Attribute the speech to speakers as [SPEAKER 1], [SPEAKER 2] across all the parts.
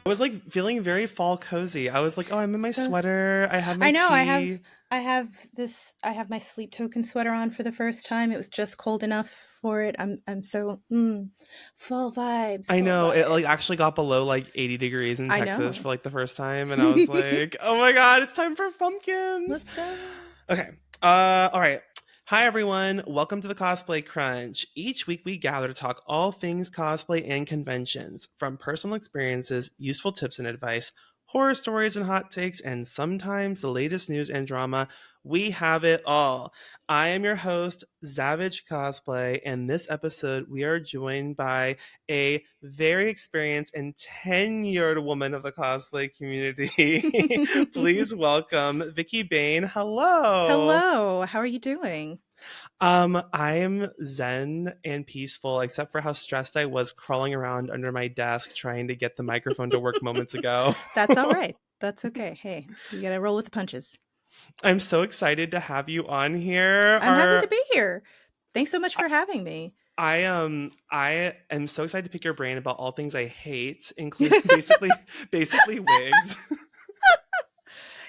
[SPEAKER 1] I was like feeling very fall cozy. I was like, oh, I'm in my
[SPEAKER 2] So
[SPEAKER 1] sweater. I have my
[SPEAKER 2] I know
[SPEAKER 1] tea.
[SPEAKER 2] I have my sleep token sweater on for the first time. It was just cold enough for it. I'm so fall vibes,
[SPEAKER 1] I
[SPEAKER 2] fall
[SPEAKER 1] know it like
[SPEAKER 2] vibes.
[SPEAKER 1] actually got below like 80 degrees in
[SPEAKER 2] I
[SPEAKER 1] Texas
[SPEAKER 2] know.
[SPEAKER 1] for like the first time, and I was like, oh my god, it's time for pumpkins.
[SPEAKER 2] Let's go.
[SPEAKER 1] Okay. All right. Hi everyone. Welcome to the Cosplay Crunch. Each week we gather to talk all things cosplay and conventions, from personal experiences, useful tips and advice, horror stories and hot takes, and sometimes the latest news and drama. We have it all. I am your host, Zavage Cosplay, and this episode we are joined by a very experienced and tenured woman of the cosplay community. Please welcome Vickie Bane. Hello.
[SPEAKER 2] Hello. How are you doing?
[SPEAKER 1] I am zen and peaceful, except for how stressed I was crawling around under my desk trying to get the microphone to work moments ago.
[SPEAKER 2] That's all right. That's okay. Hey, you got to roll with the punches.
[SPEAKER 1] I'm so excited to have you on here.
[SPEAKER 2] I'm happy to be here. Thanks so much for having me.
[SPEAKER 1] I am so excited to pick your brain about all things I hate, including basically wigs.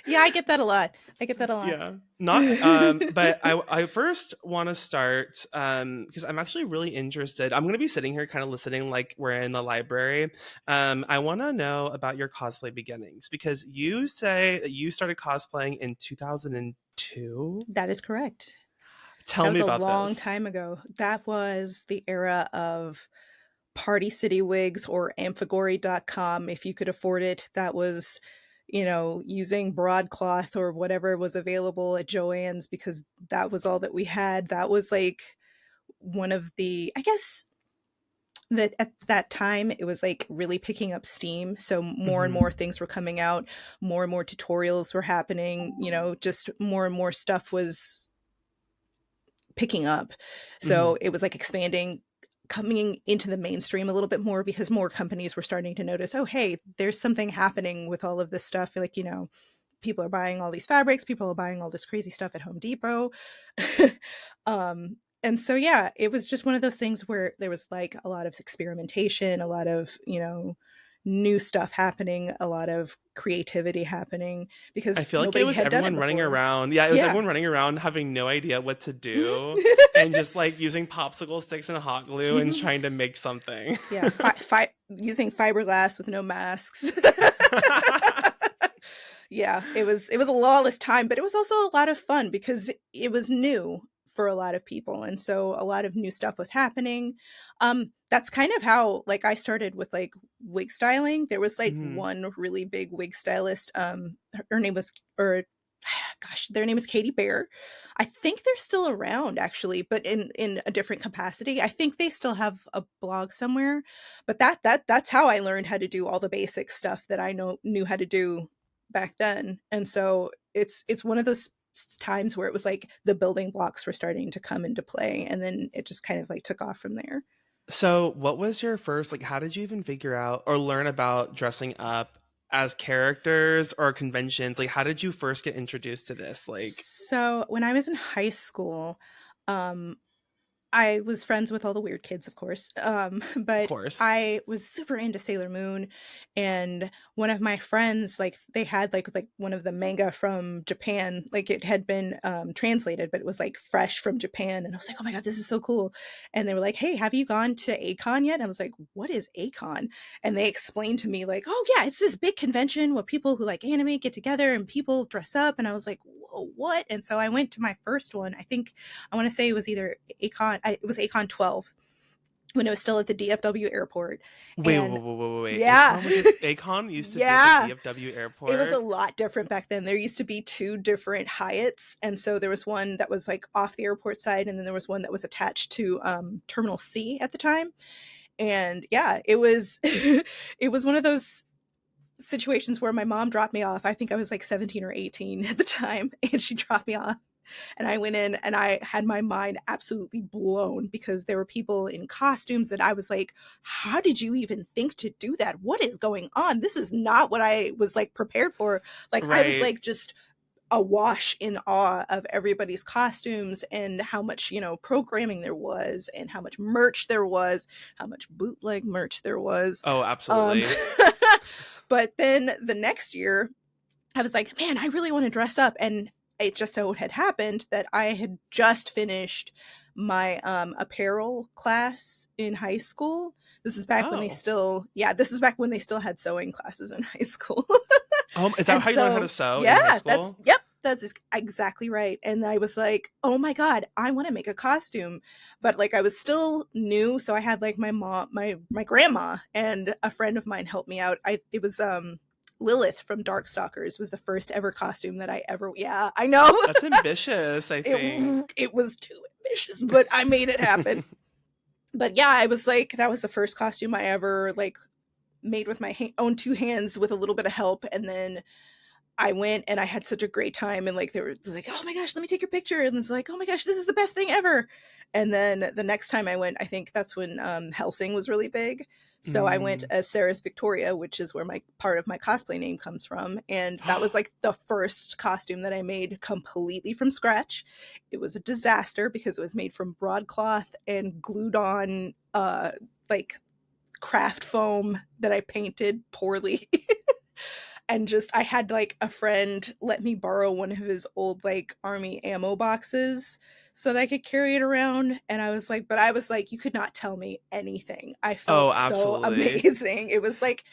[SPEAKER 2] Yeah, I get that a lot. I get that a lot.
[SPEAKER 1] Yeah, not but I first want to start because I'm actually really interested. I'm going to be sitting here kind of listening like we're in the library. I want to know about your cosplay beginnings, because you say that you started cosplaying in 2002.
[SPEAKER 2] That is correct.
[SPEAKER 1] Tell
[SPEAKER 2] That was
[SPEAKER 1] me
[SPEAKER 2] a
[SPEAKER 1] about
[SPEAKER 2] long
[SPEAKER 1] this.
[SPEAKER 2] time ago. That was the era of Party City Wigs or amphigory.com if you could afford it. That was, using broadcloth or whatever was available at Joann's because that was all that we had. That was like one of the, I guess, that at that time it was like really picking up steam. So more and
[SPEAKER 1] Hmm.
[SPEAKER 2] more things were coming out, more and more tutorials were happening, just more and more stuff was picking up.
[SPEAKER 1] Hmm.
[SPEAKER 2] So it was like expanding, coming into the mainstream a little bit more because more companies were starting to notice, oh, hey, there's something happening with all of this stuff. Like, people are buying all these fabrics, people are buying all this crazy stuff at Home Depot. And so, yeah, it was just one of those things where there was like a lot of experimentation, a lot of, new stuff happening, a lot of creativity happening
[SPEAKER 1] I
[SPEAKER 2] because
[SPEAKER 1] feel like it
[SPEAKER 2] nobody
[SPEAKER 1] was
[SPEAKER 2] had done it
[SPEAKER 1] everyone running
[SPEAKER 2] before.
[SPEAKER 1] around. Yeah, it was
[SPEAKER 2] Yeah.
[SPEAKER 1] everyone running around having no idea what to do
[SPEAKER 2] Mhm.
[SPEAKER 1] and just like using popsicle sticks and hot glue and
[SPEAKER 2] Mhm.
[SPEAKER 1] trying to make something.
[SPEAKER 2] Yeah, using fiberglass with no masks. Yeah, it was a lawless time, but it was also a lot of fun because it was new for a lot of people, and so a lot of new stuff was happening. That's kind of how like I started with like wig styling. There was like
[SPEAKER 1] Mhm.
[SPEAKER 2] one really big wig stylist. Her name was, or gosh, their name is Katie Bear. I think they're still around actually, but in a different capacity. I think they still have a blog somewhere. But that's how I learned how to do all the basic stuff that I knew how to do back then. And so it's one of those times where it was like the building blocks were starting to come into play, and then it just kind of like took off from there.
[SPEAKER 1] So, what was your first, like, how did you even figure out or learn about dressing up as characters or conventions? Like, how did you first get introduced to this? Like,
[SPEAKER 2] So when I was in high school, um, I was friends with all the weird kids, of course.
[SPEAKER 1] of
[SPEAKER 2] But
[SPEAKER 1] course.
[SPEAKER 2] I was super into Sailor Moon, and one of my friends, like, they had like one of the manga from Japan, like it had been translated, but it was like fresh from Japan, and I was like, oh my god, this is so cool. And they were like, hey, have you gone to A-Kon yet? And I was like, what is A-Kon? And they explained to me like, oh yeah, it's this big convention where people who like anime get together and people dress up. And I was like, whoa, what? And so I went to my first one. I want to say it was either it was Acon 12 when it was still at the DFW airport.
[SPEAKER 1] Wait,
[SPEAKER 2] And
[SPEAKER 1] wait, wait, wait, wait.
[SPEAKER 2] yeah,
[SPEAKER 1] Akon was it? Akon used to be at the
[SPEAKER 2] yeah,
[SPEAKER 1] DFW
[SPEAKER 2] it was a
[SPEAKER 1] airport.
[SPEAKER 2] lot different back then. There used to be two different Hyatts. And so there was one that was like off the airport side, and then there was one that was attached to Terminal C at the time. And yeah, it was, it was one of those situations where my mom dropped me off. I think I was like 17 or 18 at the time, and she dropped me off. And I went in and I had my mind absolutely blown because there were people in costumes that I was like, how did you even think to do that? What is going on? This is not what I was like prepared for. Like, I was
[SPEAKER 1] Right.
[SPEAKER 2] like just awash in awe of everybody's costumes and how much, programming there was and how much merch there was, how much bootleg merch there was.
[SPEAKER 1] Oh,
[SPEAKER 2] Um,
[SPEAKER 1] absolutely.
[SPEAKER 2] But then the next year, I was like, man, I really want to dress up. And it just so had happened that I had just finished my apparel class in high school. This is back when they
[SPEAKER 1] Oh.
[SPEAKER 2] still, yeah, this is back when they still had sewing classes in high school.
[SPEAKER 1] Is that
[SPEAKER 2] And
[SPEAKER 1] how you learned how to
[SPEAKER 2] so,
[SPEAKER 1] sew in high
[SPEAKER 2] yeah, that's,
[SPEAKER 1] school?
[SPEAKER 2] yep, that's exactly right. And I was like, oh my God, I want to make a costume. But like I was still new. So I had like my mom, my grandma and a friend of mine help me out. It was, Lilith from Darkstalkers was the first ever costume that I ever, yeah, I know.
[SPEAKER 1] That's ambitious, I think.
[SPEAKER 2] It was too ambitious, but I made it happen. But yeah, I was like, that was the first costume I ever like made with my own two hands with a little bit of help. And then I went and I had such a great time. And like, they were like, oh my gosh, let me take your picture. And it's like, oh my gosh, this is the best thing ever. And then the next time I went, I think that's when Helsing was really big. So I went
[SPEAKER 1] Mm.
[SPEAKER 2] as Sarah's Victoria, which is where my part of my cosplay name comes from. And that was like the first costume that I made completely from scratch. It was a disaster because it was made from broadcloth and glued on like craft foam that I painted poorly. And just I had like a friend let me borrow one of his old like army ammo boxes so that I could carry it around. And I was like, you could not tell me anything. I felt
[SPEAKER 1] Oh,
[SPEAKER 2] so
[SPEAKER 1] absolutely.
[SPEAKER 2] amazing. It was like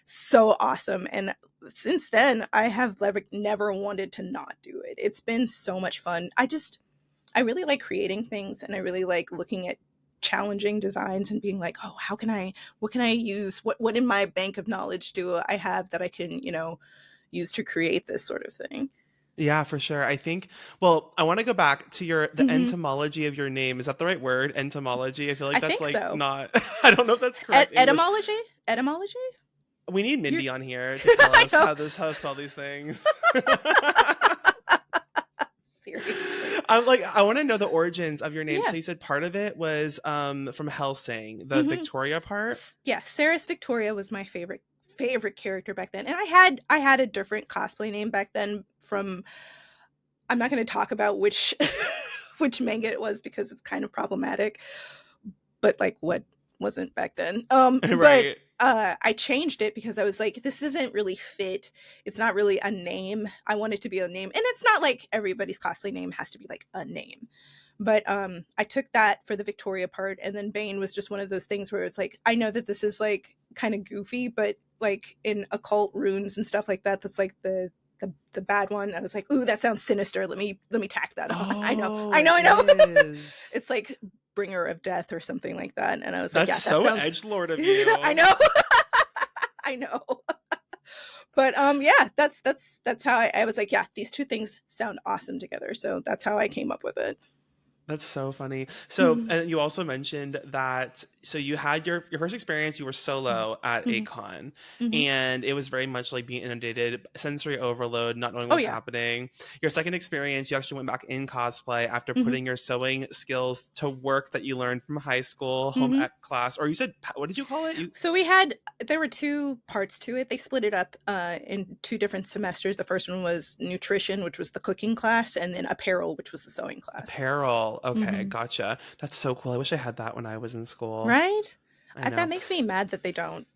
[SPEAKER 2] so awesome. And since then I have like never wanted to not do it. It's been so much fun. I really like creating things, and I really like looking at challenging designs and being like, oh, what can I use? What in my bank of knowledge do I have that I can, use to create this sort of thing?
[SPEAKER 1] Yeah, for sure. I think, well, I want to go back to the
[SPEAKER 2] Hmm.
[SPEAKER 1] etymology of your name. Is that the right word? Entomology? I feel like
[SPEAKER 2] I
[SPEAKER 1] that's
[SPEAKER 2] think
[SPEAKER 1] like
[SPEAKER 2] so.
[SPEAKER 1] not, I don't know if that's correct English.
[SPEAKER 2] Etymology? Etymology?
[SPEAKER 1] We need
[SPEAKER 2] You're,
[SPEAKER 1] Mindy on here to tell
[SPEAKER 2] I
[SPEAKER 1] us
[SPEAKER 2] know.
[SPEAKER 1] how to spell these things.
[SPEAKER 2] Seriously.
[SPEAKER 1] I want to know the origins of your name.
[SPEAKER 2] Yeah.
[SPEAKER 1] So you said part of it was from Helsing, the
[SPEAKER 2] Hmm.
[SPEAKER 1] Victoria part.
[SPEAKER 2] Yeah, Sarah's Victoria was my favorite character back then. And I had a different cosplay name back then from, I'm not going to talk about which which manga it was because it's kind of problematic, but like what wasn't back then. But
[SPEAKER 1] Right.
[SPEAKER 2] I changed it because I was like, this isn't really fit. It's not really a name. I want it to be a name. And it's not like everybody's cosplay name has to be like a name. But I took that for the Victoria part, and then Bane was just one of those things where it's like, I know that this is like kind of goofy, but like in occult runes and stuff like that, that's like the bad one. I was like, ooh, that sounds sinister. Let me tack that on. I know,
[SPEAKER 1] Oh,
[SPEAKER 2] I know,
[SPEAKER 1] it
[SPEAKER 2] I know.
[SPEAKER 1] is.
[SPEAKER 2] It's like bringer of death or something like that. And I was like,
[SPEAKER 1] That's
[SPEAKER 2] yeah, that
[SPEAKER 1] so
[SPEAKER 2] sounds.
[SPEAKER 1] edgelord of
[SPEAKER 2] I
[SPEAKER 1] you.
[SPEAKER 2] know, I know. But yeah, that's how I was like, yeah, these two things sound awesome together. So that's how I came up with it.
[SPEAKER 1] That's so funny. So,
[SPEAKER 2] Mhm.
[SPEAKER 1] and you also mentioned that so you had your first experience, you were solo at a
[SPEAKER 2] Mhm.
[SPEAKER 1] con,
[SPEAKER 2] Mhm.
[SPEAKER 1] and it was very much like being inundated, sensory overload, not knowing
[SPEAKER 2] Oh
[SPEAKER 1] what's
[SPEAKER 2] yeah.
[SPEAKER 1] happening. Your second experience, you actually went back in cosplay after
[SPEAKER 2] Mhm.
[SPEAKER 1] putting your sewing skills to work that you learned from high school, home
[SPEAKER 2] Mhm.
[SPEAKER 1] ec class, or you said what did you call it? You
[SPEAKER 2] So there were two parts to it. They split it up in two different semesters. The first one was nutrition, which was the cooking class, and then apparel, which was the sewing class.
[SPEAKER 1] apparel. Okay,
[SPEAKER 2] Hmm.
[SPEAKER 1] gotcha. That's so cool. I wish I had that when I was in school.
[SPEAKER 2] Right?
[SPEAKER 1] I
[SPEAKER 2] That
[SPEAKER 1] know.
[SPEAKER 2] makes me mad that they don't.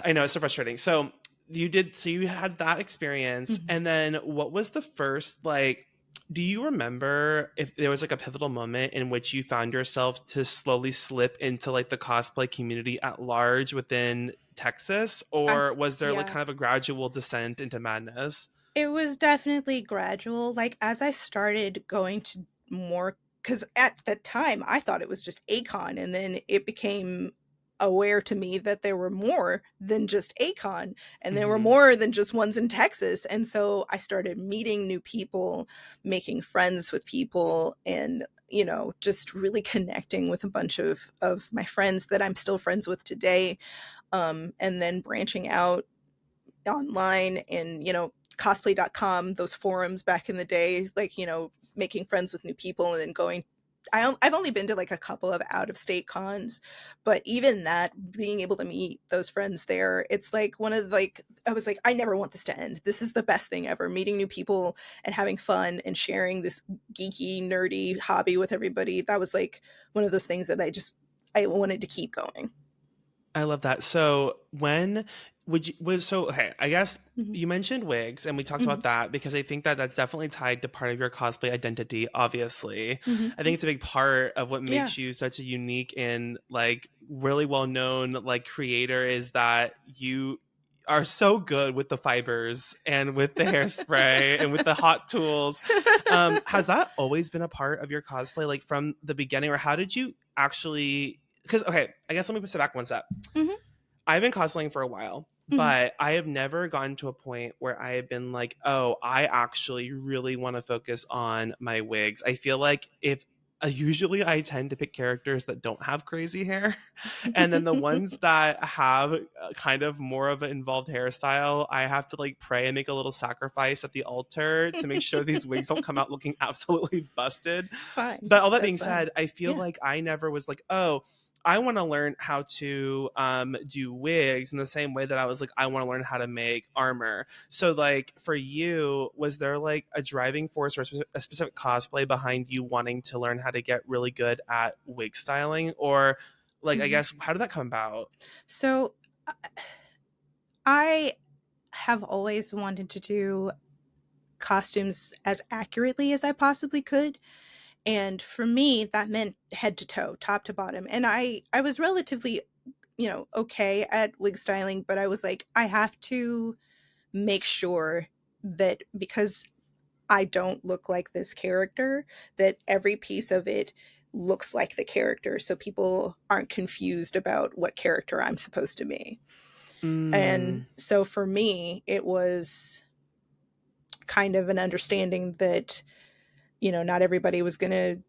[SPEAKER 1] I know it's so frustrating. So you had that experience,
[SPEAKER 2] Mhm.
[SPEAKER 1] and then what was the first like do you remember if there was like a pivotal moment in which you found yourself to slowly slip into like the cosplay community at large within Texas, or was there like
[SPEAKER 2] Yeah.
[SPEAKER 1] kind of a gradual descent into madness?
[SPEAKER 2] It was definitely gradual. Like as I started going to more, because at the time I thought it was just Acon, and then it became aware to me that there were more than just Acon, and there were
[SPEAKER 1] Hmm.
[SPEAKER 2] more than just ones in Texas. And so I started meeting new people, making friends with people, and just really connecting with a bunch of my friends that I'm still friends with today. And then branching out online and cosplay.com, those forums back in the day, like making friends with new people, and then going. I've only been to like a couple of out of state cons, but even that, being able to meet those friends there, it's like one of like I was like, I never want this to end. This is the best thing ever. Meeting new people and having fun and sharing this geeky, nerdy hobby with everybody. That was like one of those things that I wanted to keep going.
[SPEAKER 1] I love that. So when would you was so okay, I guess
[SPEAKER 2] Mhm.
[SPEAKER 1] you mentioned wigs and we talked
[SPEAKER 2] Mhm.
[SPEAKER 1] about that because I think that that's definitely tied to part of your cosplay identity, obviously.
[SPEAKER 2] Mhm.
[SPEAKER 1] I think it's a big part of what
[SPEAKER 2] Yeah.
[SPEAKER 1] makes you such a unique and like really well-known like creator is that you are so good with the fibers and with the hairspray and with the hot tools. Has that always been a part of your cosplay like from the beginning or how did you actually because okay, I guess let me step back one step.
[SPEAKER 2] Mhm.
[SPEAKER 1] I've been cosplaying for a while,
[SPEAKER 2] Mhm.
[SPEAKER 1] but I have never gotten to a point where I have been like, oh, I actually really want to focus on my wigs. I feel like if usually I tend to pick characters that don't have crazy hair. And then the ones that have kind of more of an involved hairstyle, I have to like pray and make a little sacrifice at the altar to make sure these wigs don't come out looking absolutely busted.
[SPEAKER 2] Fine.
[SPEAKER 1] But all that being
[SPEAKER 2] That's fine.
[SPEAKER 1] said, I feel
[SPEAKER 2] Yeah.
[SPEAKER 1] like I never was like, oh, I want to learn how to do wigs in the same way that I was like, I want to learn how to make armor. So, like, for you, was there like a driving force or a specific cosplay behind you wanting to learn how to get really good at wig styling? Or, like, I
[SPEAKER 2] Mhm.
[SPEAKER 1] guess, how did that come about?
[SPEAKER 2] So I have always wanted to do costumes as accurately as I possibly could. And for me, that meant head to toe, top to bottom. And I was relatively, okay at wig styling, but I was like, I have to make sure that because I don't look like this character, that every piece of it looks like the character so people aren't confused about what character I'm supposed to be. And
[SPEAKER 1] Mm,
[SPEAKER 2] so for me, it was kind of an understanding that, not everybody was going to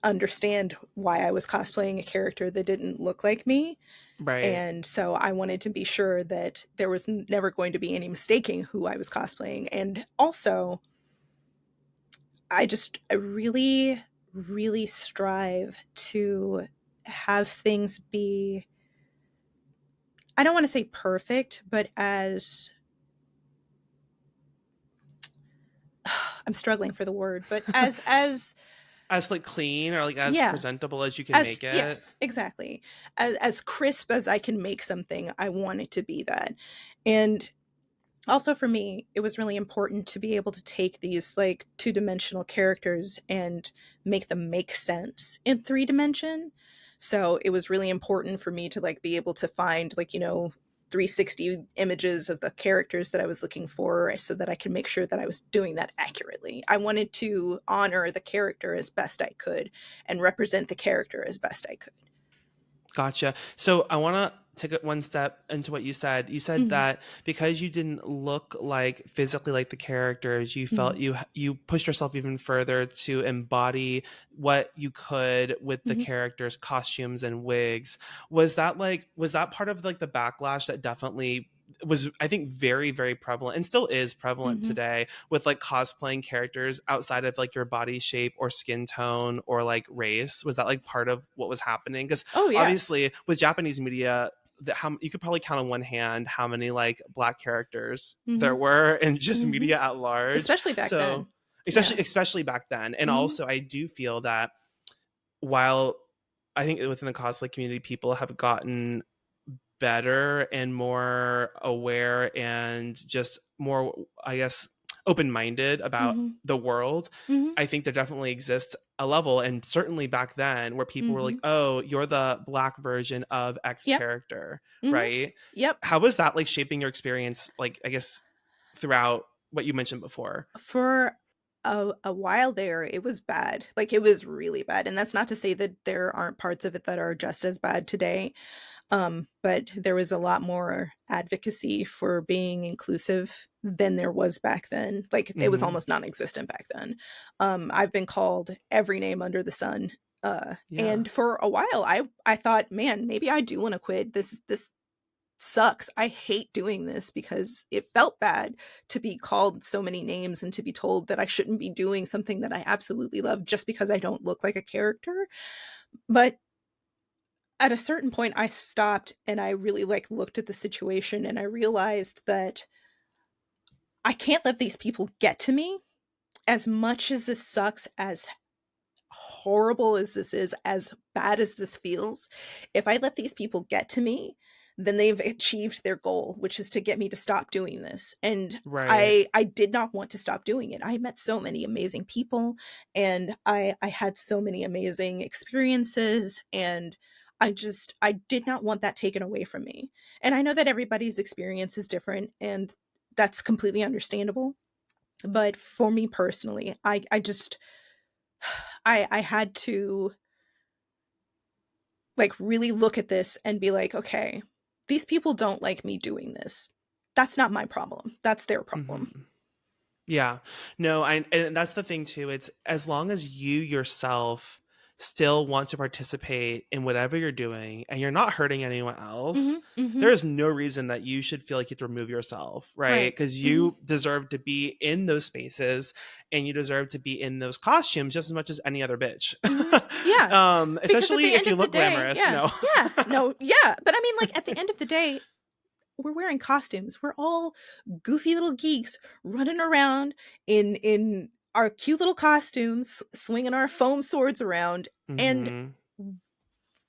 [SPEAKER 2] understand why I was cosplaying a character that didn't look like me.
[SPEAKER 1] right.
[SPEAKER 2] And so I wanted to be sure that there was never going to be any mistaking who I was cosplaying. And also, I really, really strive to have things be, I don't want to say perfect, but as I'm struggling for the word, but as
[SPEAKER 1] As like clean or like as
[SPEAKER 2] yeah,
[SPEAKER 1] presentable as you can
[SPEAKER 2] as
[SPEAKER 1] make it.
[SPEAKER 2] yes, exactly. As crisp as I can make something, I want it to be that. And also for me, it was really important to be able to take these like two-dimensional characters and make them make sense in three dimension. So it was really important for me to like be able to find like, 360 images of the characters that I was looking for so that I could make sure that I was doing that accurately. I wanted to honor the character as best I could and represent the character as best I could.
[SPEAKER 1] Gotcha. So I want to take it one step into what you said. You said
[SPEAKER 2] Mhm.
[SPEAKER 1] that because you didn't look like physically like the characters, you felt
[SPEAKER 2] Mhm.
[SPEAKER 1] you pushed yourself even further to embody what you could with the
[SPEAKER 2] Mhm.
[SPEAKER 1] characters' costumes and wigs. Was that part of like the backlash that definitely was I think very very prevalent and still is prevalent
[SPEAKER 2] Mhm.
[SPEAKER 1] today with like cosplaying characters outside of like your body shape or skin tone or like race? Was that like part of what was happening? Because
[SPEAKER 2] Oh yeah.
[SPEAKER 1] obviously with Japanese media, how you could probably count on one hand how many like black characters there
[SPEAKER 2] Mhm.
[SPEAKER 1] were in just
[SPEAKER 2] Mhm.
[SPEAKER 1] media at large.
[SPEAKER 2] Especially back
[SPEAKER 1] So
[SPEAKER 2] then. Yeah.
[SPEAKER 1] especially back then, and
[SPEAKER 2] Mhm.
[SPEAKER 1] also I do feel that while I think within the cosplay community, people have gotten better and more aware and just more, I guess, open minded about
[SPEAKER 2] Mhm.
[SPEAKER 1] the world.
[SPEAKER 2] Mhm.
[SPEAKER 1] I think there definitely exists a level, and certainly back then, where people were like,
[SPEAKER 2] Mhm.
[SPEAKER 1] oh, you're the black version of X
[SPEAKER 2] Yep.
[SPEAKER 1] character,
[SPEAKER 2] Mhm.
[SPEAKER 1] right?
[SPEAKER 2] Yep.
[SPEAKER 1] How was that like shaping your experience, like, I guess, throughout what you mentioned before?
[SPEAKER 2] For a while there, it was bad. Like, it was really bad, and that's not to say that there aren't parts of it that are just as bad today, but there was a lot more advocacy for being inclusive than there was back then. Like, it was
[SPEAKER 1] Hmm.
[SPEAKER 2] almost non-existent back then. I've been called every name under the sun,
[SPEAKER 1] Yeah.
[SPEAKER 2] and for a while, I thought, "Man, maybe I do wanna quit. This sucks. I hate doing this because it felt bad to be called so many names and to be told that I shouldn't be doing something that I absolutely love just because I don't look like a character." But at a certain point I stopped and I really like looked at the situation and I realized that I can't let these people get to me. As much as this sucks, as horrible as this is, as bad as this feels, if I let these people get to me, then they've achieved their goal, which is to get me to stop doing this. And
[SPEAKER 1] Right.
[SPEAKER 2] I did not want to stop doing it. I met so many amazing people, and I had so many amazing experiences, and I did not want that taken away from me. And I know that everybody's experience is different, and that's completely understandable. But for me personally, I just I had to like really look at this and be like, okay, these people don't like me doing this. That's not my problem. That's their problem.
[SPEAKER 1] Hmm. Yeah. No, and that's the thing too. It's as long as you yourself still want to participate in whatever you're doing and you're not hurting anyone else,
[SPEAKER 2] Mhm. Mhm.
[SPEAKER 1] there is no reason that you should feel like you have to remove yourself, right?
[SPEAKER 2] Right.
[SPEAKER 1] Because
[SPEAKER 2] Mhm.
[SPEAKER 1] you deserve to be in those spaces and you deserve to be in those costumes just as much as any other bitch.
[SPEAKER 2] Mhm. Yeah. Because at
[SPEAKER 1] Especially
[SPEAKER 2] the
[SPEAKER 1] if
[SPEAKER 2] end
[SPEAKER 1] you
[SPEAKER 2] of the
[SPEAKER 1] look
[SPEAKER 2] day,
[SPEAKER 1] glamorous.
[SPEAKER 2] yeah.
[SPEAKER 1] No.
[SPEAKER 2] Yeah. No, yeah. But I mean, like, at the end of the day, we're wearing costumes. We're all goofy little geeks running around in our cute little costumes, swinging our foam swords around. And
[SPEAKER 1] Hmm.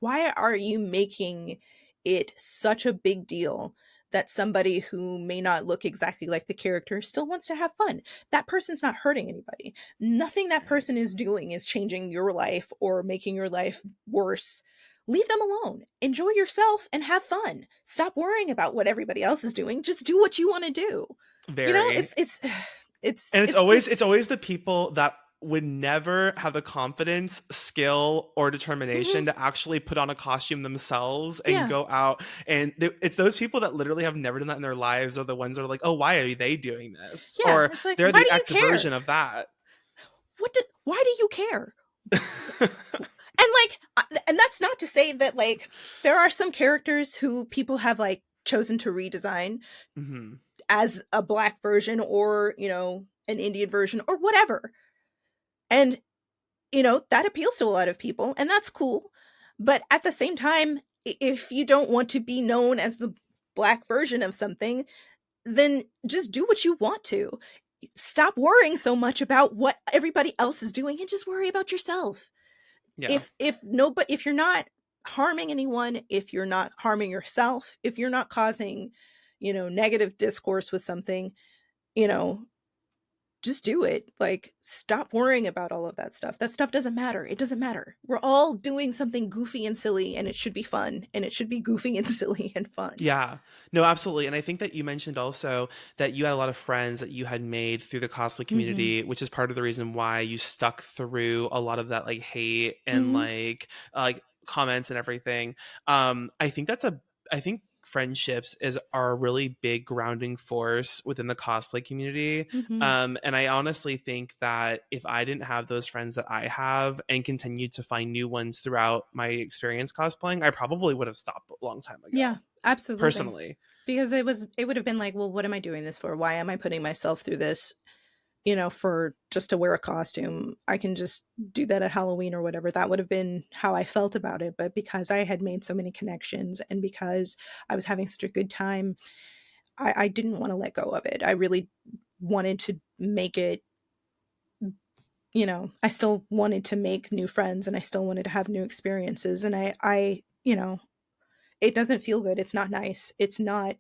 [SPEAKER 2] why are you making it such a big deal that somebody who may not look exactly like the character still wants to have fun? That person's not hurting anybody. Nothing that
[SPEAKER 1] Right.
[SPEAKER 2] person is doing is changing your life or making your life worse. Leave them alone. Enjoy yourself and have fun. Stop worrying about what everybody else is doing. Just do what you want to do. You know,
[SPEAKER 1] Very.
[SPEAKER 2] it's
[SPEAKER 1] And
[SPEAKER 2] it's
[SPEAKER 1] it's
[SPEAKER 2] just
[SPEAKER 1] always the people that would never have the confidence, skill, or
[SPEAKER 2] mhm,
[SPEAKER 1] determination to actually put on a costume themselves and
[SPEAKER 2] yeah.
[SPEAKER 1] go out. And it's those people that literally have never done that in their lives are the ones that are like, oh, why are they doing this?
[SPEAKER 2] Yeah,
[SPEAKER 1] Or
[SPEAKER 2] it's like,
[SPEAKER 1] they're
[SPEAKER 2] why
[SPEAKER 1] the
[SPEAKER 2] do you
[SPEAKER 1] ex
[SPEAKER 2] care?
[SPEAKER 1] version of that.
[SPEAKER 2] Why do you care? And like and that's not to say that like there are some characters who people have like chosen to redesign
[SPEAKER 1] Hmm.
[SPEAKER 2] as a black version or, you know, an Indian version or whatever. And you know, that appeals to a lot of people and that's cool. But at the same time, if you don't want to be known as the black version of something, then just do what you want to. Stop worrying so much about what everybody else is doing and just worry about yourself.
[SPEAKER 1] Yeah.
[SPEAKER 2] If you're not harming anyone, if you're not harming yourself, if you're not causing, you know, negative discourse with something, you know, just do it. Like, stop worrying about all of that stuff. That stuff doesn't matter. It doesn't matter. We're all doing something goofy and silly, and it should be fun, and it should be goofy and silly and fun.
[SPEAKER 1] Yeah, no, absolutely. And I think that you mentioned also that you had a lot of friends that you had made through the cosplay
[SPEAKER 2] Mm-hmm.
[SPEAKER 1] community, which is part of the reason why you stuck through a lot of that like hate and
[SPEAKER 2] Mm-hmm.
[SPEAKER 1] like comments and everything. I think I think friendships is are a really big grounding force within the cosplay community.
[SPEAKER 2] Mm-hmm.
[SPEAKER 1] And I honestly think that if I didn't have those friends that I have and continued to find new ones throughout my experience cosplaying, I probably would have stopped a long time
[SPEAKER 2] Yeah,
[SPEAKER 1] ago
[SPEAKER 2] absolutely.
[SPEAKER 1] personally.
[SPEAKER 2] Because it would have been like, well, what am I doing this for? Why am I putting myself through this? You know, for just to wear a costume. I can just do that at Halloween or whatever. That would have been how I felt about it. But because I had made so many connections and because I was having such a good time, I didn't want to let go of it. I really wanted to make it, you know, I still wanted to make new friends and I still wanted to have new experiences. And you know, it doesn't feel good. It's not nice. It's not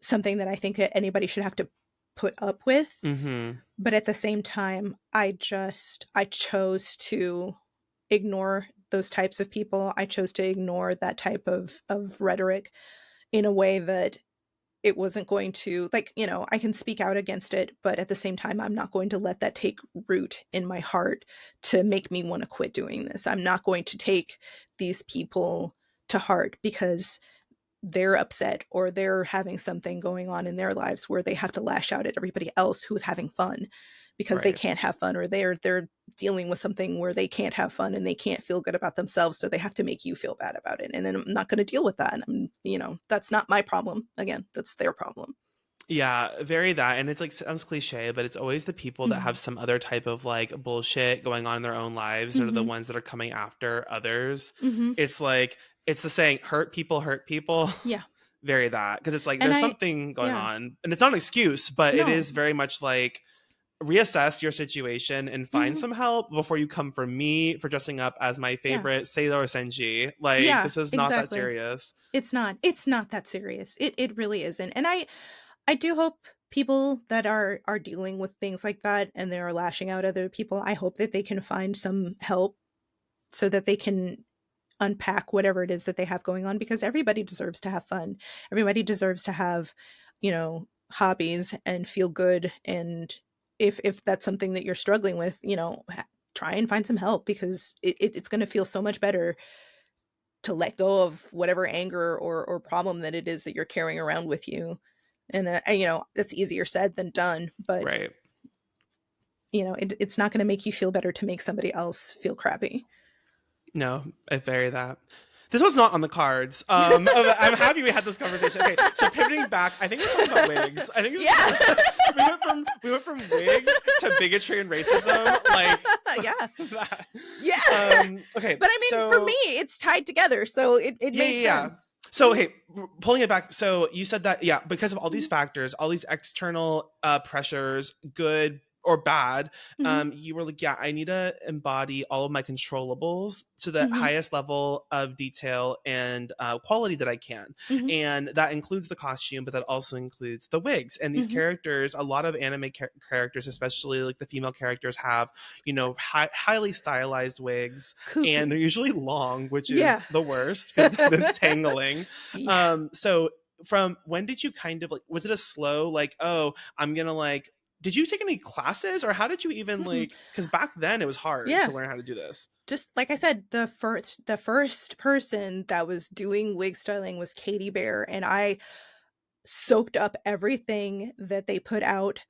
[SPEAKER 2] something that I think that anybody should have to put up with.
[SPEAKER 1] Hmm.
[SPEAKER 2] But at the same time, I chose to ignore those types of people. I chose to ignore that type of rhetoric in a way that it wasn't going to, like, you know, I can speak out against it, but at the same time I'm not going to let that take root in my heart to make me want to quit doing this. I'm not going to take these people to heart because they're upset or they're having something going on in their lives where they have to lash out at everybody else who's having fun because they
[SPEAKER 1] Right.
[SPEAKER 2] can't have fun, or they're dealing with something where they can't have fun and they can't feel good about themselves, so they have to make you feel bad about it. And then I'm not going to deal with that. I'm, you know, that's not my problem. Again, that's their problem.
[SPEAKER 1] Yeah, very that. And it's like sounds cliche, but it's always the people that
[SPEAKER 2] Mhm.
[SPEAKER 1] have some other type of like bullshit going on in their own lives that are the
[SPEAKER 2] Mhm.
[SPEAKER 1] ones that are coming after others.
[SPEAKER 2] Mhm.
[SPEAKER 1] It's like it's the saying hurt people.
[SPEAKER 2] Yeah.
[SPEAKER 1] Very that. Because it's like
[SPEAKER 2] And
[SPEAKER 1] there's
[SPEAKER 2] I
[SPEAKER 1] something going
[SPEAKER 2] yeah.
[SPEAKER 1] on. And it's not an excuse, but it
[SPEAKER 2] No.
[SPEAKER 1] is very much like reassess your situation and find
[SPEAKER 2] Mhm.
[SPEAKER 1] some help before you come for me for dressing up as my
[SPEAKER 2] Yeah.
[SPEAKER 1] favorite Sailor Senji. Like,
[SPEAKER 2] Yeah,
[SPEAKER 1] this is not that
[SPEAKER 2] exactly.
[SPEAKER 1] serious.
[SPEAKER 2] It's not that serious. It really isn't. And I do hope people that are dealing with things like that and they're lashing out at other people, I hope that they can find some help so that they can unpack whatever it is that they have going on, because everybody deserves to have fun. Everybody deserves to have, hobbies and feel good. And if that's something that you're struggling with, try and find some help, because it's going to feel so much better to let go of whatever anger or problem that it is that you're carrying around with you. And that's easier said than done, but
[SPEAKER 1] Right.
[SPEAKER 2] it's not going to make you feel better to make somebody else feel crappy.
[SPEAKER 1] No, I vary that. This was not on the cards. I'm happy we had this conversation. Okay, so pivoting back, I think we're talking about wigs. I think
[SPEAKER 2] Yeah.
[SPEAKER 1] we went from wigs to bigotry and racism. Like,
[SPEAKER 2] Yeah.
[SPEAKER 1] that.
[SPEAKER 2] Yeah.
[SPEAKER 1] Okay,
[SPEAKER 2] But I mean, for me,
[SPEAKER 1] so
[SPEAKER 2] it's tied together, so it
[SPEAKER 1] yeah,
[SPEAKER 2] made
[SPEAKER 1] yeah, yeah.
[SPEAKER 2] sense.
[SPEAKER 1] So hey, pulling it back. So you said that, yeah, because of all these
[SPEAKER 2] Mhm.
[SPEAKER 1] factors, all these external pressures, good or bad,
[SPEAKER 2] Mhm.
[SPEAKER 1] you were like, yeah, I need to embody all of my controllables to the
[SPEAKER 2] Mhm.
[SPEAKER 1] highest level of detail and quality that I can.
[SPEAKER 2] Mhm.
[SPEAKER 1] And that includes the costume, but that also includes the wigs. And these
[SPEAKER 2] Mhm.
[SPEAKER 1] characters, a lot of anime characters, especially like the female characters, have, highly stylized wigs, and
[SPEAKER 2] Cuckoo.
[SPEAKER 1] they're usually long, which is
[SPEAKER 2] Yeah.
[SPEAKER 1] the worst because the tangling.
[SPEAKER 2] Yeah.
[SPEAKER 1] So from when did you kind of like, was it a slow like, oh, I'm gonna like, did you take any classes, or how did you even
[SPEAKER 2] Mm-mm.
[SPEAKER 1] like, because back then it was hard to
[SPEAKER 2] Yeah.
[SPEAKER 1] learn how to do this.
[SPEAKER 2] Just like I said, the first person that was doing wig styling was Katie Bear, and I soaked up everything that they put out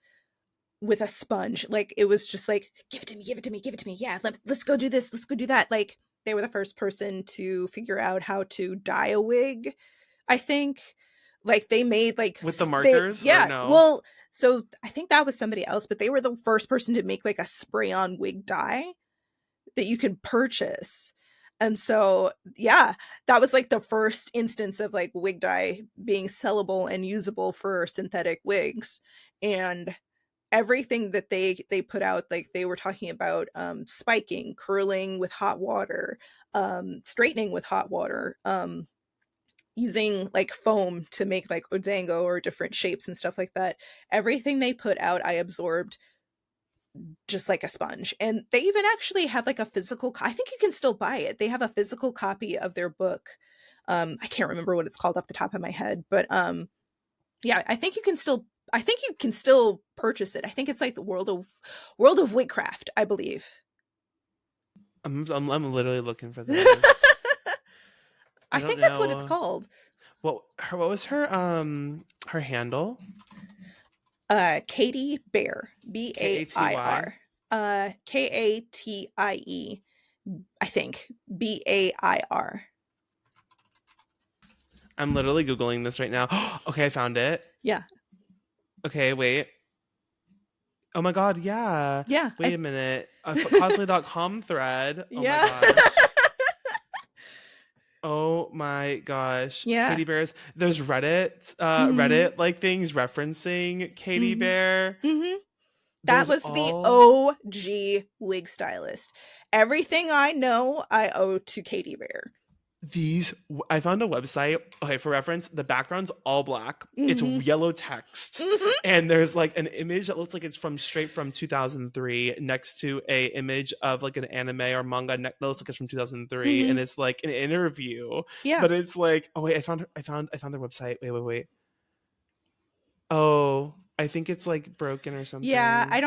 [SPEAKER 2] with a sponge. Like, it was just like, give it to me, give it to me, give it to me. Yeah, let's go do this, let's go do that. Like, they were the first person to figure out how to dye a wig, I think. Like, they made like
[SPEAKER 1] With the
[SPEAKER 2] they
[SPEAKER 1] markers or
[SPEAKER 2] yeah,
[SPEAKER 1] no?
[SPEAKER 2] well, so I think that was somebody else, but they were the first person to make like a spray on wig dye that you can purchase. And so, yeah, that was like the first instance of like wig dye being sellable and usable for synthetic wigs. And everything that they put out, like, they were talking about spiking, curling with hot water, straightening with hot water, using like foam to make like odango or different shapes and stuff like that. Everything they put out, I absorbed just like a sponge. And they even actually have like a physical I think you can still buy it. They have a physical copy of their book. I can't remember what it's called off the top of my head, but yeah, I think you can still purchase it. I think it's like the World of Wigcraft, I believe.
[SPEAKER 1] I'm literally looking for
[SPEAKER 2] I
[SPEAKER 1] this. I don't
[SPEAKER 2] think that's what it's
[SPEAKER 1] know
[SPEAKER 2] call.
[SPEAKER 1] what was her handle.
[SPEAKER 2] Katie Bear,
[SPEAKER 1] Katy.
[SPEAKER 2] Bair. Katie, I think. Bair.
[SPEAKER 1] I'm literally googling this right now. Okay, I found it.
[SPEAKER 2] Yeah.
[SPEAKER 1] Okay, wait. Oh my god, yeah.
[SPEAKER 2] Yeah.
[SPEAKER 1] Wait a minute. A cosplay.com thread. Oh my
[SPEAKER 2] Yeah.
[SPEAKER 1] gosh. Oh my gosh.
[SPEAKER 2] Yeah.
[SPEAKER 1] Katy Bears. There's
[SPEAKER 2] Mhm.
[SPEAKER 1] Reddit like things referencing Katy
[SPEAKER 2] Mhm.
[SPEAKER 1] Bear.
[SPEAKER 2] Mhm. That
[SPEAKER 1] There's
[SPEAKER 2] was the
[SPEAKER 1] all
[SPEAKER 2] OG wig stylist. Everything I know, I owe to Katie Bear.
[SPEAKER 1] these. I found a website. Okay, for reference, the background's all black. It's
[SPEAKER 2] Mhm.
[SPEAKER 1] yellow text.
[SPEAKER 2] Mhm.
[SPEAKER 1] And there's like an image that looks like it's from straight from 2003 next to a image of like an anime or manga that looks like it's from 2003, and
[SPEAKER 2] Mhm.
[SPEAKER 1] it's like an interview,
[SPEAKER 2] Yeah.
[SPEAKER 1] but it's like, oh wait, I found their website. Wait. Oh, I think it's like broken or
[SPEAKER 2] Yeah, I
[SPEAKER 1] something.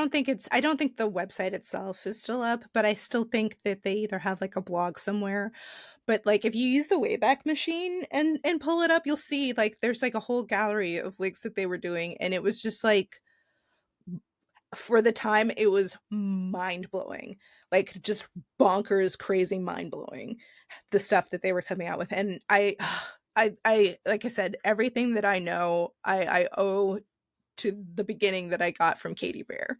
[SPEAKER 2] don't think the website itself is still up, but I still think that they either have like a blog somewhere. But like, if you use the Wayback Machine and pull it up, you'll see like there's like a whole gallery of wigs that they were doing, and it was just like, for the time, it was mind blowing. Like, just bonkers crazy mind blowing, the stuff that they were coming out with. And I like I said, everything that I know, I owe to the beginning that I got from Katie Bear.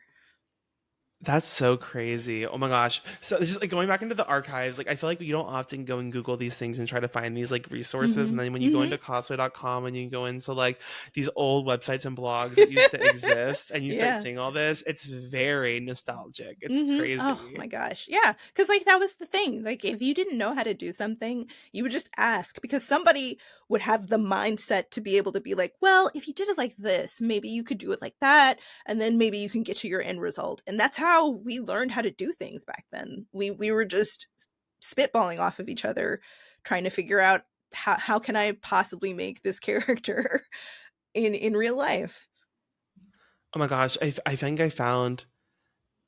[SPEAKER 1] That's so crazy. Oh my gosh. So it's just like going back into the archives, like I feel like you don't often go and Google these things and try to find these like resources. And
[SPEAKER 2] Mm-hmm.
[SPEAKER 1] then when you go
[SPEAKER 2] Mm-hmm.
[SPEAKER 1] into cosplay.com and you go into like these old websites and blogs that used to exist and you start
[SPEAKER 2] Yeah.
[SPEAKER 1] seeing all this, it's very nostalgic. It's
[SPEAKER 2] Mm-hmm. Oh
[SPEAKER 1] crazy.
[SPEAKER 2] my gosh. Yeah. Because, like, that was the thing. Like, if you didn't know how to do something, you would just ask because somebody would have the mindset to be able to be like, well, if you did it like this, maybe you could do it like that. And then maybe you can get to your end result. And that's how we learned how to do things back then. We were just spitballing off of each other, trying to figure out how can I possibly make this character in real life.
[SPEAKER 1] Oh my gosh. I think I found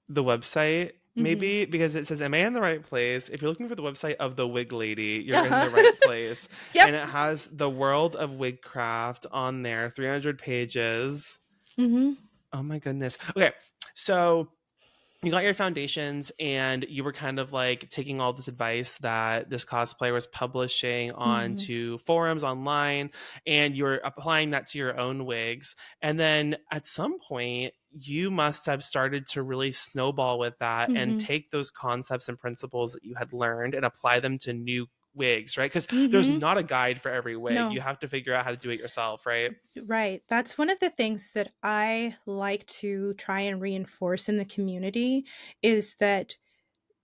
[SPEAKER 1] the website
[SPEAKER 2] Mm-hmm.
[SPEAKER 1] maybe because it says, am I in the right place? If you're looking for the website of the wig lady, you're in
[SPEAKER 2] Uh-huh.
[SPEAKER 1] the right place.
[SPEAKER 2] Yep.
[SPEAKER 1] And it has the world of wigcraft on there, 300 pages.
[SPEAKER 2] Mm-hmm.
[SPEAKER 1] Oh my goodness. Okay. So you got your foundations and you were kind of like taking all this advice that this cosplayer was publishing
[SPEAKER 2] Mm-hmm.
[SPEAKER 1] onto forums online and you're applying that to your own wigs. And then at some point, you must have started to really snowball with that and
[SPEAKER 2] Mm-hmm.
[SPEAKER 1] take those concepts and principles that you had learned and apply them to new wigs, right? Because there's
[SPEAKER 2] Mm-hmm.
[SPEAKER 1] not a guide for every wig. You
[SPEAKER 2] No,
[SPEAKER 1] have to figure out how to do it yourself, right?
[SPEAKER 2] right. That's one of the things that I like to try and reinforce in the community is that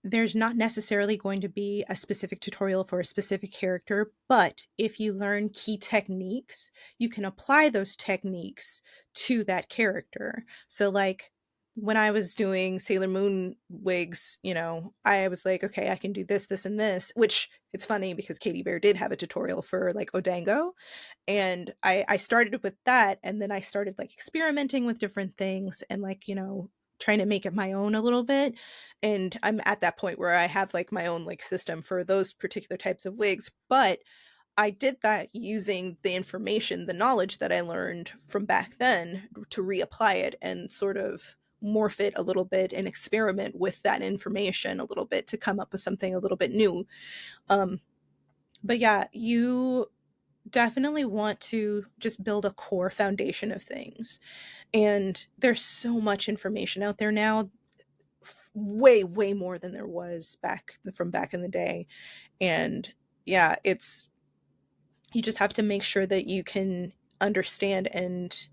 [SPEAKER 2] there's not necessarily going to be a specific tutorial for a specific character, but if you learn key techniques, you can apply those techniques to that character. So, like, when I was doing Sailor Moon wigs, I was like, okay, I can do this, this, and this, which it's funny because Katie Bear did have a tutorial for like Odango, and I started with that, and then I started like experimenting with different things and, like, trying to make it my own a little bit. And I'm at that point where I have like my own like system for those particular types of wigs, but I did that using the information, the knowledge that I learned from back then to reapply it and sort of morph it a little bit and experiment with that information a little bit to come up with something a little bit new. um but yeah, you definitely want to just build a core foundation of things. And there's so much information out there now, way, way more than there was back in the day. And yeah, you just have to make sure that you can understand and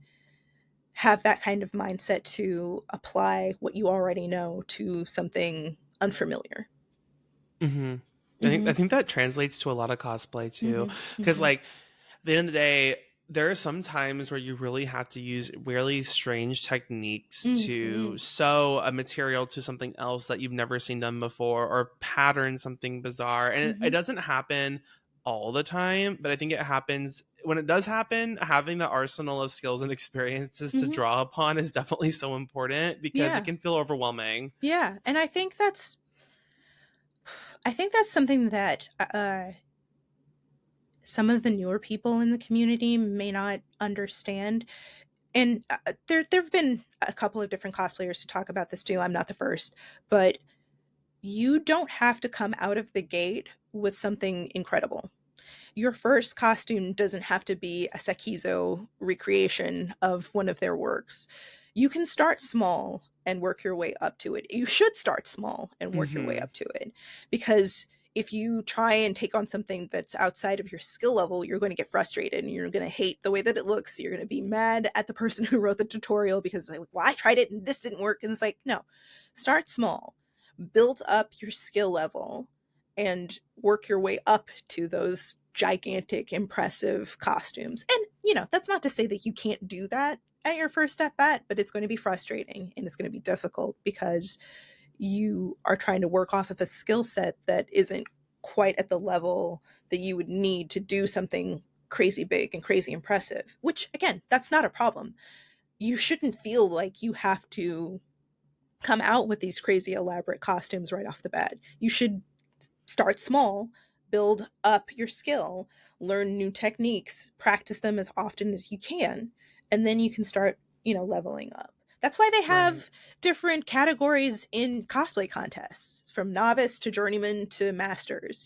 [SPEAKER 2] have that kind of mindset to apply what you already know to something unfamiliar.
[SPEAKER 1] Hmm. I
[SPEAKER 2] Mm-hmm.
[SPEAKER 1] think that translates to a lot of cosplay too,
[SPEAKER 2] Mm-hmm.
[SPEAKER 1] because
[SPEAKER 2] Mm-hmm.
[SPEAKER 1] like the end of the day, there are some times where you really have to use really strange techniques
[SPEAKER 2] Mm-hmm.
[SPEAKER 1] to sew a material to something else that you've never seen done before or pattern something bizarre. And it
[SPEAKER 2] Mm-hmm.
[SPEAKER 1] doesn't happen all the time, but I think it happens when it does happen. Having the arsenal of skills and experiences to
[SPEAKER 2] Mm-hmm.
[SPEAKER 1] draw upon is definitely so important because it
[SPEAKER 2] Yeah.
[SPEAKER 1] can feel overwhelming.
[SPEAKER 2] Yeah. And I think that's something that some of the newer people in the community may not understand. And there've been a couple of different cosplayers to talk about this too. I'm not the first, but you don't have to come out of the gate with something incredible. Your first costume doesn't have to be a Sekizo recreation of one of their works. You can start small and work your way up to it. You should start small and work your way
[SPEAKER 1] Hmm.
[SPEAKER 2] up to it, because if you try and take on something that's outside of your skill level, you're going to get frustrated and you're going to hate the way that it looks. You're going to be mad at the person who wrote the tutorial because, like, well, I tried it and this didn't work. And it's like, no, start small, build up your skill level, and work your way up to those gigantic, impressive costumes. And, that's not to say that you can't do that at your first step at, but it's going to be frustrating and it's going to be difficult because you are trying to work off of a skill set that isn't quite at the level that you would need to do something crazy big and crazy impressive, which, again, that's not a problem. You shouldn't feel like you have to come out with these crazy elaborate costumes right off the bat. You should start small, build up your skill, learn new techniques, practice them as often as you can, and then you can start, leveling up. That's why they
[SPEAKER 1] Right.
[SPEAKER 2] have different categories in cosplay contests, from novice to journeyman to masters.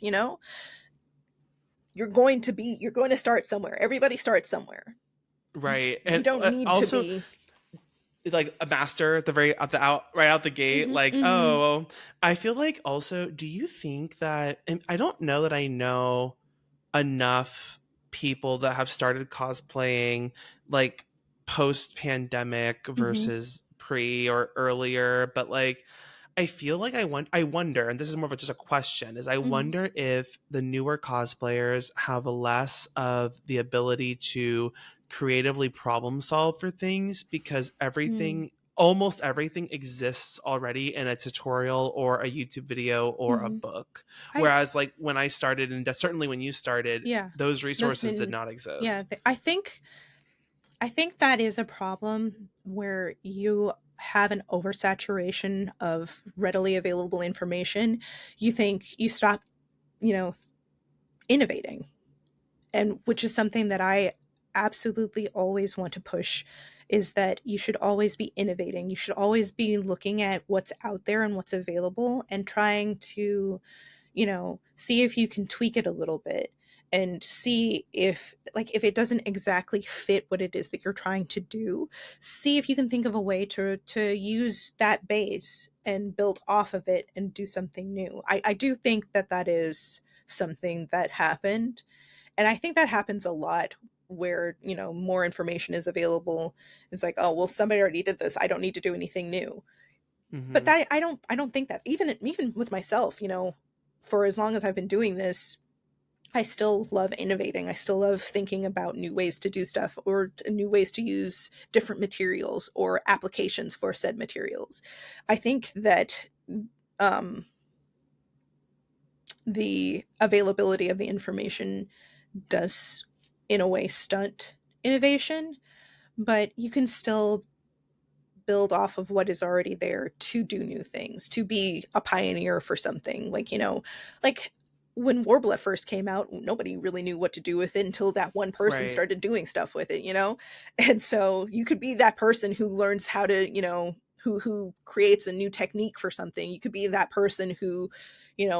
[SPEAKER 2] You're going to start somewhere. Everybody starts somewhere. You
[SPEAKER 1] Right.
[SPEAKER 2] you
[SPEAKER 1] And
[SPEAKER 2] don't need to
[SPEAKER 1] also,
[SPEAKER 2] be.
[SPEAKER 1] like a master at the very at the out right out the gate,
[SPEAKER 2] Mhm,
[SPEAKER 1] like,
[SPEAKER 2] mhm,
[SPEAKER 1] oh, I feel like also, do you think that, and I don't know that I know enough people that have started cosplaying like post pandemic
[SPEAKER 2] mhm,
[SPEAKER 1] versus pre or earlier, but like I feel like I wonder, and this is more of just a question, is I
[SPEAKER 2] mhm,
[SPEAKER 1] wonder if the newer cosplayers have less of the ability to creatively problem solve for things because
[SPEAKER 2] mm,
[SPEAKER 1] almost everything exists already in a tutorial or a YouTube video or a
[SPEAKER 2] mhm.
[SPEAKER 1] book.
[SPEAKER 2] I
[SPEAKER 1] Whereas like when I started, and certainly when you started,
[SPEAKER 2] Yeah,
[SPEAKER 1] those
[SPEAKER 2] those
[SPEAKER 1] resources did
[SPEAKER 2] didn't.
[SPEAKER 1] not
[SPEAKER 2] Yeah,
[SPEAKER 1] exist.
[SPEAKER 2] I think that is a problem where you have an oversaturation of readily available information. You think you stop, you know, innovating, and which is something that I absolutely always want to push, is that you should always be innovating. You should always be looking at what's out there and what's available and trying to, see if you can tweak it a little bit and see if, like, if it doesn't exactly fit what it is that you're trying to do, see if you can think of a way to use that base and build off of it and do something new. I do think that that is something that happened, and I think that happens a lot where, more information is available. It's like, oh, well, somebody already did this, I don't need to do anything new. But
[SPEAKER 1] Hmm.
[SPEAKER 2] I don't think that, even with myself, for as long as I've been doing this, I still love innovating. I still love thinking about new ways to do stuff, or new ways to use different materials or applications for said materials. I think that um, the availability of the information does, in a way, stunt innovation, but you can still build off of what is already there to do new things, to be a pioneer for something. Like, like when Warbler first came out, nobody really knew what to do with it until that one person
[SPEAKER 1] Right.
[SPEAKER 2] started doing stuff with it. And so you could be that person who learns how to, who creates a new technique for something. You could be that person who,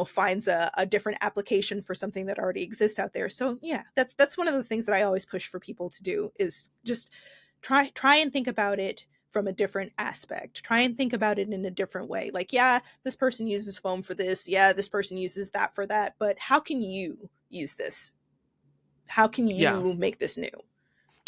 [SPEAKER 2] finds a different application for something that already exists out there. So yeah, that's one of those things that I always push for people to do, is just try and think about it from a different aspect. Try and think about it in a different way. Like, yeah, this person uses foam for this. Yeah, this person uses that for that. But how can you use this? How can
[SPEAKER 1] Yeah.
[SPEAKER 2] you make this new?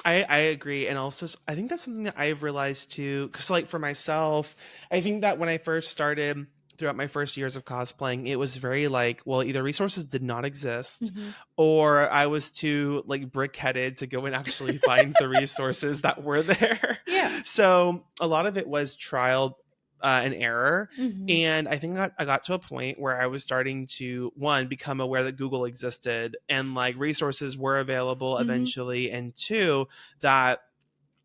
[SPEAKER 1] I agree, and also I think that's something that I've realized too. Because like for myself, I think that when I first started, throughout my first years of cosplaying, it was very like, well, either resources did not exist,
[SPEAKER 2] Mm-hmm.
[SPEAKER 1] or I was too like brick-headed to go and actually find the resources that were there.
[SPEAKER 2] Yeah.
[SPEAKER 1] So a lot of it was trial and error.
[SPEAKER 2] Mm-hmm.
[SPEAKER 1] And I think I got to a point where I was starting to, one, become aware that Google existed and like resources were available
[SPEAKER 2] Mm-hmm.
[SPEAKER 1] eventually, and two, that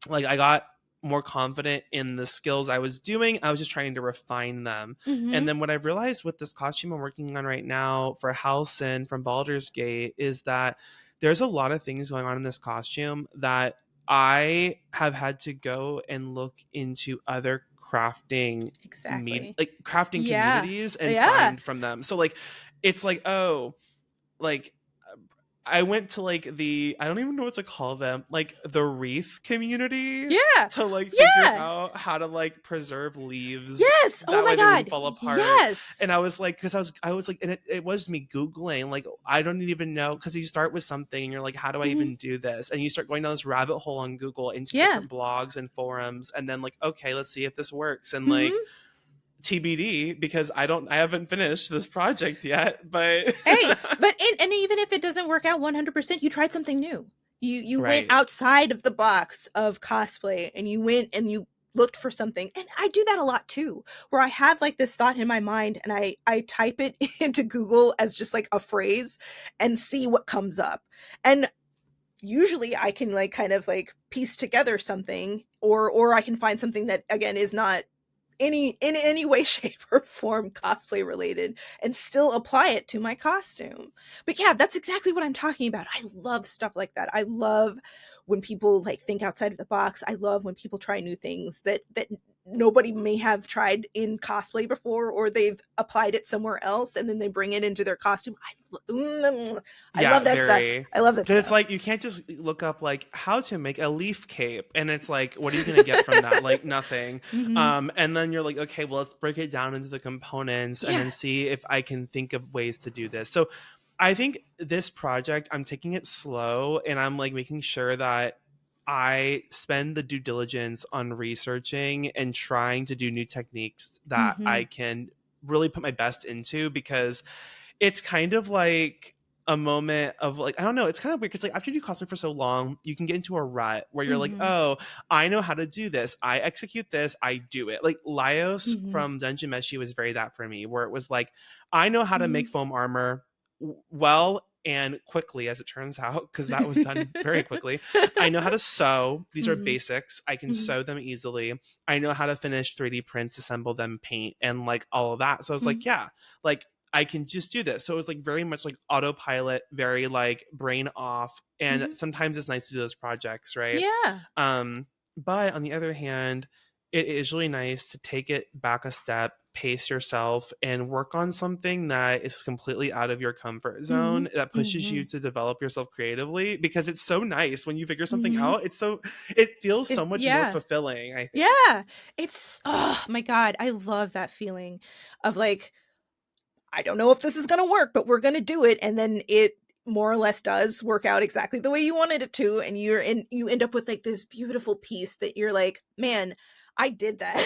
[SPEAKER 1] like I got more confident in the skills I was doing. I was just trying to refine them. And
[SPEAKER 2] Mm-hmm.
[SPEAKER 1] then what I've realized with this costume I'm working on right now for Halcyon from Baldur's Gate is that there's a lot of things going on in this costume that I have had to go and look into other
[SPEAKER 2] Exactly.
[SPEAKER 1] like crafting
[SPEAKER 2] Yeah.
[SPEAKER 1] communities and
[SPEAKER 2] Yeah.
[SPEAKER 1] find from them. So like it's like, oh, like I went to like I don't even know what to call them, like the wreath community,
[SPEAKER 2] Yeah.
[SPEAKER 1] to like figure
[SPEAKER 2] Yeah.
[SPEAKER 1] out how to like preserve leaves
[SPEAKER 2] Yes. Oh
[SPEAKER 1] that
[SPEAKER 2] my
[SPEAKER 1] way they wouldn't
[SPEAKER 2] God.
[SPEAKER 1] fall apart.
[SPEAKER 2] Yes.
[SPEAKER 1] And I was like, because I was like, and it was me Googling, like, I don't even know, because you start with something and you're like, how do I
[SPEAKER 2] Mm-hmm.
[SPEAKER 1] even do this? And you start going down this rabbit hole on Google into
[SPEAKER 2] Yeah.
[SPEAKER 1] different blogs and forums. And then, like, okay, let's see if this works. And like,
[SPEAKER 2] Mm-hmm.
[SPEAKER 1] TBD, because I haven't finished this project yet, but
[SPEAKER 2] Hey, but and even if it doesn't work out 100%, you tried something new. You went
[SPEAKER 1] right.
[SPEAKER 2] outside of the box of cosplay, and you went and you looked for something. And I do that a lot too, where I have like this thought in my mind and I type it into Google as just like a phrase and see what comes up. And usually I can like kind of like piece together something, or I can find something that again is not in any way shape or form cosplay related, and still apply it to my costume. But yeah, that's exactly what I'm talking about. I love stuff like that. I love when people like think outside of the box. I love when people try new things that nobody may have tried in cosplay before, or they've applied it somewhere else and then they bring it into their costume. I
[SPEAKER 1] Yeah,
[SPEAKER 2] love that stuff.
[SPEAKER 1] very.
[SPEAKER 2] I love that
[SPEAKER 1] Because it's
[SPEAKER 2] stuff.
[SPEAKER 1] like you can't just look up like how to make a leaf cape, and it's like, what are you gonna get from that? Like nothing.
[SPEAKER 2] Hmm.
[SPEAKER 1] And then you're like, okay, well, let's break it down into the components, and
[SPEAKER 2] Yeah.
[SPEAKER 1] then see if I can think of ways to do this. So, I think this project, I'm taking it slow, and I'm like making sure that I spend the due diligence on researching and trying to do new techniques that
[SPEAKER 2] Hmm.
[SPEAKER 1] I can really put my best into, because it's kind of like a moment of like, I don't know, it's kind of weird because like after you do cosplay for so long, you can get into a rut where you're like,
[SPEAKER 2] Hmm.
[SPEAKER 1] oh, I know how to do this, I execute this, I do it. Like Laios
[SPEAKER 2] Hmm.
[SPEAKER 1] from Dungeon Meshi was very that for me, where it was like, I know how to make
[SPEAKER 2] Hmm.
[SPEAKER 1] foam armor well and quickly, as it turns out, because that was done very quickly. I know how to sew. These are
[SPEAKER 2] Hmm.
[SPEAKER 1] basics. I can
[SPEAKER 2] Hmm.
[SPEAKER 1] sew them easily. I know how to finish 3D prints, assemble them, paint, and like all of that. So I was like, yeah, like I can just do this. So it was like very much like autopilot, very like brain off. And
[SPEAKER 2] Hmm.
[SPEAKER 1] sometimes it's nice to do those projects, right?
[SPEAKER 2] Yeah.
[SPEAKER 1] But on the other hand, it is really nice to take it back a step, pace yourself, and work on something that is completely out of your comfort
[SPEAKER 2] Hmm.
[SPEAKER 1] zone, that pushes
[SPEAKER 2] Hmm.
[SPEAKER 1] you to develop yourself creatively, because it's so nice when you figure something
[SPEAKER 2] Hmm.
[SPEAKER 1] out. It feels so much more
[SPEAKER 2] Yeah.
[SPEAKER 1] fulfilling, I think.
[SPEAKER 2] Yeah. It's, oh my God. I love that feeling of like, I don't know if this is going to work, but we're going to do it. And then it more or less does work out exactly the way you wanted it to. And you end up with like this beautiful piece that you're like, man, I did that.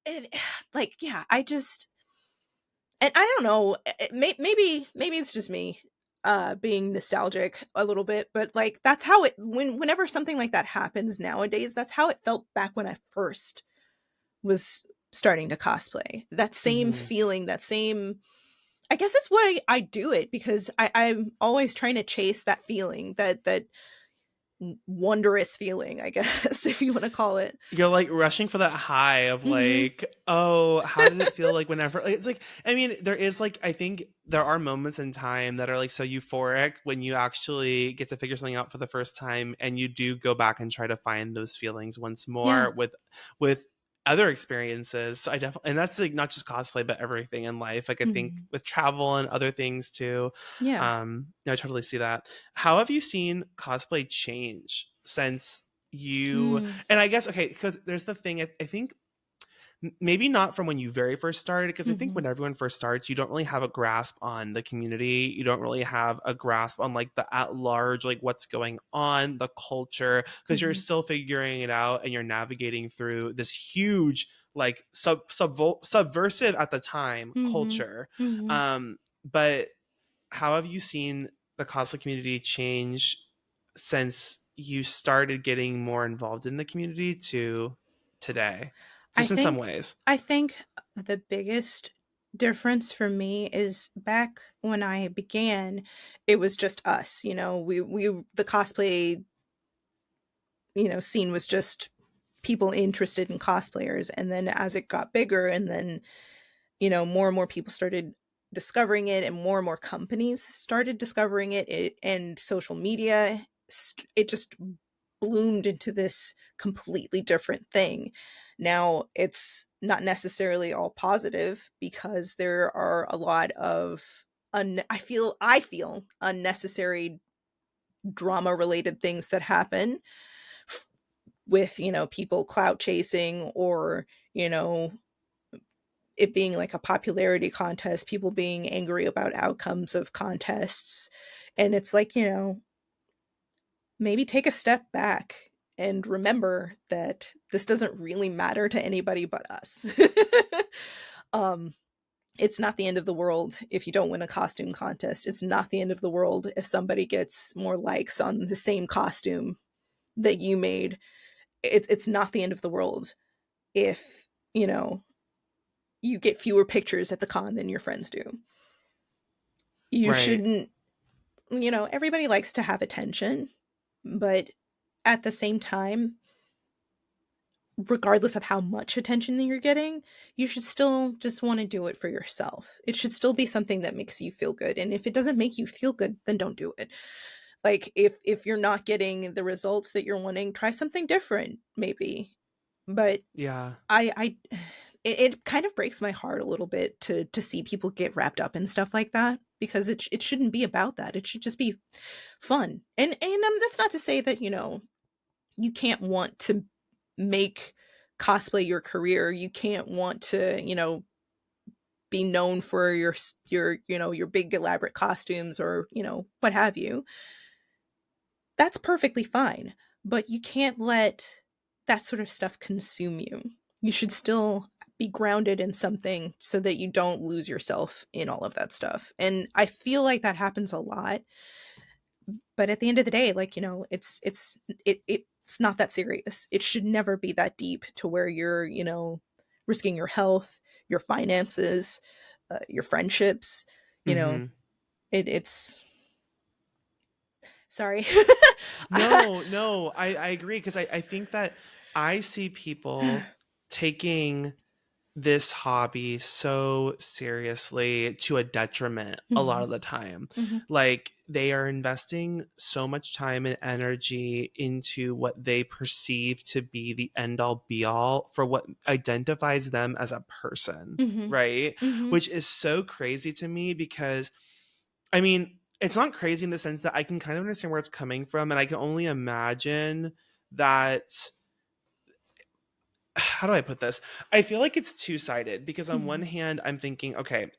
[SPEAKER 2] And like, yeah, I just, and I don't know, maybe it's just me being nostalgic a little bit, but like that's how it whenever something like that happens nowadays, that's how it felt back when I first was starting to cosplay. That same
[SPEAKER 1] Hmm.
[SPEAKER 2] feeling, that same, I guess it's why I do it, because I'm always trying to chase that feeling, that wondrous feeling, I guess, if you want to call it.
[SPEAKER 1] You're like rushing for that high of
[SPEAKER 2] Hmm.
[SPEAKER 1] like, oh, how did it feel like whenever, like, it's like, I mean, there is like, I think there are moments in time that are like so euphoric when you actually get to figure something out for the first time, and you do go back and try to find those feelings once
[SPEAKER 2] Yeah.
[SPEAKER 1] more with other experiences. So I definitely, and that's like not just cosplay but everything in life, like I think
[SPEAKER 2] Hmm.
[SPEAKER 1] with travel and other things too.
[SPEAKER 2] Yeah.
[SPEAKER 1] I totally see that. How have you seen cosplay change since you,
[SPEAKER 2] Mm.
[SPEAKER 1] and I guess, okay, because there's the thing, I think maybe not from when you very first started, because I think
[SPEAKER 2] Hmm.
[SPEAKER 1] when everyone first starts, you don't really have a grasp on the community. You don't really have a grasp on like the at large, like what's going on, the culture, because you're
[SPEAKER 2] Hmm.
[SPEAKER 1] still figuring it out and you're navigating through this huge, like subversive at the time
[SPEAKER 2] Hmm.
[SPEAKER 1] culture.
[SPEAKER 2] Hmm.
[SPEAKER 1] But how have you seen the cosplay community change since you started getting more involved in the community to today?
[SPEAKER 2] I
[SPEAKER 1] Just in some
[SPEAKER 2] think
[SPEAKER 1] ways.
[SPEAKER 2] I think the biggest difference for me is back when I began, it was just us, we the cosplay, scene was just people interested in cosplayers. And then as it got bigger, and then more and more people started discovering it, and more companies started discovering and social media, it just bloomed into this completely different thing. Now it's not necessarily all positive, because there are a lot of I feel unnecessary drama related things that happen with people clout chasing, or you know it being like a popularity contest, people being angry about outcomes of contests. And it's like, maybe take a step back and remember that this doesn't really matter to anybody but us. um, it's not the end of the world if you don't win a costume contest. It's not the end of the world if somebody gets more likes on the same costume that you made. It's not the end of the world if, you get fewer pictures at the con than your friends do. You
[SPEAKER 1] Right.
[SPEAKER 2] shouldn't, everybody likes to have attention, but at the same time, regardless of how much attention that you're getting, you should still just want to do it for yourself. It should still be something that makes you feel good. And if it doesn't make you feel good, then don't do it. Like if you're not getting the results that you're wanting, try something different maybe. But
[SPEAKER 1] Yeah.
[SPEAKER 2] I it kind of breaks my heart a little bit to see people get wrapped up in stuff like that, because it shouldn't be about that. It should just be fun. And that's not to say that, you can't want to make cosplay your career. You can't want to, be known for your big elaborate costumes, or, what have you. That's perfectly fine, but you can't let that sort of stuff consume you. You should still be grounded in something so that you don't lose yourself in all of that stuff. And I feel like that happens a lot, but at the end of the day, like, it's not that serious. It should never be that deep to where you're, risking your health, your finances, your friendships, you know.
[SPEAKER 1] Mm-hmm.
[SPEAKER 2] It's sorry.
[SPEAKER 1] No, no, I agree because I think that I see people taking this hobby so seriously to a detriment a lot
[SPEAKER 2] Mhm,
[SPEAKER 1] of the time.
[SPEAKER 2] mhm,
[SPEAKER 1] Like they are investing so much time and energy into what they perceive to be the end all be all for what identifies them as a person,
[SPEAKER 2] mhm,
[SPEAKER 1] right?
[SPEAKER 2] mhm,
[SPEAKER 1] Which is so crazy to me because I mean, it's not crazy in the sense that I can kind of understand where it's coming from, and I can only imagine that. How do I put this? I feel like it's two sided because on one
[SPEAKER 2] mhm,
[SPEAKER 1] hand, I'm thinking, okay,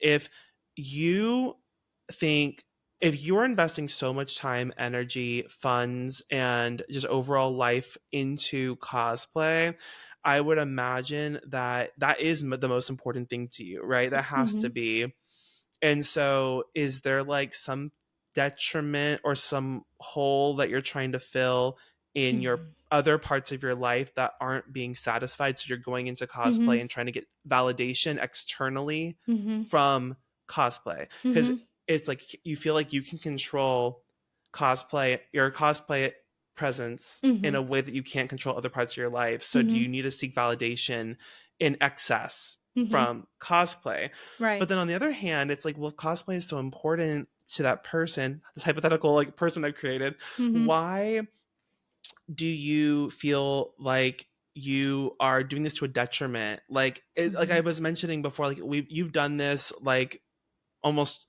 [SPEAKER 1] you think if you're investing so much time, energy, funds, and just overall life into cosplay, I would imagine that that is the most important thing to you, right? That has to
[SPEAKER 2] mhm,
[SPEAKER 1] be. And so, is there like some detriment or some hole that you're trying to fill in your
[SPEAKER 2] mhm,
[SPEAKER 1] other parts of your life that aren't being satisfied? So, you're going into cosplay
[SPEAKER 2] mhm,
[SPEAKER 1] and trying to get validation externally
[SPEAKER 2] mhm,
[SPEAKER 1] from cosplay. Because
[SPEAKER 2] mhm,
[SPEAKER 1] it's like you feel like you can control your cosplay presence in
[SPEAKER 2] mhm,
[SPEAKER 1] a way that you can't control other parts of your life. So, do
[SPEAKER 2] mhm,
[SPEAKER 1] you need to seek validation in excess
[SPEAKER 2] mhm.
[SPEAKER 1] from cosplay? But
[SPEAKER 2] Right.
[SPEAKER 1] then on the other hand, it's like, well, if cosplay is so important to that person, this hypothetical like person I've created,
[SPEAKER 2] Mhm,
[SPEAKER 1] why do you feel like you are doing this to a detriment? Like I
[SPEAKER 2] mhm.
[SPEAKER 1] was mentioning before, like you've done this like almost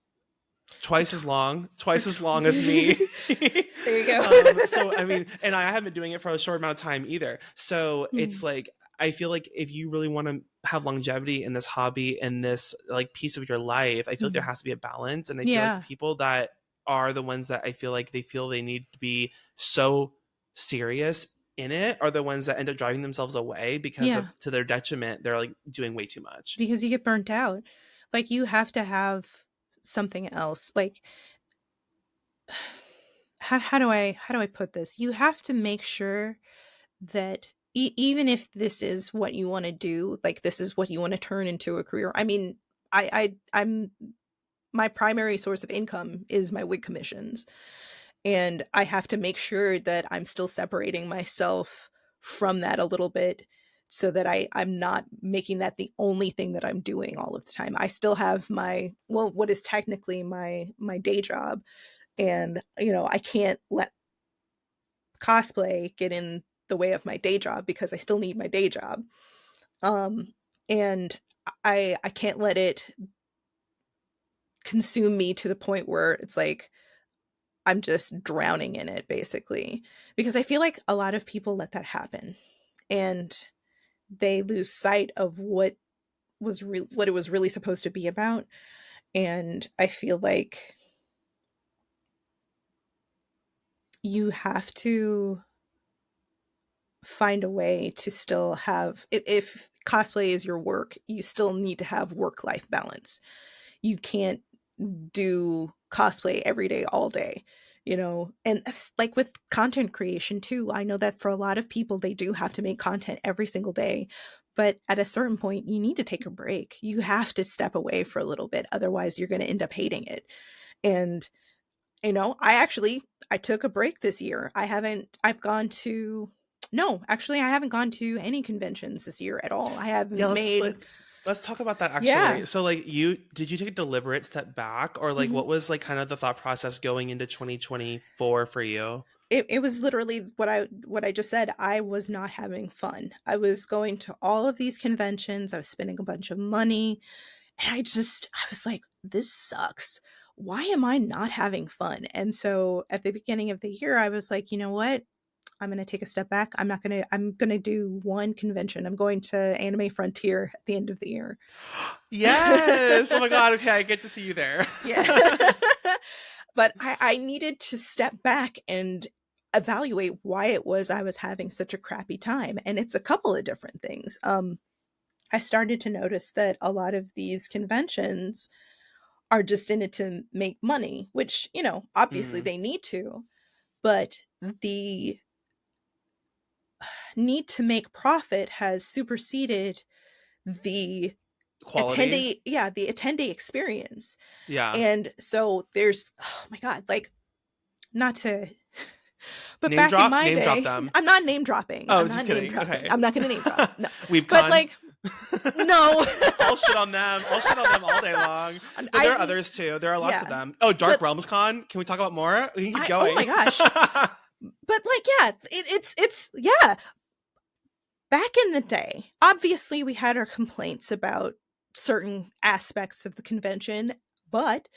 [SPEAKER 1] twice as long,
[SPEAKER 2] For
[SPEAKER 1] twice as long as me.
[SPEAKER 2] there you go.
[SPEAKER 1] So I mean, and I haven't been doing it for a short amount of time either. So it's
[SPEAKER 2] Mhm,
[SPEAKER 1] like I feel like if you really want to have longevity in this hobby and this like piece of your life, I feel like there
[SPEAKER 2] mhm.
[SPEAKER 1] has to be a balance. And I feel like the
[SPEAKER 2] Yeah,
[SPEAKER 1] people that are the ones that I feel like they feel they need to be so serious in it are the ones that end up driving themselves away because of
[SPEAKER 2] yeah,
[SPEAKER 1] to their detriment. They're like doing way too much.
[SPEAKER 2] because you get burnt out. Like, you have to have something else. Like, how do I put this? You have to make sure that even if this is what you want to do, like this is what you want to turn into a career. I mean, I'm my primary source of income is my wig commissions, and I have to make sure that I'm still separating myself from that a little bit, so that I'm not making that the only thing that I'm doing all of the time. I still have my, well, what is technically my day job, and I can't let cosplay get in the way of my day job, because I still need my day job. And I can't let it consume me to the point where it's like I'm just drowning in it, basically. Because I feel like a lot of people let that happen, and they lose sight of what it was really supposed to be about. And I feel like you have to find a way to still have, if cosplay is your work, you still need to have work life balance. You can't do cosplay every day all day, and like with content creation too. I know that for a lot of people, they do have to make content every single day, but at a certain point you need to take a break. You have to step away for a little bit, otherwise you're going to end up hating it. And I took a break this year. I've gone to no, actually I haven't gone to any conventions this year at all. I
[SPEAKER 1] Yeah,
[SPEAKER 2] haven't made
[SPEAKER 1] let's talk about that
[SPEAKER 2] Yeah.
[SPEAKER 1] actually. So like you did you take a deliberate step back or like
[SPEAKER 2] Mhm.
[SPEAKER 1] what was like kind of the thought process going into 2024 for you?
[SPEAKER 2] it was literally what I just said. I was not having fun. I was going to all of these conventions. I was spending a bunch of money, and I was like, this sucks. Why am I not having fun? And so at the beginning of the year, I was like, you know what? I'm going to take a step back. I'm going to do one convention. I'm going to Anime Frontier at the end of the year.
[SPEAKER 1] Yes. Oh my god. Okay, I get to see you there.
[SPEAKER 2] Yeah. But I needed to step back and evaluate why it was I was having such a crappy time. And it's a couple of different things. I started to notice that a lot of these conventions are just in it to make money, which, you know, obviously
[SPEAKER 1] Mm.
[SPEAKER 2] they need to, but the need to make profit has superseded the
[SPEAKER 1] Quality.
[SPEAKER 2] the attendee experience.
[SPEAKER 1] Yeah.
[SPEAKER 2] And so there's, oh my god, like, not to, but
[SPEAKER 1] Name
[SPEAKER 2] back in
[SPEAKER 1] drop.
[SPEAKER 2] my
[SPEAKER 1] Name drop
[SPEAKER 2] day,
[SPEAKER 1] them.
[SPEAKER 2] I'm not name dropping.
[SPEAKER 1] Oh,
[SPEAKER 2] I'm
[SPEAKER 1] just
[SPEAKER 2] not name
[SPEAKER 1] kidding.
[SPEAKER 2] dropping.
[SPEAKER 1] Okay.
[SPEAKER 2] I'm not going to name drop. No. But
[SPEAKER 1] Weebcon.
[SPEAKER 2] like, no.
[SPEAKER 1] I'll shit on them. I'll shit on them all day long. But there are others too. There are lots of
[SPEAKER 2] Yeah.
[SPEAKER 1] them. Oh, Dark
[SPEAKER 2] But
[SPEAKER 1] Realms Con. Can we talk about more? We can keep
[SPEAKER 2] oh
[SPEAKER 1] going.
[SPEAKER 2] my gosh. But like, yeah, it's yeah. Back in the day, obviously we had our complaints about certain aspects of the convention, but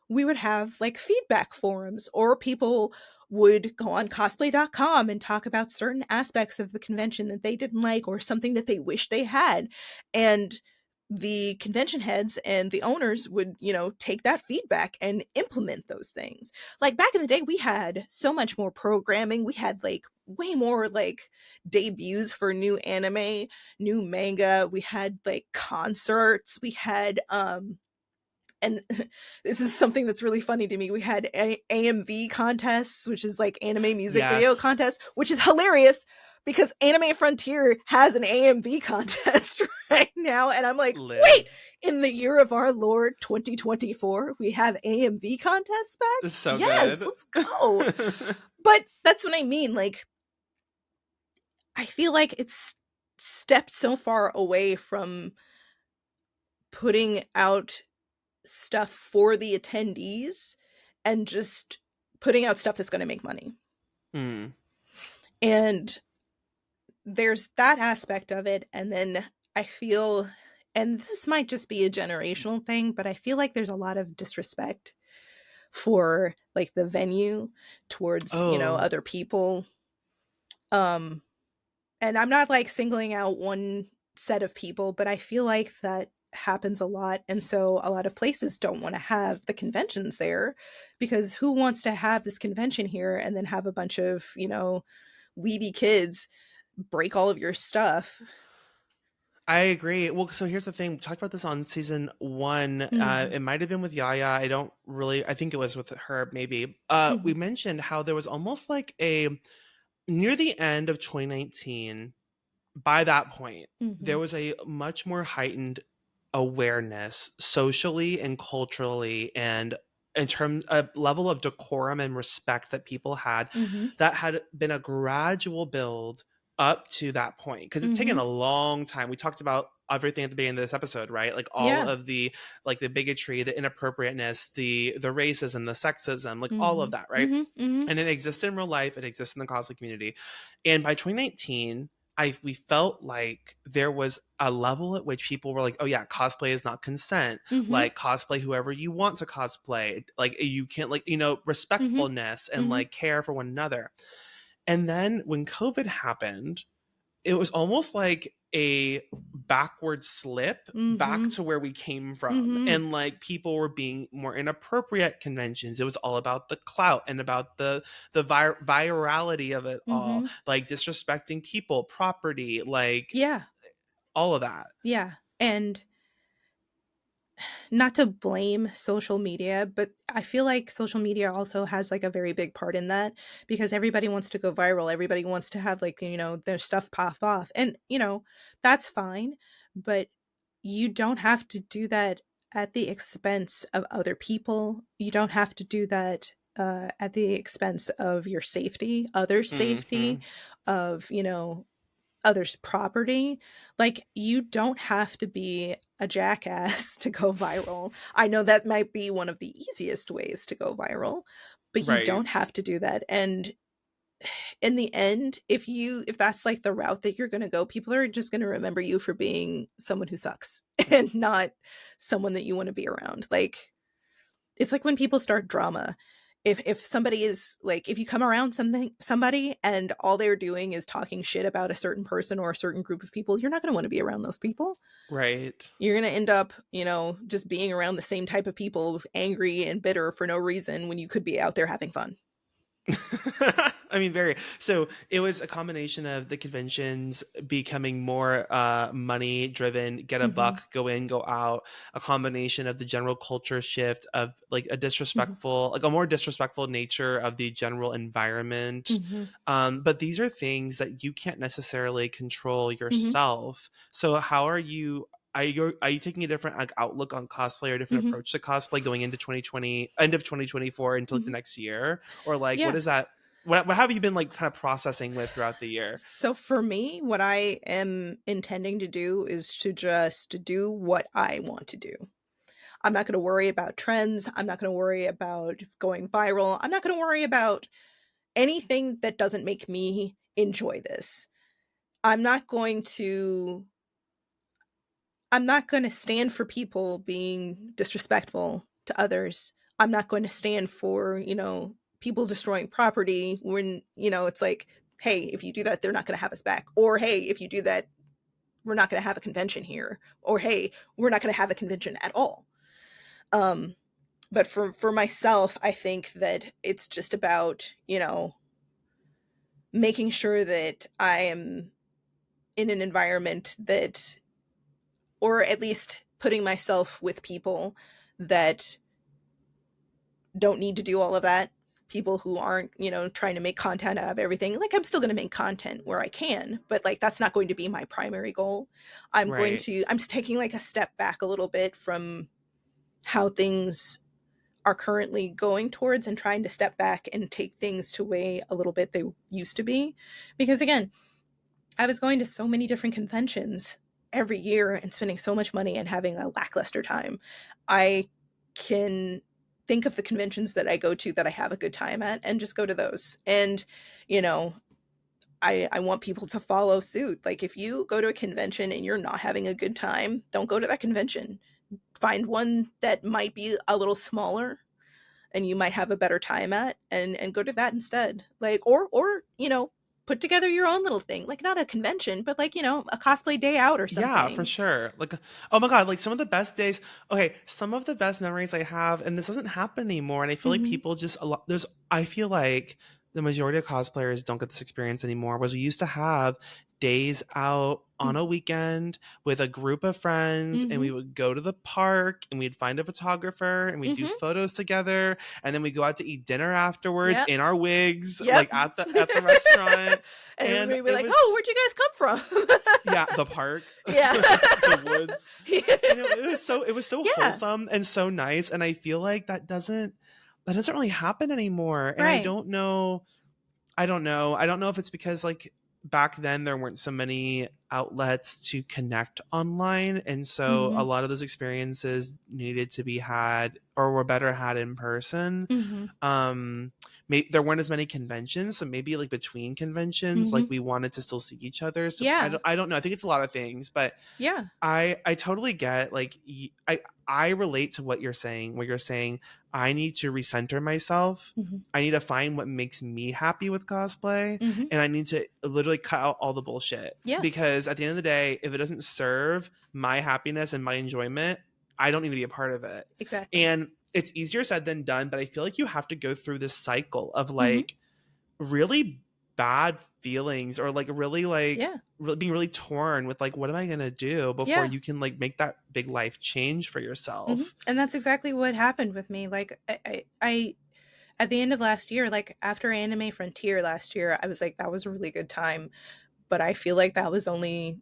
[SPEAKER 2] we would have like feedback forums, or people would go on cosplay.com and talk about certain aspects of the convention that they didn't like, or something that they wish they had. And the convention heads and the owners would, you know, take that feedback and implement those things. Like back in the day, we had so much more programming. We had like way more like debuts for new anime, new manga. We had like concerts. We had and this is something that's really funny to me. We had AMV contests, which is like anime music video
[SPEAKER 1] Yes.
[SPEAKER 2] contest, which is hilarious because Anime Frontier has an AMV contest right now. And I'm like,
[SPEAKER 1] Live.
[SPEAKER 2] wait, in the year of our Lord 2024, we have AMV contests back?
[SPEAKER 1] It's so
[SPEAKER 2] Yes,
[SPEAKER 1] good.
[SPEAKER 2] let's go. But that's what I mean. Like, I feel like it's stepped so far away from putting out stuff for the attendees and just putting out stuff that's going to make money.
[SPEAKER 1] Mm.
[SPEAKER 2] And there's that aspect of it. And then I feel, and this might just be a generational thing, but I feel like there's a lot of disrespect for like the venue towards, you know,
[SPEAKER 1] Oh.
[SPEAKER 2] other people. Um, and I'm not like singling out one set of people, but I feel like that happens a lot. And so a lot of places don't want to have the conventions there, because who wants to have this convention here and then have a bunch of, you know, weeby kids break all of your stuff?
[SPEAKER 1] I agree. Well, so here's the thing. We talked about this on season 1.
[SPEAKER 2] Mm-hmm.
[SPEAKER 1] It might have been with Yaya. I don't really. I think it was with her. Maybe.
[SPEAKER 2] Mm-hmm.
[SPEAKER 1] We mentioned how there was almost like a near the end of 2019. By that point,
[SPEAKER 2] Mm-hmm.
[SPEAKER 1] there was a much more heightened awareness socially and culturally, and in terms a level of decorum and respect that people had,
[SPEAKER 2] Mm-hmm.
[SPEAKER 1] that had been a gradual build up to that point, because it's taken
[SPEAKER 2] Mm-hmm.
[SPEAKER 1] a long time. We talked about everything at the beginning of this episode, right? Like all
[SPEAKER 2] Yeah.
[SPEAKER 1] of the, like the bigotry, the inappropriateness, the racism, the sexism, like all
[SPEAKER 2] Mm-hmm.
[SPEAKER 1] of that, right?
[SPEAKER 2] Mm-hmm. Mm-hmm.
[SPEAKER 1] And it exists in real life, it exists in the cosplay community. And by 2019, we felt like there was a level at which people were like, oh yeah, cosplay is not consent.
[SPEAKER 2] Mm-hmm.
[SPEAKER 1] Like cosplay whoever you want to cosplay. Like you can't, like, you know,
[SPEAKER 2] Mm-hmm.
[SPEAKER 1] respectfulness and
[SPEAKER 2] Mm-hmm.
[SPEAKER 1] like care for one another. And then when COVID happened, it was almost like a backward slip back
[SPEAKER 2] Mm-hmm.
[SPEAKER 1] to where we came from,
[SPEAKER 2] Mm-hmm.
[SPEAKER 1] and like people were being more inappropriate at conventions. It was all about the clout and about the virality of it all,
[SPEAKER 2] Mm-hmm.
[SPEAKER 1] like disrespecting people, property, like
[SPEAKER 2] Yeah.
[SPEAKER 1] all of that.
[SPEAKER 2] Yeah. And not to blame social media, but I feel like social media also has like a very big part in that, because everybody wants to go viral. Everybody wants to have like, you know, their stuff pop off. And, you know, that's fine, but you don't have to do that at the expense of other people. You don't have to do that at the expense of your safety, others'
[SPEAKER 1] Hmm.
[SPEAKER 2] safety, of, you know, others' property. Like, you don't have to be a jackass to go viral. I know that might be one of the easiest ways to go viral, but you
[SPEAKER 1] Right.
[SPEAKER 2] don't have to do that. And in the end, if that's like the route that you're going to go, people are just going to remember you for being someone who sucks and not someone that you want to be around. Like, it's like when people start drama. If somebody is like, if you come around somebody and all they're doing is talking shit about a certain person or a certain group of people, you're not going to want to be around those people.
[SPEAKER 1] Right.
[SPEAKER 2] You're going to end up, just being around the same type of people, angry and bitter for no reason when you could be out there having fun.
[SPEAKER 1] I mean, very. So it was a combination of the conventions becoming more money driven, get a
[SPEAKER 2] Mm-hmm.
[SPEAKER 1] buck, go in, go out. A combination of the general culture shift of like
[SPEAKER 2] Mm-hmm.
[SPEAKER 1] like a more disrespectful nature of the general environment.
[SPEAKER 2] Mm-hmm.
[SPEAKER 1] But these are things that you can't necessarily control
[SPEAKER 2] Mm-hmm.
[SPEAKER 1] yourself. So how are you? Are you taking a different like outlook on cosplay or a different
[SPEAKER 2] Mm-hmm.
[SPEAKER 1] approach to cosplay going into 2020, end of 2024 into like the
[SPEAKER 2] Mm-hmm.
[SPEAKER 1] next year? Or like what
[SPEAKER 2] Yeah.
[SPEAKER 1] is that, what have you been like kind of processing with throughout the year?
[SPEAKER 2] So for me, what I am intending to do is to just do what I want to do. I'm not going to worry about trends. I'm not going to worry about going viral. I'm not going to worry about anything that doesn't make me enjoy this. I'm not going to I'm not going to stand for people being disrespectful to others. I'm not going to stand for, people destroying property when, it's like, hey, if you do that, they're not going to have us back. Or hey, if you do that, we're not going to have a convention here. Or hey, we're not going to have a convention at all. Um but for myself, I think that it's just about, making sure that I am in an environment that, or at least putting myself with people that don't need to do all of that, people who aren't, trying to make content out of everything. Like, I'm still going to make content where I can, but like that's not going to be my primary goal.
[SPEAKER 1] Right.
[SPEAKER 2] I'm just taking like a step back a little bit from how things are currently going towards, and trying to step back and take things to way a little bit they used to be. Because again, I was going to so many different conventions every year and spending so much money and having a lackluster time. I can think of the conventions that I go to that I have a good time at and just go to those. And, you know, I want people to follow suit. Like, if you go to a convention and you're not having a good time, don't go to that convention. Find one that might be a little smaller and you might have a better time at, and go to that instead. Like, or put together your own little thing, like not a convention, but like, a cosplay day out or
[SPEAKER 1] Yeah, for
[SPEAKER 2] something.
[SPEAKER 1] sure. Like, oh my God, like some of the best days. Okay, some of the best memories I have, and this doesn't happen anymore. And I feel like
[SPEAKER 2] Hmm.
[SPEAKER 1] people just a lot. I feel like the majority of cosplayers don't get this experience anymore. Was we used to have days out on a weekend with a group of friends, and we
[SPEAKER 2] Hmm.
[SPEAKER 1] would go to the park, and we'd find a photographer, and we'd do
[SPEAKER 2] Hmm.
[SPEAKER 1] photos together, and then we go out to eat dinner afterwards
[SPEAKER 2] Yep.
[SPEAKER 1] in our wigs,
[SPEAKER 2] Yep.
[SPEAKER 1] like at the restaurant,
[SPEAKER 2] And
[SPEAKER 1] and
[SPEAKER 2] everybody be
[SPEAKER 1] it
[SPEAKER 2] like, oh,
[SPEAKER 1] was,
[SPEAKER 2] where'd you guys come from?
[SPEAKER 1] yeah, the park,
[SPEAKER 2] Yeah.
[SPEAKER 1] the woods. And it was so
[SPEAKER 2] Yeah.
[SPEAKER 1] wholesome and so nice. And I feel like that doesn't really happen anymore. And
[SPEAKER 2] Right.
[SPEAKER 1] I don't know if it's because like back then there weren't so many outlets to connect online, and so a
[SPEAKER 2] Hmm.
[SPEAKER 1] lot of those experiences needed to be had or were better had in person.
[SPEAKER 2] Hmm.
[SPEAKER 1] um there weren't as many conventions, so maybe like between conventions like
[SPEAKER 2] Hmm.
[SPEAKER 1] we wanted to still see each other. So
[SPEAKER 2] Yeah.
[SPEAKER 1] I don't know, I think it's a lot of things, but
[SPEAKER 2] Yeah.
[SPEAKER 1] I totally get like I relate to what you're saying, where you're saying I need to recenter myself.
[SPEAKER 2] Hmm.
[SPEAKER 1] I need to find what makes me happy with cosplay,
[SPEAKER 2] Hmm.
[SPEAKER 1] and I need to literally cut out all the bullshit,
[SPEAKER 2] Yeah.
[SPEAKER 1] because at the end of the day, if it doesn't serve my happiness and my enjoyment, I don't need to be a part of it.
[SPEAKER 2] Exactly.
[SPEAKER 1] And it's easier said than done, but I feel like you have to go through this cycle of
[SPEAKER 2] Hmm.
[SPEAKER 1] like really bad feelings, or
[SPEAKER 2] Yeah.
[SPEAKER 1] being really torn with like what am I going to do before
[SPEAKER 2] Yeah.
[SPEAKER 1] you can like make that big life change for
[SPEAKER 2] Hmm.
[SPEAKER 1] yourself.
[SPEAKER 2] And that's exactly what happened with me. Like, I at the end of last year, like after Anime Frontier last year, I was like, that was a really good time. But I feel like that was only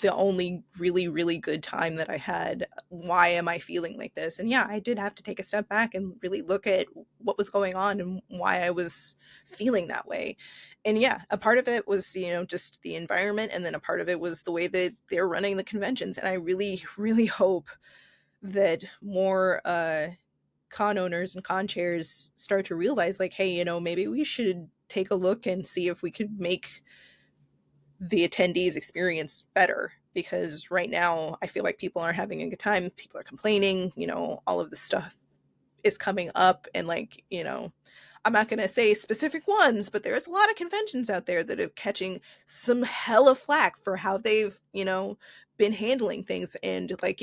[SPEAKER 2] the only really, really good time that I had. Why am I feeling like this? And yeah, I did have to take a step back and really look at what was going on and why I was feeling that way. And yeah, a part of it was, just the environment. And then a part of it was the way that they're running the conventions. And I really, really hope that more con owners and con chairs start to realize, like, hey, maybe we should take a look and see if we could make the attendees experience better, because right now I feel like people aren't having a good time, people are complaining, all of this stuff is coming up, and like, I'm not going to say specific ones, but there's a lot of conventions out there that are catching some hella flack for how they've, been handling things, and like,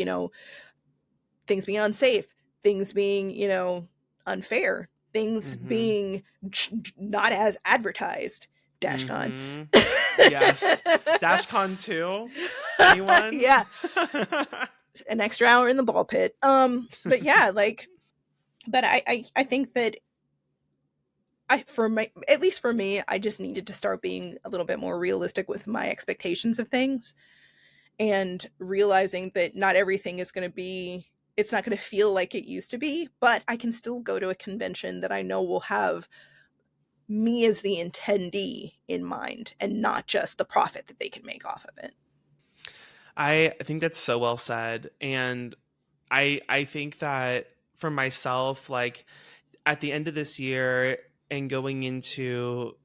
[SPEAKER 2] things being unsafe, things being, unfair, things
[SPEAKER 1] Mm-hmm.
[SPEAKER 2] being not as advertised. Dashcon.
[SPEAKER 1] Mm-hmm. Yes. Dashcon 2. Anyone?
[SPEAKER 2] Yeah, an extra hour in the ball pit. But yeah, like, but I think that for my, at least for me, I just needed to start being a little bit more realistic with my expectations of things, and realizing that not everything is going to be, it's not going to feel like it used to be, but I can still go to a convention that I know will have me as the attendee in mind, and not just the profit that they can make off of it.
[SPEAKER 1] I think that's so well said. And I think that for myself, like at the end of this year and going into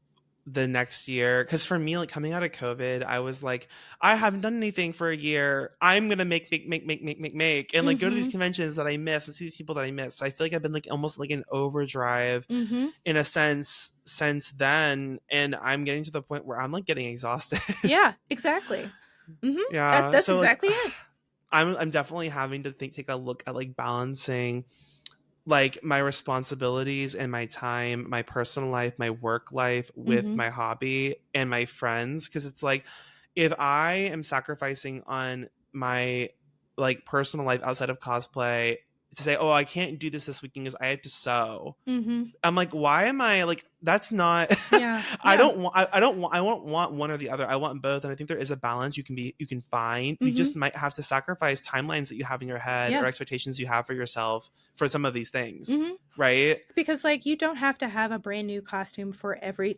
[SPEAKER 1] the next year, because for me, like coming out of COVID, I was like, I haven't done anything for a year. I'm gonna make and like go to these
[SPEAKER 2] Mm-hmm.
[SPEAKER 1] conventions that I miss and see these people that I miss. So I feel like I've been like almost like in overdrive
[SPEAKER 2] Mm-hmm.
[SPEAKER 1] in a sense since then, and I'm getting to the point where I'm like getting exhausted.
[SPEAKER 2] Yeah, exactly. Mm-hmm.
[SPEAKER 1] Yeah,
[SPEAKER 2] That's
[SPEAKER 1] so like
[SPEAKER 2] exactly it.
[SPEAKER 1] I'm definitely having to take a look at like balancing like my responsibilities and my time, my personal life, my work life with
[SPEAKER 2] Mm-hmm.
[SPEAKER 1] my hobby and my friends, because it's like if I am sacrificing on my like personal life outside of cosplay to say, "Oh, I can't do this weekend because I have to sew."
[SPEAKER 2] Mm-hmm.
[SPEAKER 1] I'm like, why am I like? That's not.
[SPEAKER 2] Yeah.
[SPEAKER 1] I
[SPEAKER 2] Yeah.
[SPEAKER 1] don't want. I don't want. I won't want one or the other. I want both, and I think there is a balance you can find. You
[SPEAKER 2] Mm-hmm.
[SPEAKER 1] just might have to sacrifice timelines that you have in your head or
[SPEAKER 2] Yeah.
[SPEAKER 1] expectations you have for yourself for some of these things,
[SPEAKER 2] Mm-hmm.
[SPEAKER 1] right?
[SPEAKER 2] Because like, you don't have to have a brand new costume for every,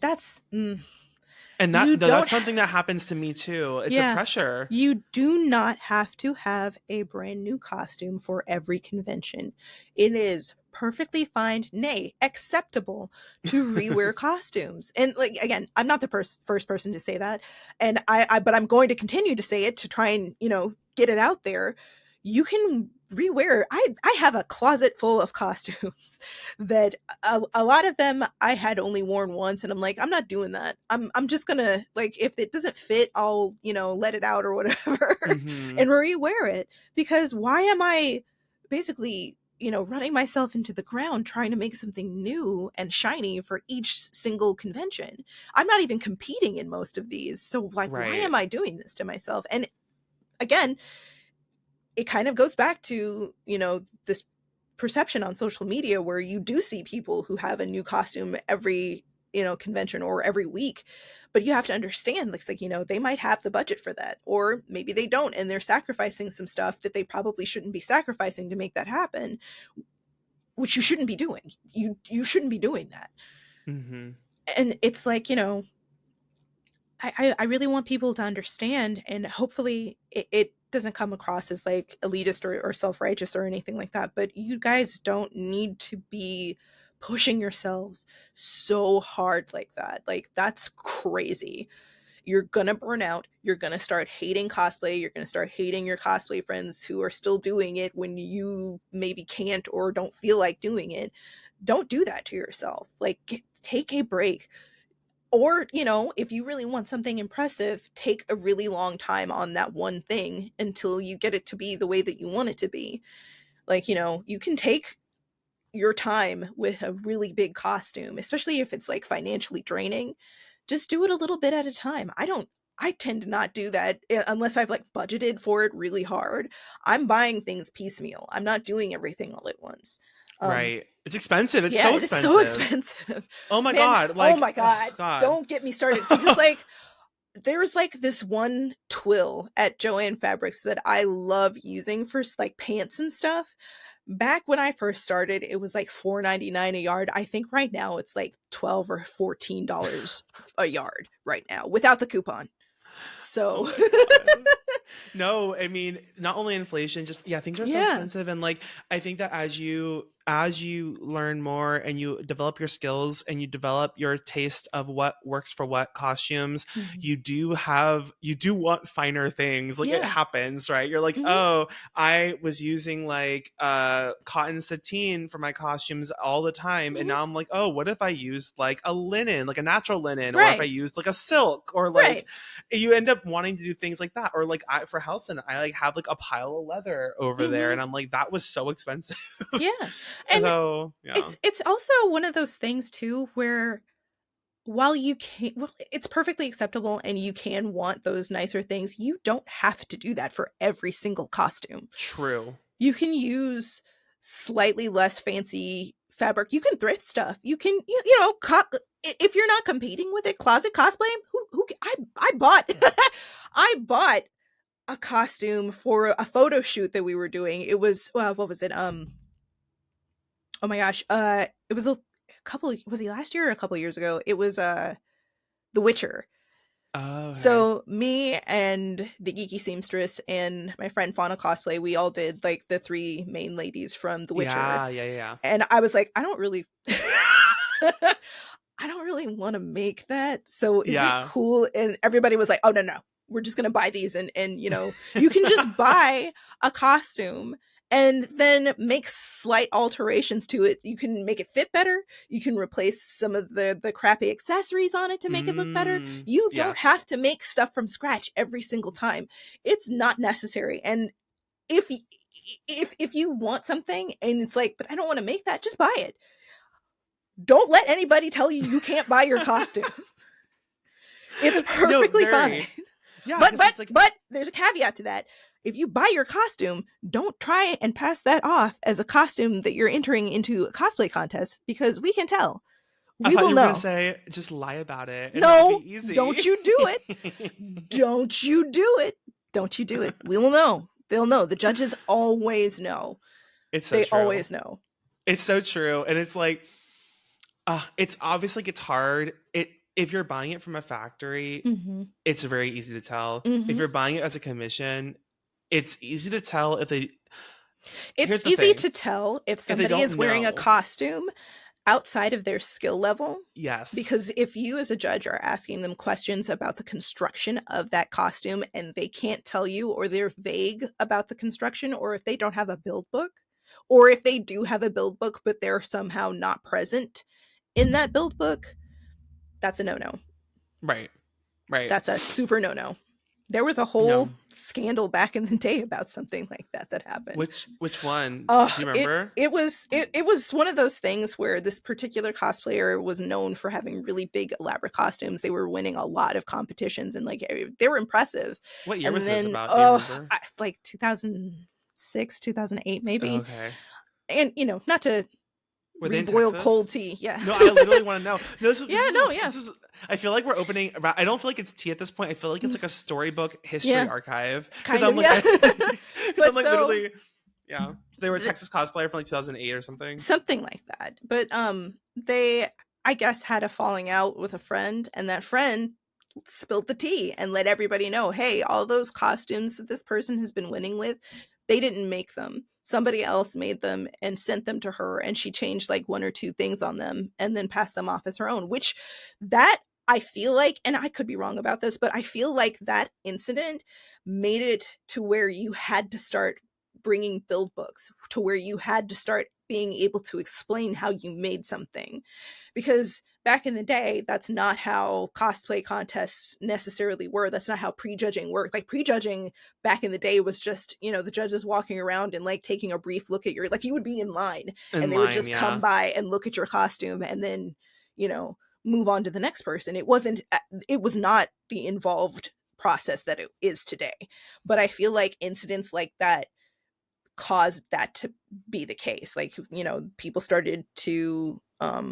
[SPEAKER 1] And
[SPEAKER 2] you
[SPEAKER 1] that's
[SPEAKER 2] don't
[SPEAKER 1] something that happens to me too. It's a
[SPEAKER 2] yeah,
[SPEAKER 1] pressure.
[SPEAKER 2] you do not have to have a brand new costume for every convention. It is perfectly fine, nay, acceptable, to rewear costumes. And like, again, I'm not the first person to say that, and but I'm going to continue to say it to try and get it out there. You can rewear. I have a closet full of costumes that a lot of them I had only worn once, and I'm like, I'm not doing that. I'm just gonna, like, if it doesn't fit, I'll let it out or whatever
[SPEAKER 1] Hmm.
[SPEAKER 2] and rewear it, because why am I basically running myself into the ground trying to make something new and shiny for each single convention? I'm not even competing in most of these, so like, why
[SPEAKER 1] Right.
[SPEAKER 2] am I doing this to myself? And again, it kind of goes back to this perception on social media where you do see people who have a new costume every convention or every week, but you have to understand, like they might have the budget for that, or maybe they don't, and they're sacrificing some stuff that they probably shouldn't be sacrificing to make that happen, which you shouldn't be doing. You shouldn't be doing that.
[SPEAKER 1] Hmm.
[SPEAKER 2] And it's like, I really want people to understand, and hopefully it doesn't come across as like elitist or self-righteous or anything like that, but you guys don't need to be pushing yourselves so hard like that. Like, that's crazy. You're gonna burn out, you're gonna start hating cosplay, you're gonna start hating your cosplay friends who are still doing it when you maybe can't or don't feel like doing it. Don't do that to yourself. Like, take a break, or if you really want something impressive, take a really long time on that one thing until you get it to be the way that you want it to be. Like, you can take your time with a really big costume, especially if it's like financially draining. Just do it a little bit at a time. I tend to not do that unless I've like budgeted for it really hard. I'm buying things piecemeal, I'm not doing everything all at once. um
[SPEAKER 1] Right. It's expensive. It's
[SPEAKER 2] yeah,
[SPEAKER 1] so
[SPEAKER 2] it is so
[SPEAKER 1] expensive.
[SPEAKER 2] expensive.
[SPEAKER 1] Oh my
[SPEAKER 2] Man,
[SPEAKER 1] god.
[SPEAKER 2] oh
[SPEAKER 1] Like,
[SPEAKER 2] my god,
[SPEAKER 1] God.
[SPEAKER 2] don't get me started, because like, there's like this one twill at Joanne Fabrics that I love using for like pants and stuff. Back when I first started, it was like $4.99 a yard. I think right now it's like $12 or $14 a yard right now without the coupon.
[SPEAKER 1] Oh
[SPEAKER 2] So
[SPEAKER 1] my god. No, I mean, not only inflation, just yeah, things are so
[SPEAKER 2] yeah.
[SPEAKER 1] expensive, and like I think that as you as you learn more and you develop your skills and you develop your taste of what works for what costumes,
[SPEAKER 2] Mhm.
[SPEAKER 1] you do want finer things. Like, it
[SPEAKER 2] Yeah.
[SPEAKER 1] happens, right? You're like,
[SPEAKER 2] Mhm.
[SPEAKER 1] oh, I was using like cotton sateen for my costumes all the time, and
[SPEAKER 2] Mhm.
[SPEAKER 1] now I'm like, oh, what if I used like a linen, like a natural linen, or if I
[SPEAKER 2] Right.
[SPEAKER 1] used like a silk, or
[SPEAKER 2] Right.
[SPEAKER 1] like you end up wanting to do things like that. Or like, for Helson, I like have like a pile of leather over there, and
[SPEAKER 2] Mhm.
[SPEAKER 1] I'm like, that was so expensive.
[SPEAKER 2] Yeah. And
[SPEAKER 1] So yeah,
[SPEAKER 2] it's also one of those things too where while you can well, it's perfectly acceptable and you can want those nicer things, you don't have to do that for every single costume.
[SPEAKER 1] true.
[SPEAKER 2] You can use slightly less fancy fabric. You can thrift stuff. You can if you're not competing with it, closet cosplay. I bought I bought a costume for a photo shoot that we were doing. It was what was it? Oh my gosh. It was a couple. Was he last year or a couple years ago? It was The Witcher.
[SPEAKER 1] Oh, okay.
[SPEAKER 2] So me and the geeky seamstress and my friend Fauna Cosplay, we all did like the three main ladies from The Witcher.
[SPEAKER 1] Yeah, yeah, yeah,
[SPEAKER 2] And I was like, I don't really I don't really want to make that. So is it
[SPEAKER 1] yeah.
[SPEAKER 2] cool? And everybody was like, oh no. We're just gonna buy these and you can just buy a costume and then make slight alterations to it. You can make it fit better. You can replace some of the crappy accessories on it to make it look better. You don't
[SPEAKER 1] Yes.
[SPEAKER 2] have to make stuff from scratch every single time. It's not necessary. And if if you want something and it's like, but I don't want to make that, just buy it. Don't let anybody tell you you can't buy your costume. It's
[SPEAKER 1] No,
[SPEAKER 2] perfectly fine.
[SPEAKER 1] very. Yeah,
[SPEAKER 2] But
[SPEAKER 1] because
[SPEAKER 2] but
[SPEAKER 1] it's like,
[SPEAKER 2] but there's a caveat to that. If you buy your costume, don't try and pass that off as a costume that you're entering into a cosplay contest because we can tell.
[SPEAKER 1] I
[SPEAKER 2] We
[SPEAKER 1] thought
[SPEAKER 2] will
[SPEAKER 1] you were gonna
[SPEAKER 2] know.
[SPEAKER 1] say just lie about it and it'll
[SPEAKER 2] No,
[SPEAKER 1] be easy.
[SPEAKER 2] don't you do it. Don't you do it. Don't you do it. We will know. They'll know. The judges always know.
[SPEAKER 1] It's so
[SPEAKER 2] They
[SPEAKER 1] true.
[SPEAKER 2] always know.
[SPEAKER 1] It's so true, and it's like, it's obviously like it's hard. It If you're buying it from a factory,
[SPEAKER 2] Mhm.
[SPEAKER 1] it's very easy to tell. If
[SPEAKER 2] Mhm.
[SPEAKER 1] you're buying it as a commission, it's easy to tell if they.
[SPEAKER 2] It's
[SPEAKER 1] Here's the
[SPEAKER 2] easy
[SPEAKER 1] thing:
[SPEAKER 2] to tell if
[SPEAKER 1] if they
[SPEAKER 2] somebody is
[SPEAKER 1] don't
[SPEAKER 2] wearing a
[SPEAKER 1] know,
[SPEAKER 2] costume outside of their skill level.
[SPEAKER 1] yes,
[SPEAKER 2] Because if you, as a judge, are asking them questions about the construction of that costume and they can't tell you, or they're vague about the construction, or if they don't have a build book, or if they do have a build book but they're somehow not present in that build book, that's a no no.
[SPEAKER 1] right, right.
[SPEAKER 2] That's a super no no. There was a
[SPEAKER 1] No,
[SPEAKER 2] whole scandal back in the day about something like that happened.
[SPEAKER 1] which one? Do
[SPEAKER 2] Oh,
[SPEAKER 1] you
[SPEAKER 2] it
[SPEAKER 1] remember?
[SPEAKER 2] it was it was one of those things where this particular cosplayer was known for having really big elaborate costumes. They were winning a lot of competitions and like they were impressive.
[SPEAKER 1] What year was
[SPEAKER 2] And
[SPEAKER 1] this
[SPEAKER 2] then
[SPEAKER 1] about? Do you remember?
[SPEAKER 2] like 2006, 2008 maybe.
[SPEAKER 1] Okay.
[SPEAKER 2] And not to
[SPEAKER 1] Were they in
[SPEAKER 2] reboil
[SPEAKER 1] Texas?
[SPEAKER 2] cold tea. Yeah.
[SPEAKER 1] No, I literally want to know. No,
[SPEAKER 2] Yeah, no, yeah.
[SPEAKER 1] this is. I feel like we're opening. I don't feel like it's tea at this point. I feel like it's like a storybook history
[SPEAKER 2] Yeah,
[SPEAKER 1] archive because
[SPEAKER 2] kind
[SPEAKER 1] I'm
[SPEAKER 2] of,
[SPEAKER 1] like,
[SPEAKER 2] yeah.
[SPEAKER 1] because I'm
[SPEAKER 2] But
[SPEAKER 1] like
[SPEAKER 2] so
[SPEAKER 1] literally, yeah. They were a Texas cosplayer from like 2008 or something.
[SPEAKER 2] something like that. But they I guess had a falling out with a friend and that friend spilled the tea and let everybody know, hey, all those costumes that this person has been winning with, they didn't make them. Somebody else made them and sent them to her and she changed like one or two things on them and then passed them off as her own, which that I feel like, and I could be wrong about this, but I feel like that incident made it to where you had to start bringing build books, to where you had to start being able to explain how you made something. Because back in the day, that's not how cosplay contests necessarily were. That's not how prejudging worked. Like prejudging back in the day was just, the judges walking around and like taking a brief look at like you would be in line and
[SPEAKER 1] In
[SPEAKER 2] they would
[SPEAKER 1] line,
[SPEAKER 2] just come
[SPEAKER 1] yeah.
[SPEAKER 2] by and look at your costume and then, move on to the next person. It was not the involved process that it is today. But I feel like incidents like that caused that to be the case. Like, people started to
[SPEAKER 1] Lie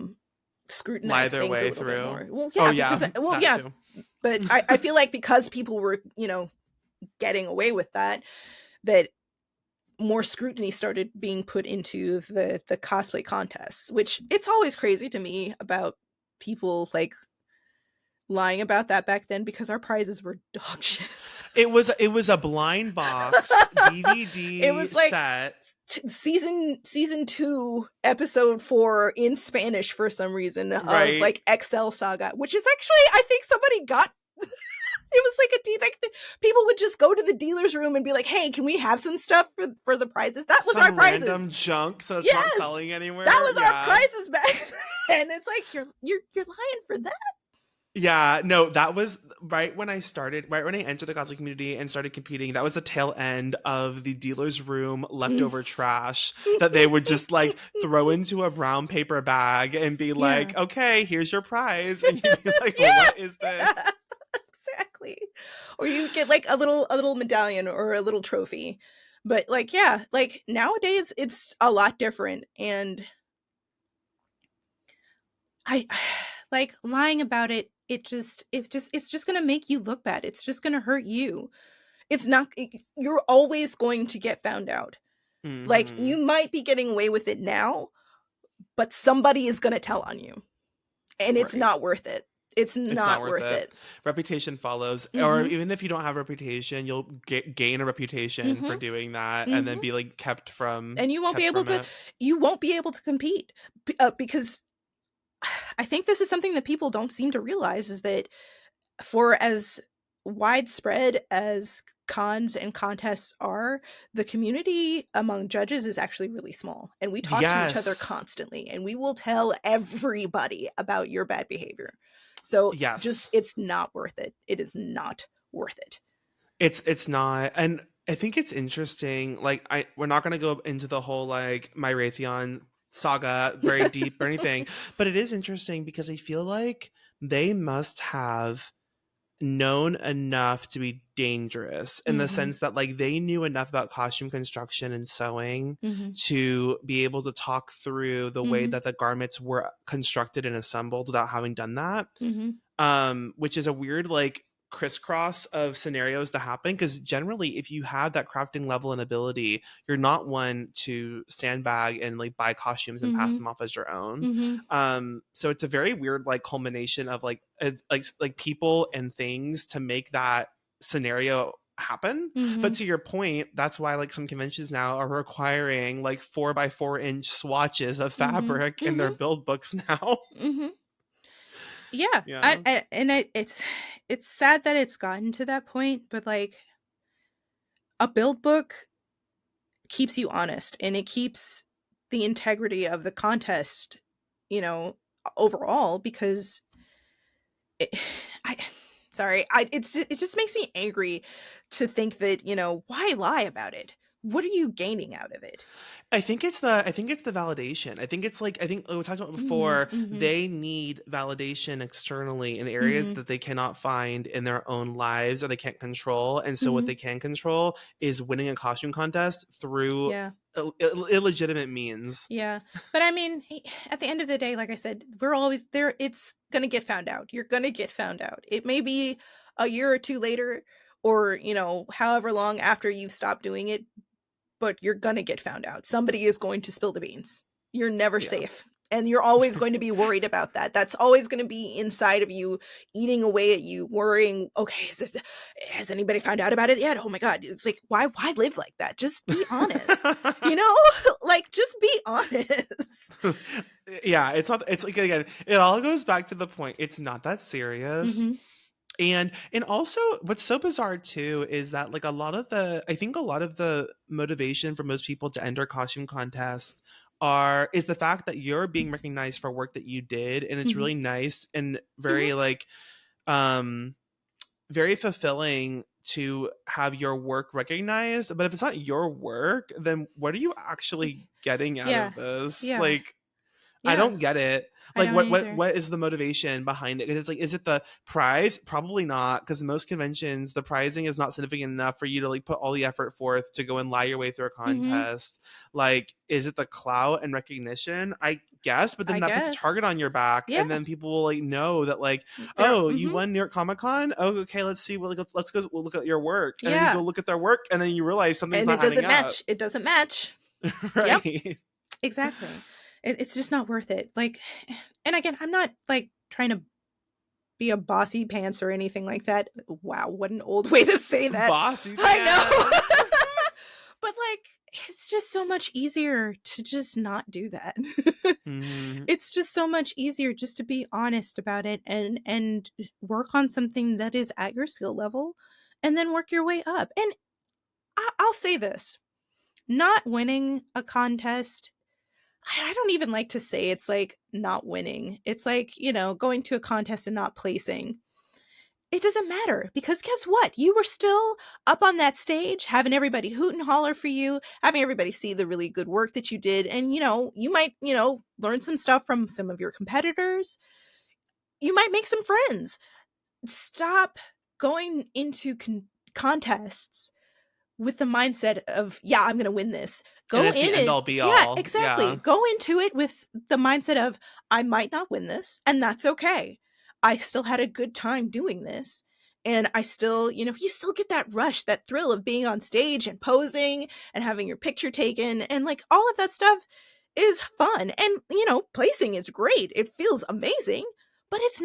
[SPEAKER 2] scrutinize
[SPEAKER 1] their
[SPEAKER 2] things a
[SPEAKER 1] way
[SPEAKER 2] little bit
[SPEAKER 1] through.
[SPEAKER 2] more. Well,
[SPEAKER 1] Oh
[SPEAKER 2] yeah,
[SPEAKER 1] yeah,
[SPEAKER 2] because
[SPEAKER 1] that
[SPEAKER 2] yeah,
[SPEAKER 1] too.
[SPEAKER 2] but I feel like because people were, getting away with that, that more scrutiny started being put into the cosplay contests, which it's always crazy to me about people like lying about that back then because our prizes were dog shit.
[SPEAKER 1] It was a blind box
[SPEAKER 2] It
[SPEAKER 1] DVD
[SPEAKER 2] was like
[SPEAKER 1] set.
[SPEAKER 2] season 2 episode 4 in Spanish for some reason of
[SPEAKER 1] Right.
[SPEAKER 2] like XL Saga, which is actually I think somebody got. It was like people would just go to the dealer's room and be like, "Hey, can we have some stuff for the prizes?" That was our
[SPEAKER 1] Some
[SPEAKER 2] prizes.
[SPEAKER 1] random junk so it's not
[SPEAKER 2] Yes,
[SPEAKER 1] selling
[SPEAKER 2] that
[SPEAKER 1] anywhere.
[SPEAKER 2] was our
[SPEAKER 1] Yeah.
[SPEAKER 2] prizes back then. It's like you're lying for that.
[SPEAKER 1] Yeah, no, that was right when I entered the cosplay community and started competing. That was the tail end of the dealer's room leftover trash that they would just like throw into a brown paper bag and be
[SPEAKER 2] Yeah.
[SPEAKER 1] like, okay, here's your prize. And you'd be like,
[SPEAKER 2] Yeah.
[SPEAKER 1] what is this?
[SPEAKER 2] Exactly. Or you get like a little medallion or a little trophy. But like yeah, like nowadays it's a lot different, and I like lying about it. It's just going to make you look bad. It's just going to hurt you. It's not you're always going to get found out. Like
[SPEAKER 1] Hmm.
[SPEAKER 2] you might be getting away with it now, but somebody is going to tell on you. And it's
[SPEAKER 1] Right.
[SPEAKER 2] not worth it. It's
[SPEAKER 1] It's not
[SPEAKER 2] not
[SPEAKER 1] worth
[SPEAKER 2] worth
[SPEAKER 1] it.
[SPEAKER 2] it.
[SPEAKER 1] Reputation follows, or
[SPEAKER 2] Mhm.
[SPEAKER 1] even if you don't have reputation, you'll gain a reputation for
[SPEAKER 2] Mhm.
[SPEAKER 1] doing that, and then
[SPEAKER 2] Mhm.
[SPEAKER 1] be like
[SPEAKER 2] And you won't be
[SPEAKER 1] kept
[SPEAKER 2] able
[SPEAKER 1] from
[SPEAKER 2] to
[SPEAKER 1] it.
[SPEAKER 2] compete because I think this is something that people don't seem to realize is that for as widespread as cons and contests are, the community among judges is actually really small. And we talk to each other
[SPEAKER 1] Yes.
[SPEAKER 2] constantly, and we will tell everybody about your bad behavior. So just,
[SPEAKER 1] Yes.
[SPEAKER 2] it's not worth it. It is not worth it.
[SPEAKER 1] It's not, and I think it's interesting. Like, we're not gonna go into the whole like my Raytheon saga very deep or anything, but it is interesting because I feel like they must have known enough to be dangerous in the
[SPEAKER 2] Hmm.
[SPEAKER 1] sense that like they knew enough about costume construction and sewing
[SPEAKER 2] Hmm.
[SPEAKER 1] to be able to talk through the way
[SPEAKER 2] Hmm.
[SPEAKER 1] that the garments were constructed and assembled without having done that,
[SPEAKER 2] Hmm.
[SPEAKER 1] which is a weird like crisscross of scenarios to happen because generally if you have that crafting level and ability, you're not one to sandbag and like buy costumes and pass
[SPEAKER 2] Hmm.
[SPEAKER 1] them off as your own.
[SPEAKER 2] Hmm.
[SPEAKER 1] So it's a very weird like culmination of like people and things to make that scenario happen. But
[SPEAKER 2] Hmm.
[SPEAKER 1] to your point, that's why like some conventions now are requiring like 4x4 inch swatches of
[SPEAKER 2] Hmm.
[SPEAKER 1] fabric in their
[SPEAKER 2] Hmm.
[SPEAKER 1] build books now.
[SPEAKER 2] Hmm. Yeah,
[SPEAKER 1] Yeah.
[SPEAKER 2] it's sad that it's gotten to that point, but like a build book keeps you honest and it keeps the integrity of the contest, you know, overall because it, I sorry, it just makes me angry to think that, why lie about it? What are you gaining out of it?
[SPEAKER 1] I think it's the validation. I think we talked about
[SPEAKER 2] Mhm.
[SPEAKER 1] before,
[SPEAKER 2] Mhm.
[SPEAKER 1] they need validation externally in areas
[SPEAKER 2] Mhm.
[SPEAKER 1] that they cannot find in their own lives or they can't control. And so what
[SPEAKER 2] Mhm.
[SPEAKER 1] they can control is winning a costume contest through
[SPEAKER 2] Yeah.
[SPEAKER 1] illegitimate means.
[SPEAKER 2] Yeah. But I mean, at the end of the day, like I said, we're always there. It's going to get found out. You're going to get found out. It may be a year or two later or, however long after you've stopped doing it, but you're going to get found out. Somebody is going to spill the beans. You're never
[SPEAKER 1] Yeah.
[SPEAKER 2] safe. And you're always going to be worried about that. That's always going to be inside of you, eating away at you, worrying, okay, has anybody found out about it yet? Oh my God. It's like, why live like that? Just be honest. You know? Like, just be honest.
[SPEAKER 1] Yeah, it's like again, it all goes back to the point. It's not that serious.
[SPEAKER 2] Mm-hmm.
[SPEAKER 1] And also what's so bizarre too is that like I think a lot of the motivation for most people to enter costume contests are is the fact that you're being recognized for work that you did, and it's
[SPEAKER 2] Mm-hmm.
[SPEAKER 1] really nice and
[SPEAKER 2] Mm-hmm.
[SPEAKER 1] very like um very fulfilling to have your work recognized. But if it's not your work, then what are you actually getting out
[SPEAKER 2] Yeah.
[SPEAKER 1] of this?
[SPEAKER 2] Yeah.
[SPEAKER 1] Like, I
[SPEAKER 2] Yeah.
[SPEAKER 1] don't get it.
[SPEAKER 2] I
[SPEAKER 1] Like,
[SPEAKER 2] don't
[SPEAKER 1] what
[SPEAKER 2] either.
[SPEAKER 1] what is the motivation behind it? Because it's like, is it the prize? Probably not. Because most conventions, the prizing is not significant enough for you to like put all the effort forth to go and lie your way through a
[SPEAKER 2] Mm-hmm.
[SPEAKER 1] contest. Like, is it the clout and recognition? I guess, but then
[SPEAKER 2] I
[SPEAKER 1] that puts a
[SPEAKER 2] guess.
[SPEAKER 1] target on your back,
[SPEAKER 2] Yeah.
[SPEAKER 1] and then people will like know that like,
[SPEAKER 2] They're,
[SPEAKER 1] oh, you
[SPEAKER 2] mm-hmm.
[SPEAKER 1] won New York Comic Con. Oh, okay, let's see. Well, let's go look at your work, and then you go
[SPEAKER 2] Yeah.
[SPEAKER 1] look at their work, and then you realize something's
[SPEAKER 2] And it
[SPEAKER 1] not adding
[SPEAKER 2] doesn't
[SPEAKER 1] up.
[SPEAKER 2] match. It doesn't match. Yep.
[SPEAKER 1] Right.
[SPEAKER 2] Exactly. It's just not worth it. Like, and again, I'm not like trying to be a bossy pants or anything like that. Wow, what an old way to say that.
[SPEAKER 1] Bossy
[SPEAKER 2] I
[SPEAKER 1] pants.
[SPEAKER 2] know. But like, it's just so much easier to just not do that.
[SPEAKER 1] Mm-hmm.
[SPEAKER 2] It's just so much easier just to be honest about it and work on something that is at your skill level and then work your way up. And I'll say this, not winning a contest, I don't even like to say it's like not winning. It's like, going to a contest and not placing. It doesn't matter because guess what? You were still up on that stage, having everybody hoot and holler for you, having everybody see the really good work that you did. And, you might, learn some stuff from some of your competitors. You might make some friends. Stop going into contests with the mindset of, yeah, I'm going to win this.
[SPEAKER 1] And
[SPEAKER 2] Go
[SPEAKER 1] it's the
[SPEAKER 2] in
[SPEAKER 1] end
[SPEAKER 2] and,
[SPEAKER 1] all be
[SPEAKER 2] yeah,
[SPEAKER 1] all.
[SPEAKER 2] exactly.
[SPEAKER 1] Yeah.
[SPEAKER 2] Go into it with the mindset of, I might not win this, and that's okay. I still had a good time doing this. And I still, you still get that rush, that thrill of being on stage and posing and having your picture taken. And like all of that stuff is fun. And, placing is great. It feels amazing, but it's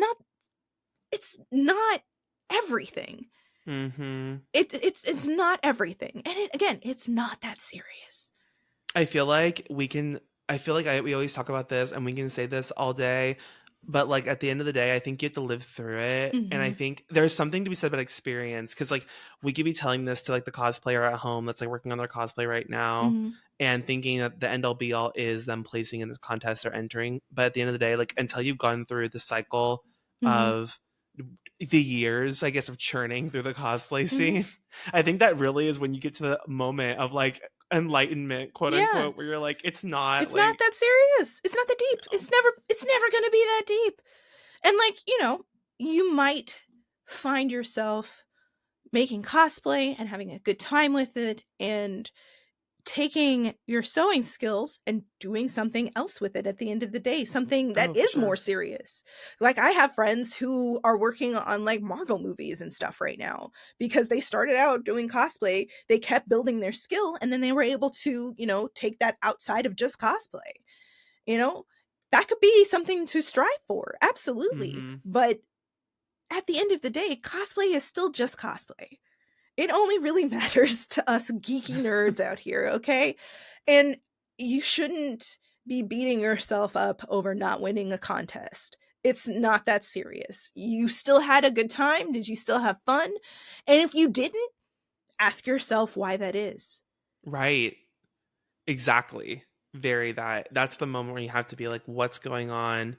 [SPEAKER 2] not everything.
[SPEAKER 1] Mm-hmm.
[SPEAKER 2] It's not everything, and again, it's not that serious.
[SPEAKER 1] I feel like we always talk about this and we can say this all day, but like at the end of the day, I think you have to live through it. And I
[SPEAKER 2] Mm-hmm.
[SPEAKER 1] think there's something to be said about experience because like we could be telling this to like the cosplayer at home that's like working on their cosplay right now
[SPEAKER 2] Mm-hmm.
[SPEAKER 1] and thinking that the end all be all is them placing in this contest or entering. But at the end of the day, like until you've gone through the cycle
[SPEAKER 2] Mm-hmm.
[SPEAKER 1] of the years, I guess, of churning through the cosplay
[SPEAKER 2] Mm-hmm.
[SPEAKER 1] scene, I think that really is when you get to the moment of like enlightenment, quote
[SPEAKER 2] Yeah,
[SPEAKER 1] unquote, where you're like, it's not
[SPEAKER 2] it's not
[SPEAKER 1] like,
[SPEAKER 2] that serious. It's not that deep.
[SPEAKER 1] you
[SPEAKER 2] It's never gonna be that deep. And like, you might find yourself making cosplay and having a good time with it and taking your sewing skills and doing something else with it at the end of the day, something that
[SPEAKER 1] oh, for
[SPEAKER 2] is more
[SPEAKER 1] sure.
[SPEAKER 2] serious. Like I have friends who are working on like Marvel movies and stuff right now because they started out doing cosplay, they kept building their skill and then they were able to, take that outside of just cosplay. You know, that could be something to strive for. Absolutely.
[SPEAKER 1] Mm-hmm.
[SPEAKER 2] But at the end of the day, cosplay is still just cosplay. It only really matters to us geeky nerds out here, okay? And you shouldn't be beating yourself up over not winning a contest. It's not that serious. You still had a good time. Did you still have fun? And if you didn't, ask yourself why that is.
[SPEAKER 1] Right. Exactly. Very that. That's the moment where you have to be like, what's going on?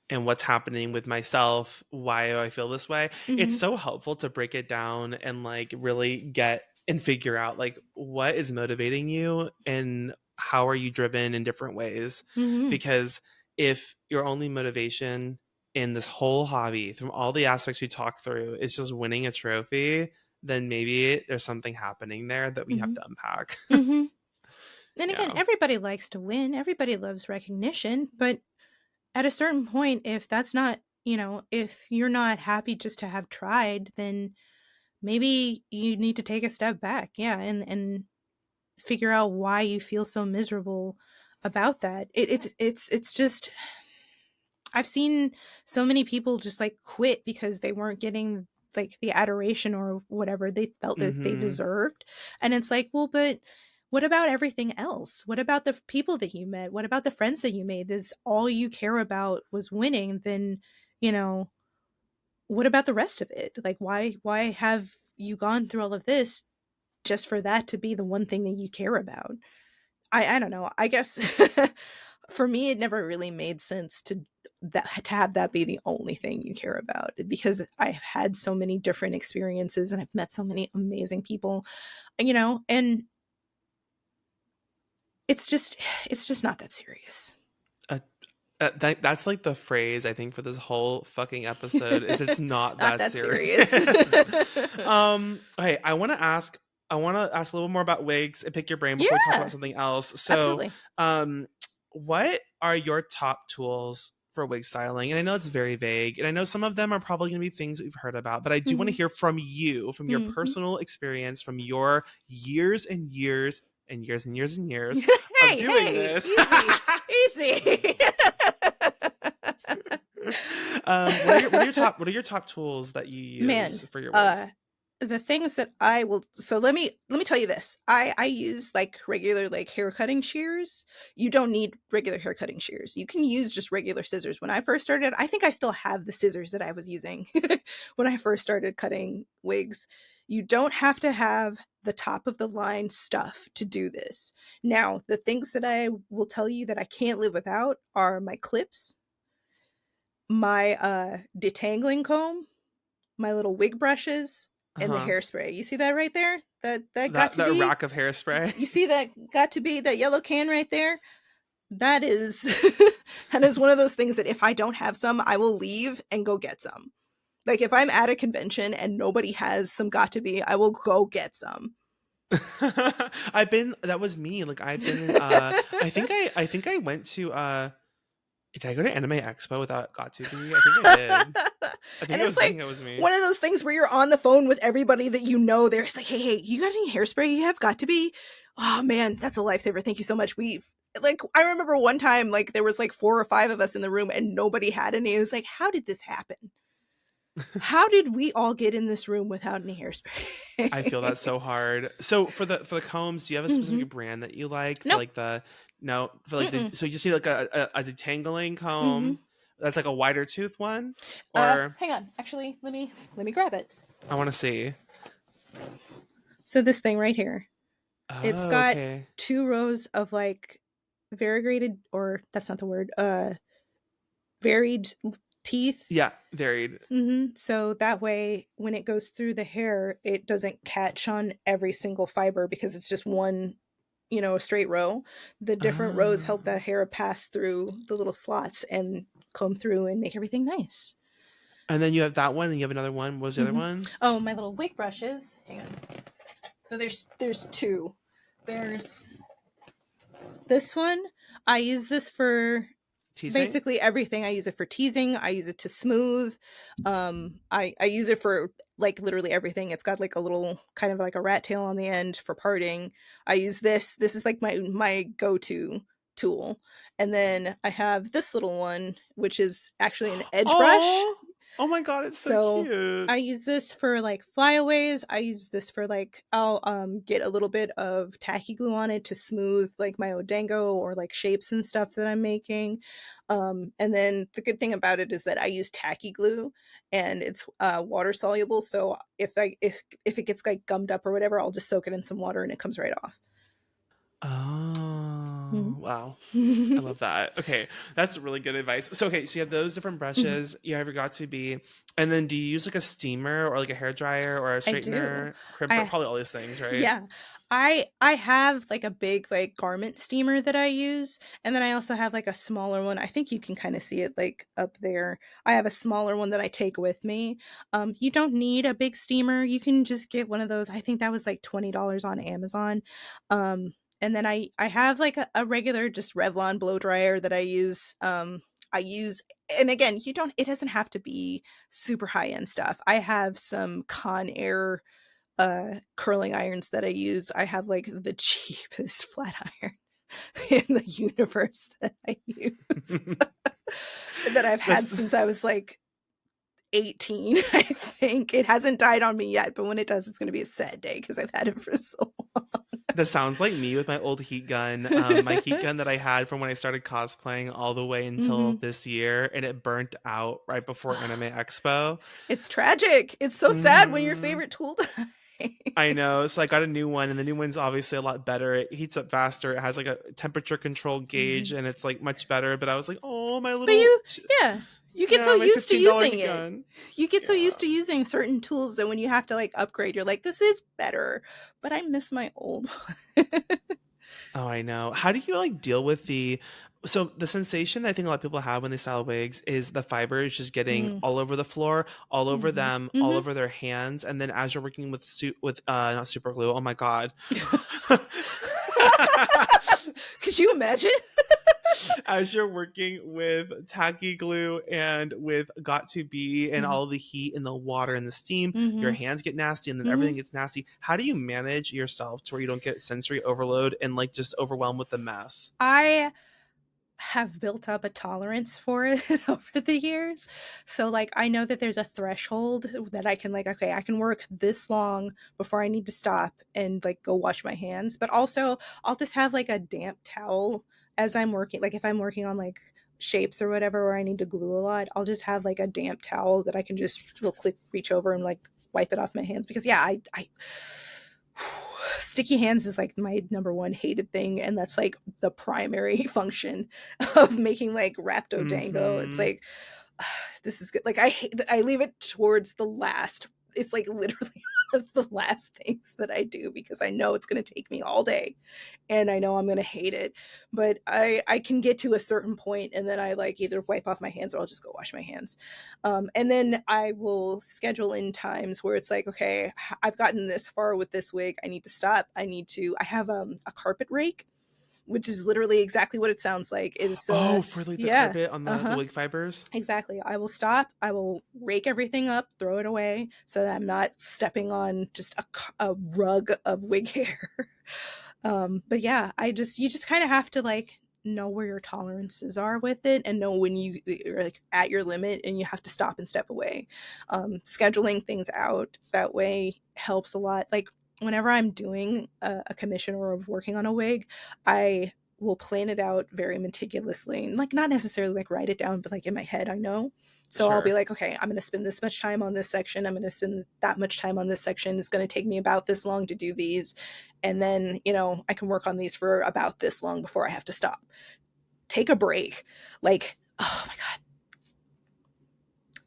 [SPEAKER 1] And what's happening with myself, why do I feel this way. It's
[SPEAKER 2] Mm-hmm.
[SPEAKER 1] so helpful to break it down and like really get and figure out like what is motivating you and how are you driven in different ways,
[SPEAKER 2] Mm-hmm.
[SPEAKER 1] because if your only motivation in this whole hobby from all the aspects we talked through is just winning a trophy, then maybe there's something happening there that we have
[SPEAKER 2] Mm-hmm.
[SPEAKER 1] to unpack.
[SPEAKER 2] Mm-hmm. And again,
[SPEAKER 1] Yeah.
[SPEAKER 2] everybody likes to win. Everybody loves recognition. But at a certain point, if that's not, if you're not happy just to have tried, then maybe you need to take a step back. Yeah. And figure out why you feel so miserable about that. It's just, I've seen so many people just like quit because they weren't getting like the adoration or whatever they felt that they
[SPEAKER 1] Mm-hmm.
[SPEAKER 2] deserved. And it's like, well, but what about everything else? What about the people that you met? What about the friends that you made? Is all you care about was winning, then, you know, what about the rest of it? Like why have you gone through all of this just for that to be the one thing that you care about? I don't know. I guess for me it never really made sense to have that be the only thing you care about because I've had so many different experiences and I've met so many amazing people, and it's just not that serious.
[SPEAKER 1] That's like the phrase I think for this whole fucking episode is it's not
[SPEAKER 2] Not
[SPEAKER 1] that
[SPEAKER 2] that
[SPEAKER 1] serious.
[SPEAKER 2] serious.
[SPEAKER 1] Okay, I want to ask a little more about wigs and pick your brain before we talk about
[SPEAKER 2] Yeah,
[SPEAKER 1] something else. So,
[SPEAKER 2] absolutely.
[SPEAKER 1] um what are your top tools for wig styling? And I know it's very vague, and I know some of them are probably going to be things that we've heard about, but I do want to
[SPEAKER 2] Hmm.
[SPEAKER 1] hear from you, from your
[SPEAKER 2] Hmm.
[SPEAKER 1] personal experience, from your years and years and years and years and years of
[SPEAKER 2] Hey,
[SPEAKER 1] doing
[SPEAKER 2] hey,
[SPEAKER 1] this.
[SPEAKER 2] easy, easy.
[SPEAKER 1] what are your top tools that you
[SPEAKER 2] Man,
[SPEAKER 1] use for your wigs?
[SPEAKER 2] the things that I will, so let me tell you this. I use like regular like hair cutting shears. You don't need regular hair cutting shears. You can use just regular scissors. When I first started, I think I still have the scissors that I was using when I first started cutting wigs. You don't have to have the top of the line stuff to do this. Now, the things that I will tell you that I can't live without are my clips, my detangling comb, my little wig brushes, and the
[SPEAKER 1] Uh-huh.
[SPEAKER 2] hairspray. You see that right there? That got to
[SPEAKER 1] That
[SPEAKER 2] be.
[SPEAKER 1] rack of hairspray.
[SPEAKER 2] You see that got to be that yellow can right there? That is that is one of those things that if I don't have some, I will leave and go get some. Like if I'm at a convention and nobody has some got to be, I will go get some.
[SPEAKER 1] That was me. Like I've been in I think I went to did I go to Anime Expo without got to be? I think I did.
[SPEAKER 2] And it's
[SPEAKER 1] I
[SPEAKER 2] like
[SPEAKER 1] think it was me.
[SPEAKER 2] one of those things where you're on the phone with everybody that you know there. It's like, hey, you got any hairspray you have got to be? Oh man, that's a lifesaver. Thank you so much. We like I remember one time like there was like 4 or 5 of us in the room and nobody had any. It was like, how did this happen? How did we all get in this room without any
[SPEAKER 1] I feel
[SPEAKER 2] hairspray?
[SPEAKER 1] that so hard. So for the combs, do you have a
[SPEAKER 2] Mm-hmm.
[SPEAKER 1] specific brand that you like for
[SPEAKER 2] Nope.
[SPEAKER 1] like the no for like the
[SPEAKER 2] Mm-mm.
[SPEAKER 1] so you just need like a detangling
[SPEAKER 2] Mm-hmm.
[SPEAKER 1] comb that's like a wider tooth one, or
[SPEAKER 2] Hang on. Actually, let me grab it.
[SPEAKER 1] I want to see.
[SPEAKER 2] So this thing right here, it's
[SPEAKER 1] Oh,
[SPEAKER 2] got
[SPEAKER 1] okay.
[SPEAKER 2] 2 rows of like variegated, or that's not the word. Varied teeth.
[SPEAKER 1] Yeah, varied.
[SPEAKER 2] So that way, when it goes through the hair, it doesn't catch on every single fiber because it's just one, straight row. The different rows help the
[SPEAKER 1] Oh.
[SPEAKER 2] hair pass through the little slots and comb through and make everything nice.
[SPEAKER 1] And then you have that one, and you have another one. What was the other
[SPEAKER 2] hmm
[SPEAKER 1] one?
[SPEAKER 2] Oh, my little wig brushes. Hang on. So there's two. There's this one. I use this for
[SPEAKER 1] Teasing.
[SPEAKER 2] basically everything. I use it for teasing. I use it to smooth. I use it for like literally everything. It's got like a little kind of like a rat tail on the end for parting. I use this. This is like my go-to tool. And then I have this little one, which is actually an edge brush.
[SPEAKER 1] Oh, oh my God, it's so
[SPEAKER 2] So
[SPEAKER 1] cute.
[SPEAKER 2] I use this for like flyaways. I use this for like I'll get a little bit of tacky glue on it to smooth like my odango or like shapes and stuff that I'm making. And then the good thing about it is that I use tacky glue and it's water soluble. So if it gets like gummed up or whatever, I'll just soak it in some water and it comes right off.
[SPEAKER 1] Oh, wow. I
[SPEAKER 2] Mhm.
[SPEAKER 1] love that. Okay, that's really good advice. So, okay, so you have those different brushes. You have your got to be, and then do you use like a steamer or like a hair dryer or a
[SPEAKER 2] I do.
[SPEAKER 1] straightener, crimper,
[SPEAKER 2] I
[SPEAKER 1] probably all these things, right?
[SPEAKER 2] Yeah. I have like a big like garment steamer that I use, and then I also have like a smaller one. I think you can kind of see it like up there. I have a smaller one that I take with me. You don't need a big steamer. You can just get one of those. I think that was like $20 on Amazon. And then I have like a regular just Revlon blow dryer that I use. I use, and again, you don't it doesn't have to be super high end stuff. I have some Conair curling irons that I use. I have like the cheapest flat iron in the universe that I use that I've had
[SPEAKER 1] That's
[SPEAKER 2] since I was like 18. I think it hasn't died on me yet, but when it does, it's going to be a sad day because I've had it for so
[SPEAKER 1] that sounds like me with my old heat gun. My heat
[SPEAKER 2] long.
[SPEAKER 1] gun that I had from when I started cosplaying all the way until
[SPEAKER 2] hmm
[SPEAKER 1] this year, and it burnt out right before Anime Expo.
[SPEAKER 2] It's tragic. It's so sad when your
[SPEAKER 1] Hmm.
[SPEAKER 2] favorite tool dies.
[SPEAKER 1] I know. So I got a new one, and the new one's obviously a lot better. It heats up faster. It has like a temperature control gauge,
[SPEAKER 2] Mhm.
[SPEAKER 1] and it's like much better. But I was like, oh, my
[SPEAKER 2] But
[SPEAKER 1] little,
[SPEAKER 2] yeah, you get so
[SPEAKER 1] yeah, my
[SPEAKER 2] used to
[SPEAKER 1] $15
[SPEAKER 2] using
[SPEAKER 1] heat
[SPEAKER 2] it.
[SPEAKER 1] gun.
[SPEAKER 2] You get so
[SPEAKER 1] Yeah.
[SPEAKER 2] used to using certain tools that when you have to like upgrade, you're like, this is better. But I miss my old one.
[SPEAKER 1] Oh, I know. How do you like deal with so the sensation I think a lot of people have when they style wigs is the fibers just getting
[SPEAKER 2] mm.
[SPEAKER 1] all over the floor, all over
[SPEAKER 2] hmm
[SPEAKER 1] them, all
[SPEAKER 2] hmm
[SPEAKER 1] over their hands, and then as you're working with not super glue, oh my God.
[SPEAKER 2] Could you imagine?
[SPEAKER 1] As you're working with tacky glue and with got to be and
[SPEAKER 2] hmm
[SPEAKER 1] all the heat and the water and the steam, your
[SPEAKER 2] hmm
[SPEAKER 1] hands get nasty and then
[SPEAKER 2] hmm
[SPEAKER 1] everything gets nasty. How do you manage yourself to where you don't get sensory overload and like just overwhelmed with the mess?
[SPEAKER 2] I have built up a tolerance for it over the years. So like I know that there's a threshold that I can like, okay, I can work this long before I need to stop and like go wash my hands. But also I'll just have like a damp towel as I'm working. Like if I'm working on like shapes or whatever where I need to glue a lot, I'll just have like a damp towel that I can just real quick reach over and like wipe it off my hands. Because yeah, I sticky hands is like my number one hated thing, and that's like the primary function of making like rhabdo dango. It's
[SPEAKER 1] Mm-hmm.
[SPEAKER 2] like this is good. Like I leave it towards the last. It's like literally one of the last things that I do because I know it's going to take me all day and I know I'm going to hate it. But I can get to a certain point and then I like either wipe off my hands or I'll just go wash my hands. And then I will schedule in times where it's like, okay, I've gotten this far with this wig. I need to stop. I have a carpet rake, which is literally exactly what it sounds like. Is
[SPEAKER 1] Oh, for like the
[SPEAKER 2] yeah,
[SPEAKER 1] carpet on the wig fibers.
[SPEAKER 2] exactly. I will stop. I will rake everything up, throw it away, so that I'm not stepping on just a rug of wig hair. But yeah, you just kind of have to like know where your tolerances are with it and know when you're like at your limit and you have to stop and step away. Scheduling things out that way helps a lot. Like whenever I'm doing a commission or working on a wig, I will plan it out very meticulously and like not necessarily like write it down, but like in my head I know. So I'll be
[SPEAKER 1] Sure.
[SPEAKER 2] like, okay, I'm going to spend this much time on this section, I'm going to spend that much time on this section, it's going to take me about this long to do these, and then I can work on these for about this long before I have to stop, take a break. Like, oh my god,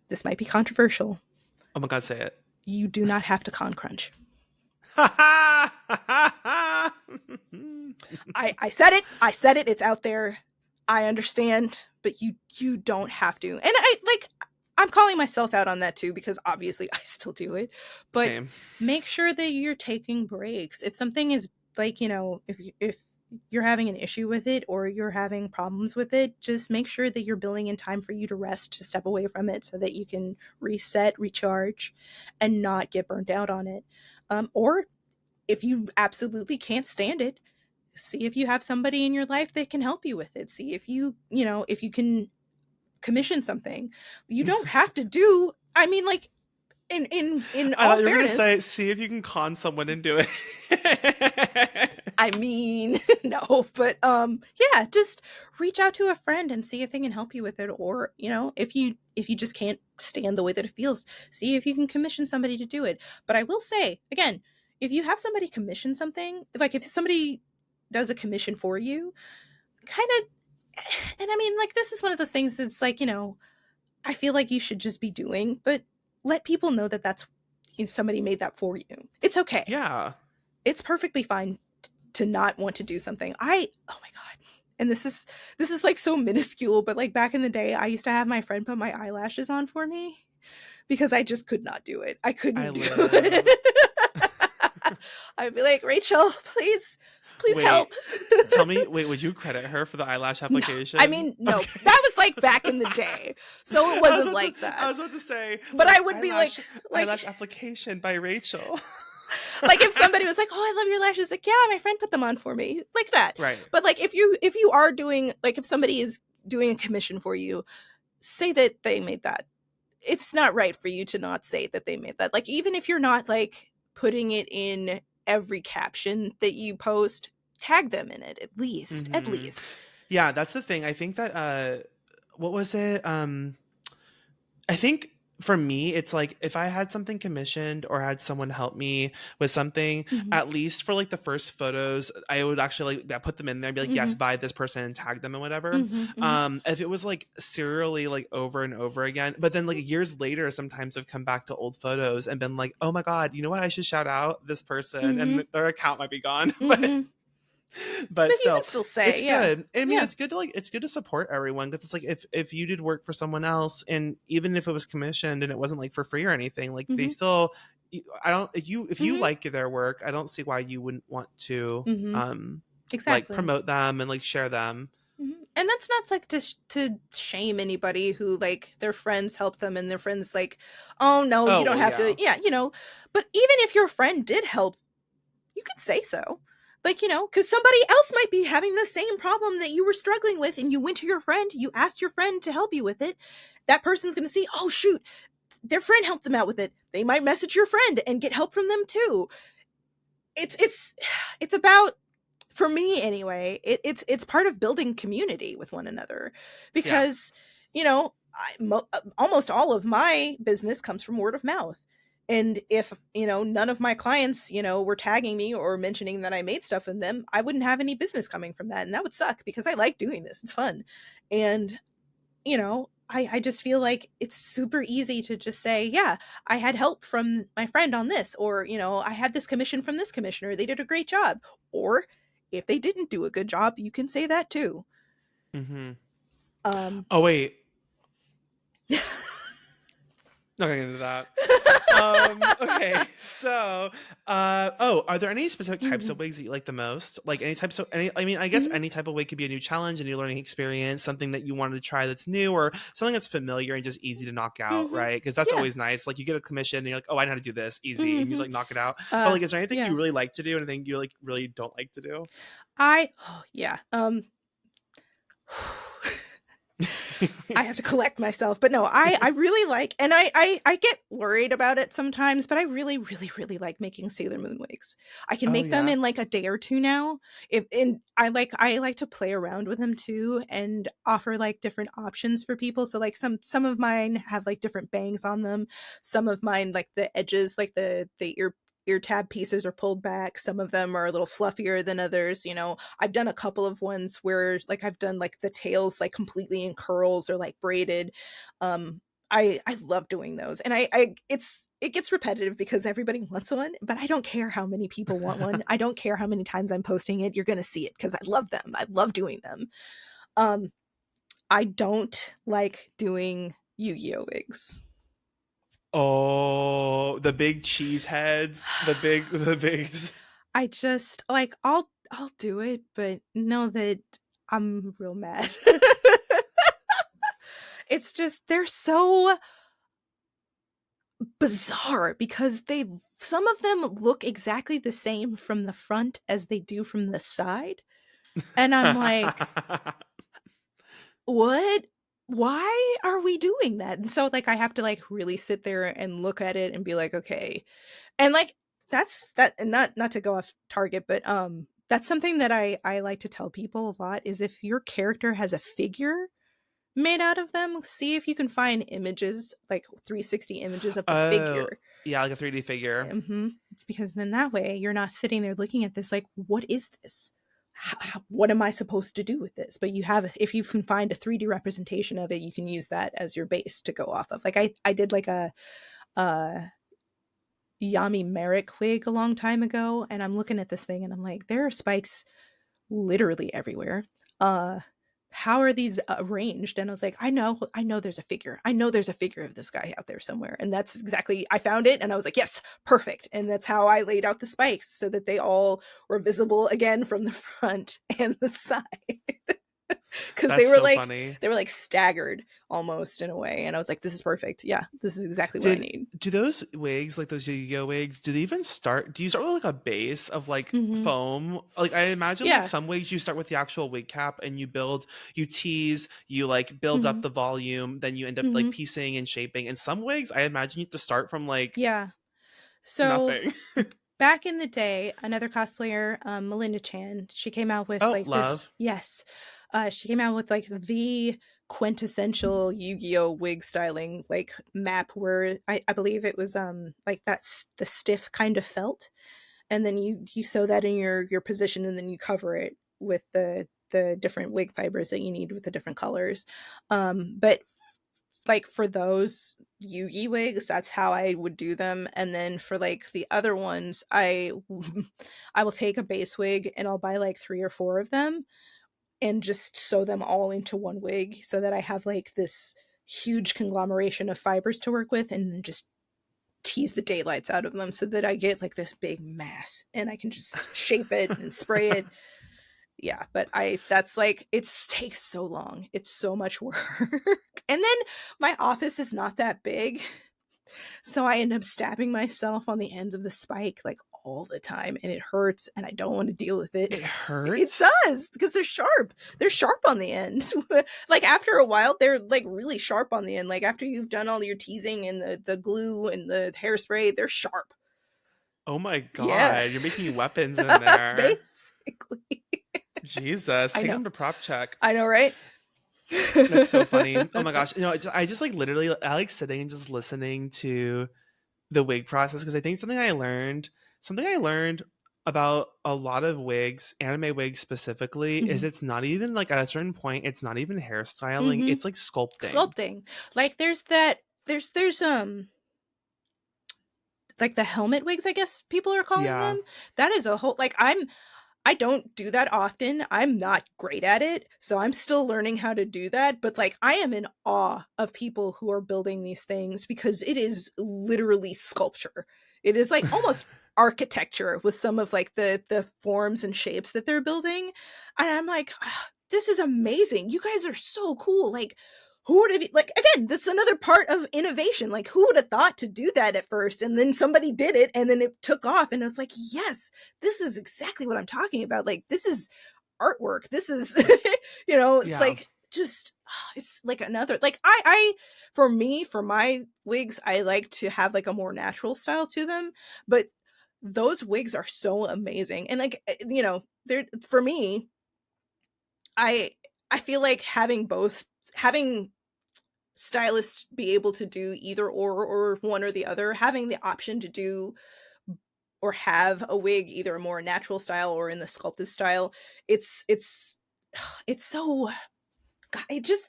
[SPEAKER 2] this might be controversial.
[SPEAKER 1] Oh my God, say it.
[SPEAKER 2] You do not have to con crunch. I said it. I said it. It's out there. I understand, but you don't have to. And I'm calling myself out on that too because obviously I still do it. But
[SPEAKER 1] Same.
[SPEAKER 2] make sure that you're taking breaks. If something is like, if you're having an issue with it or you're having problems with it, just make sure that you're building in time for you to rest, to step away from it so that you can reset, recharge, and not get burnt out on it. Or if you absolutely can't stand it, see if you have somebody in your life that can help you with it. See if if you can commission something. You don't have to do, I mean, like, in
[SPEAKER 1] I
[SPEAKER 2] all
[SPEAKER 1] thought you were gonna
[SPEAKER 2] fairness,
[SPEAKER 1] say, see if you can con someone into it.
[SPEAKER 2] I mean, no, but yeah, just reach out to a friend and see if they can help you with it. Or, if you just can't stand the way that it feels, see if you can commission somebody to do it. But I will say, again, if you have somebody commission something, like if somebody does a commission for you, kind of, and I mean, like, this is one of those things that's like, I feel like you should just be doing, but let people know that that's, somebody made that for you. It's okay.
[SPEAKER 1] Yeah.
[SPEAKER 2] It's perfectly fine to not want to do something. Oh my god. And this is like so minuscule, but like back in the day, I used to have my friend put my eyelashes on for me because I just could not do it. I
[SPEAKER 1] I
[SPEAKER 2] couldn't do
[SPEAKER 1] live.
[SPEAKER 2] it. I'd be like, Rachel, please help.
[SPEAKER 1] Wait, tell me, wait, would you credit her for the eyelash
[SPEAKER 2] No, I
[SPEAKER 1] application?
[SPEAKER 2] mean, no,
[SPEAKER 1] Okay.
[SPEAKER 2] that was like back in the day, so it
[SPEAKER 1] I was
[SPEAKER 2] wasn't
[SPEAKER 1] about
[SPEAKER 2] like
[SPEAKER 1] to, I
[SPEAKER 2] that.
[SPEAKER 1] was about to say,
[SPEAKER 2] But I
[SPEAKER 1] like,
[SPEAKER 2] would be like
[SPEAKER 1] eyelash application by Rachel.
[SPEAKER 2] like if somebody was like, "Oh, I love your lashes," like, "Yeah, my friend put them on for me," like that.
[SPEAKER 1] Right.
[SPEAKER 2] But like if you are doing, like, if somebody is doing a commission for you, say that they made that. It's not right for you to not say that they made that. Like, even if you're not like putting it in every caption that you post, tag them in it at least. At
[SPEAKER 1] Hmm.
[SPEAKER 2] least.
[SPEAKER 1] Yeah, that's the thing. I think that what was it? I think for me, it's like if I had something commissioned or had someone help me with something,
[SPEAKER 2] Mhm.
[SPEAKER 1] at least for like the first photos, I would actually like put them in there and be like, yes,
[SPEAKER 2] Mhm.
[SPEAKER 1] by this person and tag them and whatever.
[SPEAKER 2] Mhm. Mhm.
[SPEAKER 1] If it was like serially like over and over again, but then like years later, sometimes I've come back to old photos and been like, oh my God, you know what? I should shout out this person and
[SPEAKER 2] Mhm.
[SPEAKER 1] their account might be gone.
[SPEAKER 2] Mhm.
[SPEAKER 1] But
[SPEAKER 2] But you can
[SPEAKER 1] still,
[SPEAKER 2] still say,
[SPEAKER 1] it's
[SPEAKER 2] yeah.
[SPEAKER 1] good. I mean,
[SPEAKER 2] Yeah.
[SPEAKER 1] it's good to like it's good to support everyone because it's like if you did work for someone else and even if it was commissioned and it wasn't like for free or anything, like they
[SPEAKER 2] Mhm.
[SPEAKER 1] still I don't if you
[SPEAKER 2] Mhm.
[SPEAKER 1] like their work, I don't see why you wouldn't want to
[SPEAKER 2] Mhm.
[SPEAKER 1] like
[SPEAKER 2] Exactly.
[SPEAKER 1] promote them and like share them.
[SPEAKER 2] And that's not like to shame anybody who like their friends help them and their friends like, oh no, you
[SPEAKER 1] Oh,
[SPEAKER 2] don't
[SPEAKER 1] well,
[SPEAKER 2] have to.
[SPEAKER 1] yeah.
[SPEAKER 2] Yeah, but even if your friend did help, you could say so. Like, because somebody else might be having the same problem that you were struggling with, and you went to your friend, you asked your friend to help you with it. That person's going to see, oh, shoot, their friend helped them out with it. They might message your friend and get help from them too. It's about, for me anyway, it's part of building community with one another,
[SPEAKER 1] Yeah.
[SPEAKER 2] because almost all of my business comes from word of mouth. And if none of my clients were tagging me or mentioning that I made stuff in them, I wouldn't have any business coming from that, and that would suck because I like doing this. It's fun. And I just feel like it's super easy to just say, yeah, I had help from my friend on this, or, I had this commission from this commissioner. They did a great job. Or if they didn't do a good job, you can say that too.
[SPEAKER 1] Mm-hmm.
[SPEAKER 2] Um,
[SPEAKER 1] Oh wait, not gonna get into that. Okay, so are there any specific types
[SPEAKER 2] mhm,
[SPEAKER 1] of wigs that you like the most? Like any types of any I mean, I guess
[SPEAKER 2] mhm,
[SPEAKER 1] any type of wig could be a new challenge, a new learning experience, something that you wanted to try that's new, or something that's familiar and just easy to knock out,
[SPEAKER 2] mhm.
[SPEAKER 1] right? Because that's
[SPEAKER 2] Yeah.
[SPEAKER 1] always nice. Like you get a commission and you're like, oh, I know how to do this, easy, and you just
[SPEAKER 2] Mhm.
[SPEAKER 1] like knock it out. But like, is there anything
[SPEAKER 2] Yeah.
[SPEAKER 1] you really like to do, anything you like really don't like to do?
[SPEAKER 2] Yeah. I have to collect myself, but no, I really like, and I get worried about it sometimes, but I really really really like making Sailor Moon wigs. I can
[SPEAKER 1] Oh
[SPEAKER 2] make them
[SPEAKER 1] yeah.
[SPEAKER 2] in like a day or two now. If and I like to play around with them too and offer like different options for people. So like some of mine have like different bangs on them. Some of mine, like the edges, like the ear tab pieces are pulled back. Some of them are a little fluffier than others. I've done a couple of ones where like I've done like the tails like completely in curls or like braided. I love doing those. And it gets repetitive because everybody wants one, but I don't care how many people want one. I don't care how many times I'm posting it. You're going to see it because I love them. I love doing them. Um I don't like doing Yu-Gi-Oh wigs.
[SPEAKER 1] Oh, the big cheese heads, the bigs.
[SPEAKER 2] I just like I'll do it, but know that I'm real mad. It's just they're so bizarre because they some of them look exactly the same from the front as they do from the side. And I'm like, "What? Why are we doing that?" And so like I have to like really sit there and look at it and be like, "Okay." And like that's that, and not to go off target, but that's something that I like to tell people a lot is if your character has a figure made out of them, see if you can find images, like 360 images of the
[SPEAKER 1] Oh,
[SPEAKER 2] figure.
[SPEAKER 1] yeah, like a 3D figure.
[SPEAKER 2] Hmm. Because then that way you're not sitting there looking at this like, what is this? What am I supposed to do with this? But you have, if you can find a 3D representation of it, you can use that as your base to go off of. Like I did like a Yami Merrick wig a long time ago, and I'm looking at this thing and I'm like, there are spikes literally everywhere. Uh how are these arranged? And I was like, I know there's a figure. I know there's a figure of this guy out there somewhere. And that's exactly, I found it and I was like, yes, perfect. And that's how I laid out the spikes so that they all were visible again from the front and the side. Because
[SPEAKER 1] That's so funny.
[SPEAKER 2] they were like staggered almost in a way. And I was like, this is perfect. Yeah, this is exactly what I
[SPEAKER 1] Did
[SPEAKER 2] need.
[SPEAKER 1] do those wigs, like those Yu-Gi-Oh wigs, do they even start? Do you start with like a base of like
[SPEAKER 2] Hmm.
[SPEAKER 1] foam? Like I imagine like
[SPEAKER 2] Yeah.
[SPEAKER 1] some wigs you start with the actual wig cap and you tease, you like build up
[SPEAKER 2] Hmm.
[SPEAKER 1] the volume, then you end up like
[SPEAKER 2] Hmm.
[SPEAKER 1] piecing and shaping. And some wigs, I imagine you have to start from like
[SPEAKER 2] Yeah. So
[SPEAKER 1] nothing.
[SPEAKER 2] back in the day, another cosplayer, Melinda Chan, she came out with
[SPEAKER 1] Oh,
[SPEAKER 2] like this.
[SPEAKER 1] love.
[SPEAKER 2] Yes, she came out with like the quintessential Yu-Gi-Oh wig styling like map, where I believe it was like that's the stiff kind of felt, and then you sew that in your position, and then you cover it with the different wig fibers that you need with the different colors. But like for those Yugi wigs, that's how I would do them. And then for like the other ones, I will take a base wig and I'll buy like 3 or 4 of them and just sew them all into one wig so that I have like this huge conglomeration of fibers to work with, and then just tease the daylights out of them so that I get like this big mass and I can just shape it and spray it. Yeah, but I that's like it takes so long. It's so much work. And then my office is not that big. So I end up stabbing myself on the ends of the spike like all the time, and it hurts, and I don't want to deal with it.
[SPEAKER 1] It
[SPEAKER 2] It
[SPEAKER 1] hurts.
[SPEAKER 2] does, because they're sharp. They're sharp on the end. Like after a while, they're like really sharp on the end. Like after you've done all your teasing and the glue and the hairspray, they're sharp.
[SPEAKER 1] Oh my
[SPEAKER 2] Yeah.
[SPEAKER 1] god, you're making weapons in there.
[SPEAKER 2] Basically.
[SPEAKER 1] Jesus,
[SPEAKER 2] I
[SPEAKER 1] take
[SPEAKER 2] know.
[SPEAKER 1] them to prop check.
[SPEAKER 2] I know, right?
[SPEAKER 1] That's so funny. Oh my gosh. I just like literally I like sitting and just listening to the wig process because I think something I learned about a lot of wigs, anime wigs specifically, is
[SPEAKER 2] Mhm.
[SPEAKER 1] it's not even like at a certain point, it's not even hairstyling,
[SPEAKER 2] Mhm.
[SPEAKER 1] it's like sculpting.
[SPEAKER 2] Sculpting. Like there's that there's like the helmet wigs, I guess people are calling
[SPEAKER 1] Yeah.
[SPEAKER 2] them. That is a whole like I don't do that often. I'm not great at it, so I'm still learning how to do that, but like I am in awe of people who are building these things because it is literally sculpture. It is like almost architecture with some of like the forms and shapes that they're building. And I'm like, "Ah, this is amazing. You guys are so cool." Like who would have like again, this is another part of innovation. Like who would have thought to do that at first, and then somebody did it and then it took off, and I was like, "Yes, this is exactly what I'm talking about. Like, this is artwork. This is, it's
[SPEAKER 1] Yeah.
[SPEAKER 2] like just, it's like another, like, for me, for my wigs, I like to have like a more natural style to them. But those wigs are so amazing. And like, they're, for me, I, I feel like having stylists be able to do either or one or the other, having the option to do or have a wig either a more natural style or in the sculpted style, it's it's so God, it just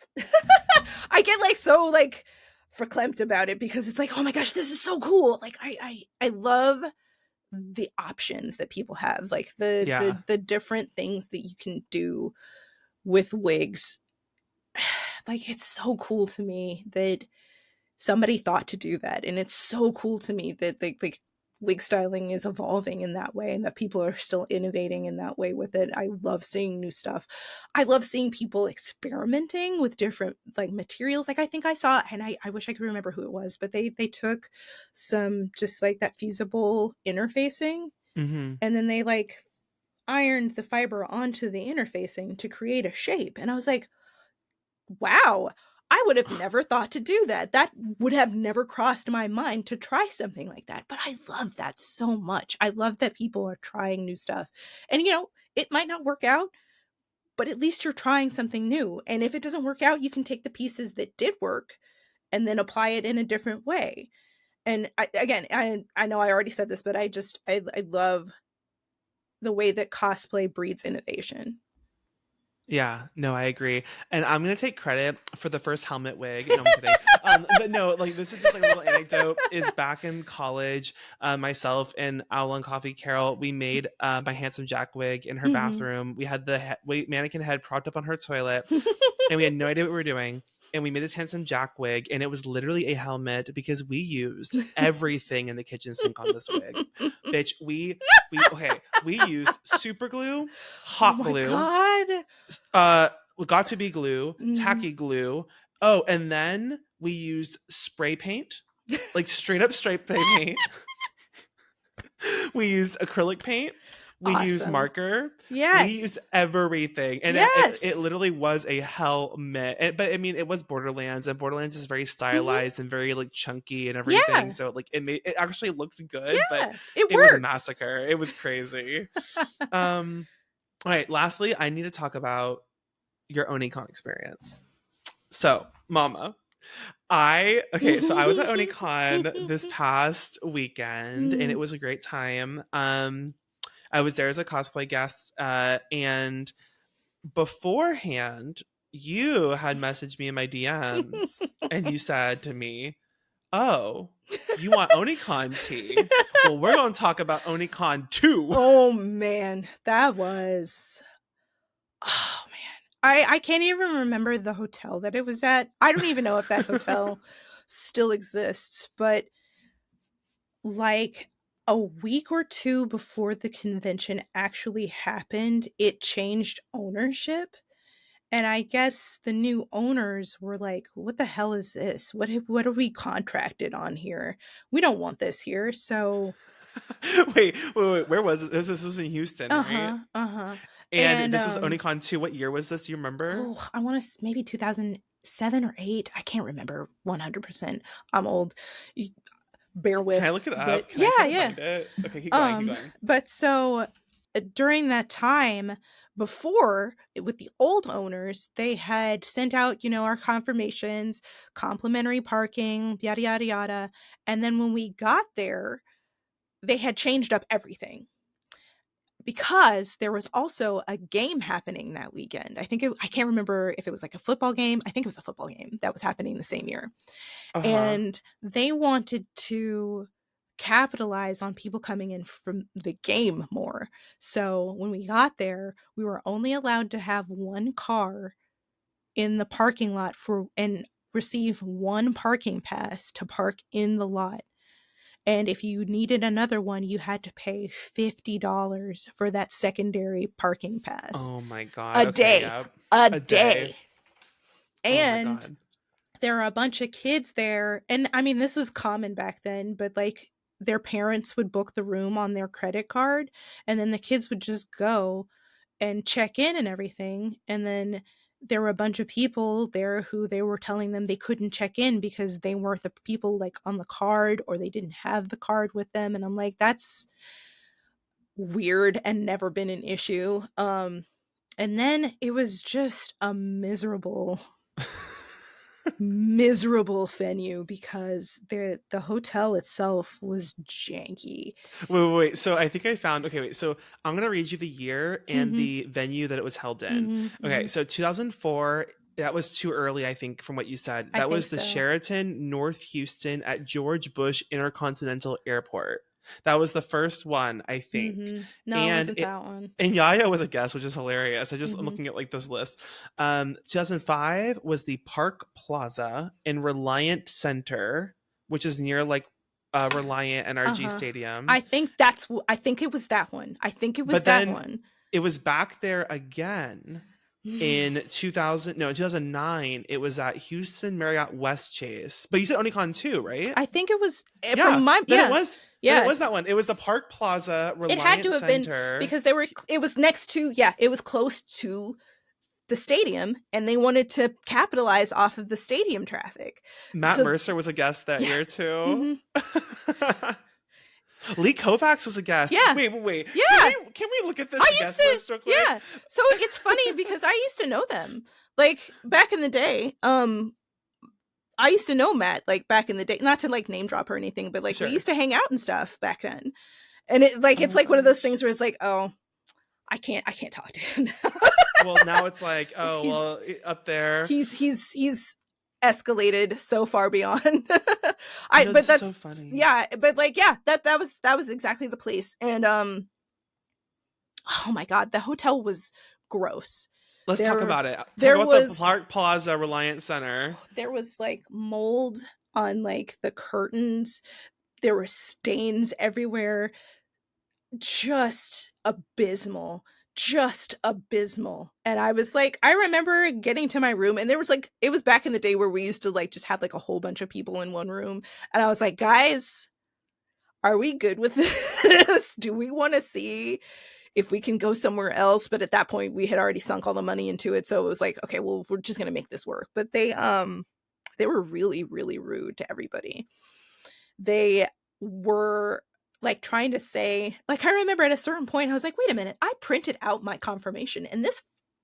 [SPEAKER 2] I get like so like verklempt about it because it's like, oh my gosh, this is so cool. Like I love the options that people have, like
[SPEAKER 1] Yeah.
[SPEAKER 2] the different things that you can do with wigs. Like it's so cool to me that somebody thought to do that, and it's so cool to me that like wig styling is evolving in that way and that people are still innovating in that way with it. I love seeing new stuff. I love seeing people experimenting with different like materials. Like I think I saw, and I wish I could remember who it was, but they took some just like that feasible interfacing,
[SPEAKER 1] Mhm.
[SPEAKER 2] and then they like ironed the fiber onto the interfacing to create a shape, and I was like, wow, I would have never thought to do that. That would have never crossed my mind to try something like that. But I love that so much. I love that people are trying new stuff. And, it might not work out, but at least you're trying something new. And if it doesn't work out, you can take the pieces that did work and then apply it in a different way. And I know I already said this, but I love the way that cosplay breeds innovation.
[SPEAKER 1] Yeah, no, I agree. And I'm gonna take credit for the first helmet wig. No, I'm kidding. But no, like this is just like a little anecdote. Is back in college, myself and Owl and Coffee Carol, we made my handsome Jack wig in her
[SPEAKER 2] Mhm.
[SPEAKER 1] bathroom. We had the mannequin head propped up on her toilet, and we had no idea what we were doing. And we made this handsome Jack wig, and it was literally a helmet because we used everything in the kitchen sink on this wig. Bitch, we used super glue,
[SPEAKER 2] Oh
[SPEAKER 1] hot
[SPEAKER 2] my
[SPEAKER 1] glue,
[SPEAKER 2] god.
[SPEAKER 1] uh got to be glue,
[SPEAKER 2] Mhm.
[SPEAKER 1] tacky glue. Oh, and then we used spray paint, like straight up spray paint. We used acrylic paint. We used
[SPEAKER 2] Awesome.
[SPEAKER 1] marker. We
[SPEAKER 2] Yes.
[SPEAKER 1] used everything, and it
[SPEAKER 2] Yes.
[SPEAKER 1] literally was a helmet. But I mean, it was Borderlands, and Borderlands is very
[SPEAKER 2] Mhm.
[SPEAKER 1] stylized and very like chunky and everything.
[SPEAKER 2] Yeah.
[SPEAKER 1] So like it actually looked good, but
[SPEAKER 2] Yeah. It
[SPEAKER 1] it was a
[SPEAKER 2] works.
[SPEAKER 1] massacre. It was crazy. Um. All right. Lastly, I need to talk about your Oni-Con experience. So, Mama, so I was at Oni-Con this past weekend, and it
[SPEAKER 2] Mm.
[SPEAKER 1] was a great time. I was there as a cosplay guest, and beforehand, you had messaged me in my DMs, and you said to me, "Oh, you want Oni-Con tea? Well, we're going to talk about Oni-Con 2."
[SPEAKER 2] Oh man, that was oh man. I can't even remember the hotel that it was at. I don't even know if that hotel still exists, but like a week or two before the convention actually happened, it changed ownership. And I guess the new owners were like, "What the hell is this? What are we contracted on here? We don't want this here." So
[SPEAKER 1] wait. Where was it? This was in Houston, right?
[SPEAKER 2] Uh-huh, uh-huh.
[SPEAKER 1] And
[SPEAKER 2] And,
[SPEAKER 1] this was Oni-Con 2. What year was this? Do you remember?
[SPEAKER 2] oh, I wanna maybe 2007 or 8, I can't remember 100%. I'm old. Y Bear
[SPEAKER 1] Can I
[SPEAKER 2] with,
[SPEAKER 1] look it
[SPEAKER 2] but
[SPEAKER 1] up? Can I
[SPEAKER 2] yeah,
[SPEAKER 1] try to
[SPEAKER 2] yeah.
[SPEAKER 1] find it? Okay, keep going, keep going.
[SPEAKER 2] But so during that time, before with the old owners, they had sent out, our confirmations, complimentary parking, yada, yada, yada. And then when we got there, they had changed up everything because there was also a game happening that weekend. I can't remember if it was like a football game. I think it was a football game that was happening the same year.
[SPEAKER 1] Uh-huh.
[SPEAKER 2] And they wanted to capitalize on people coming in from the game more. So when we got there, we were only allowed to have one car in the parking lot for and receive one parking pass to park in the lot. And if you needed another one, you had to pay $50 for that secondary parking pass.
[SPEAKER 1] Oh my God.
[SPEAKER 2] A
[SPEAKER 1] Okay,
[SPEAKER 2] day.
[SPEAKER 1] yep.
[SPEAKER 2] A
[SPEAKER 1] A day.
[SPEAKER 2] day.
[SPEAKER 1] Oh my
[SPEAKER 2] And
[SPEAKER 1] God.
[SPEAKER 2] there are a bunch of kids there, and I mean this was common back then, but like their parents would book the room on their credit card, and then the kids would just go and check in and everything, and then there were a bunch of people there who they were telling them they couldn't check in because they weren't the people like on the card, or they didn't have the card with them. And I'm like, that's weird and never been an issue. And then it was just a miserable venue because the hotel itself was janky.
[SPEAKER 1] Wait. So I think I found. Okay, wait. So I'm gonna read you the year and
[SPEAKER 2] Mhm.
[SPEAKER 1] the venue that it was held in.
[SPEAKER 2] Mhm.
[SPEAKER 1] Okay,
[SPEAKER 2] Mhm.
[SPEAKER 1] so 2004. That was too early, I think, from what you said.
[SPEAKER 2] I
[SPEAKER 1] That
[SPEAKER 2] think
[SPEAKER 1] was the
[SPEAKER 2] so.
[SPEAKER 1] Sheraton North Houston at George Bush Intercontinental Airport. That was the first one, I think.
[SPEAKER 2] Mhm. No, it
[SPEAKER 1] And
[SPEAKER 2] wasn't
[SPEAKER 1] it
[SPEAKER 2] that one.
[SPEAKER 1] and Yaya was a guest, which is hilarious. I'm
[SPEAKER 2] Mhm.
[SPEAKER 1] looking at like this list. 2005 was the Park Plaza in Reliant Center, which is near like Reliant NRG
[SPEAKER 2] Uh-huh.
[SPEAKER 1] Stadium.
[SPEAKER 2] I think it was that one. I think it was
[SPEAKER 1] But
[SPEAKER 2] that
[SPEAKER 1] then
[SPEAKER 2] one.
[SPEAKER 1] it was back there again in 2000. No, in 2009. It was at Houston Marriott West Chase. But you said Onicon too, right?
[SPEAKER 2] I think it was
[SPEAKER 1] Yeah.
[SPEAKER 2] from my
[SPEAKER 1] Then it
[SPEAKER 2] yeah.
[SPEAKER 1] was. Then it
[SPEAKER 2] Yeah.
[SPEAKER 1] was that one. It was the Park Plaza
[SPEAKER 2] It had to
[SPEAKER 1] Reliant
[SPEAKER 2] have been
[SPEAKER 1] Center.
[SPEAKER 2] because it was next to, yeah, it was close to the stadium, and they wanted to capitalize off of the stadium traffic.
[SPEAKER 1] Matt
[SPEAKER 2] So
[SPEAKER 1] Mercer was a guest that
[SPEAKER 2] yeah.
[SPEAKER 1] year too.
[SPEAKER 2] Mhm.
[SPEAKER 1] Lee Kovacs was a guest.
[SPEAKER 2] Yeah.
[SPEAKER 1] Wait.
[SPEAKER 2] Yeah.
[SPEAKER 1] Can we look at this
[SPEAKER 2] I used
[SPEAKER 1] guest
[SPEAKER 2] to,
[SPEAKER 1] list real quick?
[SPEAKER 2] yeah. So it's funny because I used to know them. Like back in the day, I used to know Matt like back in the day, not to like name drop or anything, but like we
[SPEAKER 1] Sure.
[SPEAKER 2] used to hang out and stuff back then. And it's
[SPEAKER 1] Oh
[SPEAKER 2] like one of those
[SPEAKER 1] gosh.
[SPEAKER 2] things where it's like, oh, I can't talk to him now.
[SPEAKER 1] Well, now it's like, oh
[SPEAKER 2] he's
[SPEAKER 1] well, up there.
[SPEAKER 2] he's escalated so far beyond.
[SPEAKER 1] You know,
[SPEAKER 2] But
[SPEAKER 1] this is so
[SPEAKER 2] that's,
[SPEAKER 1] funny.
[SPEAKER 2] yeah, but like, yeah, that was exactly the place. And oh my god, the hotel was gross.
[SPEAKER 1] Let's talk
[SPEAKER 2] There
[SPEAKER 1] about it. Talk
[SPEAKER 2] there
[SPEAKER 1] about the
[SPEAKER 2] was
[SPEAKER 1] Park Plaza Reliance Center.
[SPEAKER 2] there was like mold on like the curtains. There were stains everywhere. Just abysmal. Just abysmal. And I was like, I remember getting to my room, and there was like, it was back in the day where we used to like just have like a whole bunch of people in one room. And I was like, guys, are we good with this? Do we want to see if we can go somewhere else? But at that point we had already sunk all the money into it. So it was like, okay, well, we're just gonna make this work. But they were really, really rude to everybody. They were like trying to say, like, I remember at a certain point I was like, wait a minute, I printed out my confirmation and this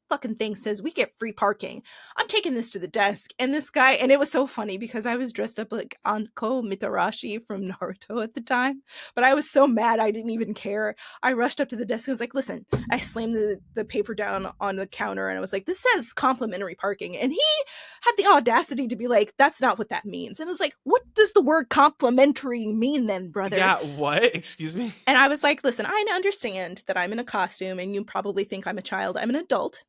[SPEAKER 2] fucking thing says we get free parking. I'm taking this to the desk. And this guy, and it was so funny because I was dressed up like Anko Mitarashi from Naruto at the time, but I was so mad I didn't even care. I rushed up to the desk and was like, listen, I slammed the paper down on the counter and I was like, this says complimentary parking. And he had the audacity to be like, that's not what that means. And I was like, what does the word complimentary mean then, brother?
[SPEAKER 1] Yeah, what? Excuse me?
[SPEAKER 2] And I was like, listen, I understand that I'm in a costume and you probably think I'm a child. I'm an adult.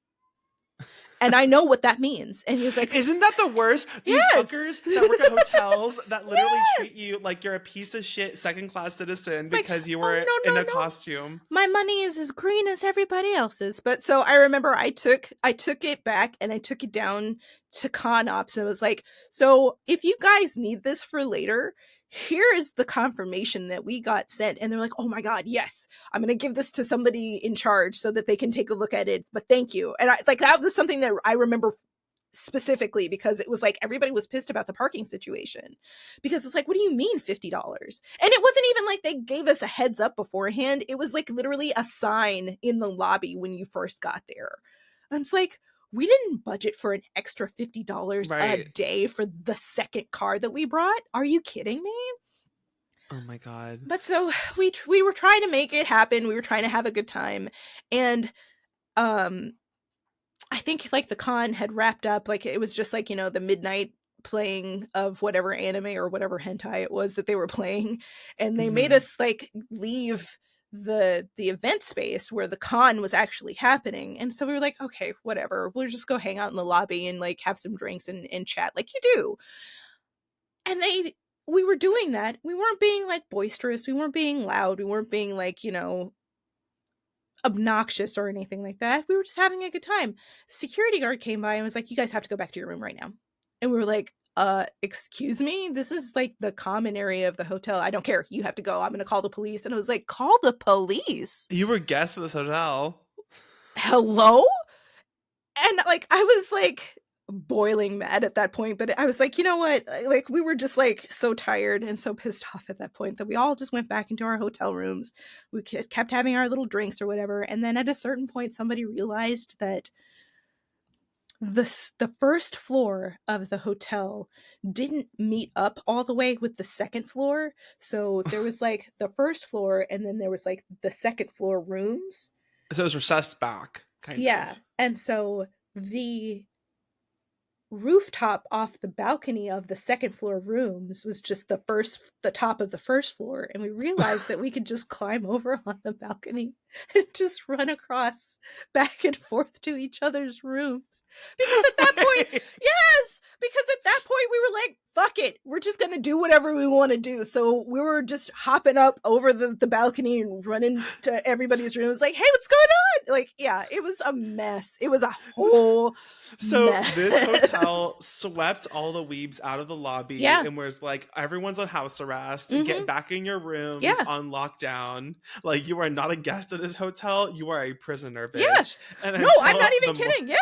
[SPEAKER 2] And I know what that means. And he was like,
[SPEAKER 1] Isn't that the worst? These
[SPEAKER 2] yes.
[SPEAKER 1] fuckers that work at hotels that literally treat
[SPEAKER 2] Yes.
[SPEAKER 1] you like you're a piece of shit second class citizen
[SPEAKER 2] It's like,
[SPEAKER 1] because you were
[SPEAKER 2] oh, no,
[SPEAKER 1] in
[SPEAKER 2] no,
[SPEAKER 1] a
[SPEAKER 2] no.
[SPEAKER 1] costume.
[SPEAKER 2] My money is as green as everybody else's. But so I remember I took it back and I took it down to con ops and was like, so if you guys need this for later, here is the confirmation that we got sent. And they're like, oh my God, yes, I'm going to give this to somebody in charge so that they can take a look at it. But thank you. And that was something that I remember specifically, because it was like everybody was pissed about the parking situation, because it's like, what do you mean $50? And it wasn't even like they gave us a heads up beforehand. It was like literally a sign in the lobby when you first got there. And it's like, we didn't budget for an extra $50 a
[SPEAKER 1] Right.
[SPEAKER 2] day for the second car that we brought. Are you kidding me?
[SPEAKER 1] Oh my God.
[SPEAKER 2] But so we were trying to make it happen. We were trying to have a good time. And I think like the con had wrapped up, like it was just like, you know, the midnight playing of whatever anime or whatever hentai it was that they were playing, and they made us like leave the event space where the con was actually happening. And so we were like, okay, whatever, we'll just go hang out in the lobby and like have some drinks and chat like you do. And we were doing that. We weren't being like boisterous, we weren't being loud, we weren't being like, you know, obnoxious or anything like that. We were just having a good time. Security guard came by and was like, you guys have to go back to your room right now. And we were like, excuse me? This is like the common area of the hotel. I don't care. You have to go. I'm going to call the police. And I was like, call the police?
[SPEAKER 1] You were guests of this hotel.
[SPEAKER 2] Hello? And like, I was like boiling mad at that point, but I was like, you know what? Like, we were just like so tired and so pissed off at that point that we all just went back into our hotel rooms. We kept having our little drinks or whatever. And then at a certain point, somebody realized that the first floor of the hotel didn't meet up all the way with the second floor. So there was like the first floor, and then there was like the second floor rooms.
[SPEAKER 1] So it was recessed back, kind of.
[SPEAKER 2] Yeah. And so the rooftop off the balcony of the second floor rooms was just the top of the first floor, and we realized that we could just climb over on the balcony and just run across back and forth to each other's rooms, because at that point we were like, fuck it, we're just gonna do whatever we want to do. So we were just hopping up over the balcony and running to everybody's rooms like, hey, what's going on? Like, yeah, it was a mess. It was a whole mess.
[SPEAKER 1] This hotel swept all the weebs out of the lobby, and was like, everyone's on house arrest. Get back in your rooms on lockdown. Like, you are not a guest of this hotel, you are a prisoner, bitch.
[SPEAKER 2] Yeah.
[SPEAKER 1] And
[SPEAKER 2] no, I'm not even kidding. Yeah.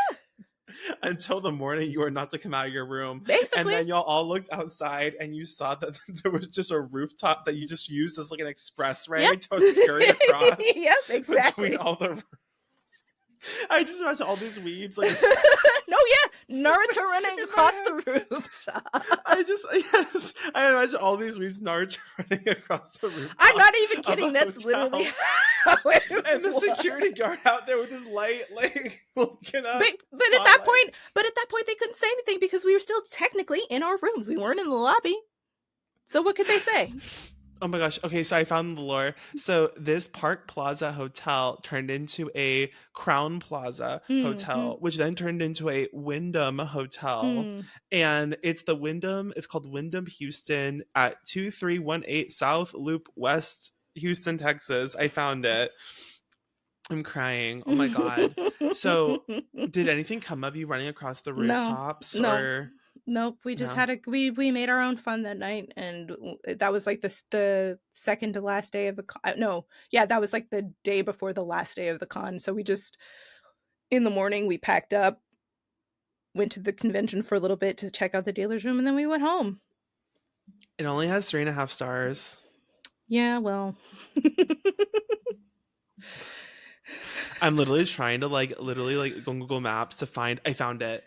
[SPEAKER 1] Until the morning, you are not to come out of your room.
[SPEAKER 2] Basically.
[SPEAKER 1] And then y'all all looked outside and you saw that there was just a rooftop that you just used as like an expressway to scurry across.
[SPEAKER 2] Yep, exactly.
[SPEAKER 1] Between all the rooms. I just imagine all these weebs like
[SPEAKER 2] no, yeah, Naruto running across the rooftop.
[SPEAKER 1] I imagine all these weebs Naruto running across the rooftop.
[SPEAKER 2] I'm not even kidding. That's literally how it
[SPEAKER 1] and the security guard out there with his light, like looking up.
[SPEAKER 2] But at that point, they couldn't say anything because we were still technically in our rooms. We weren't in the lobby. So what could they say?
[SPEAKER 1] Oh my gosh. Okay, so I found the lore. So this Park Plaza hotel turned into a Crown Plaza hotel, which then turned into a Wyndham hotel. And it's called Wyndham Houston at 2318 South Loop West, Houston, Texas. I found it. I'm crying. Oh my God. So did anything come of you running across the rooftops?
[SPEAKER 2] No. Nope, we just had we made our own fun that night, and that was like the second to last day of the con. No, yeah, that was like the day before the last day of the con. So we just, in the morning, we packed up, went to the convention for a little bit to check out the dealer's room, and then we went home.
[SPEAKER 1] It only has 3.5 stars.
[SPEAKER 2] Yeah, well.
[SPEAKER 1] I'm literally trying to go on Google Maps to find. I found it.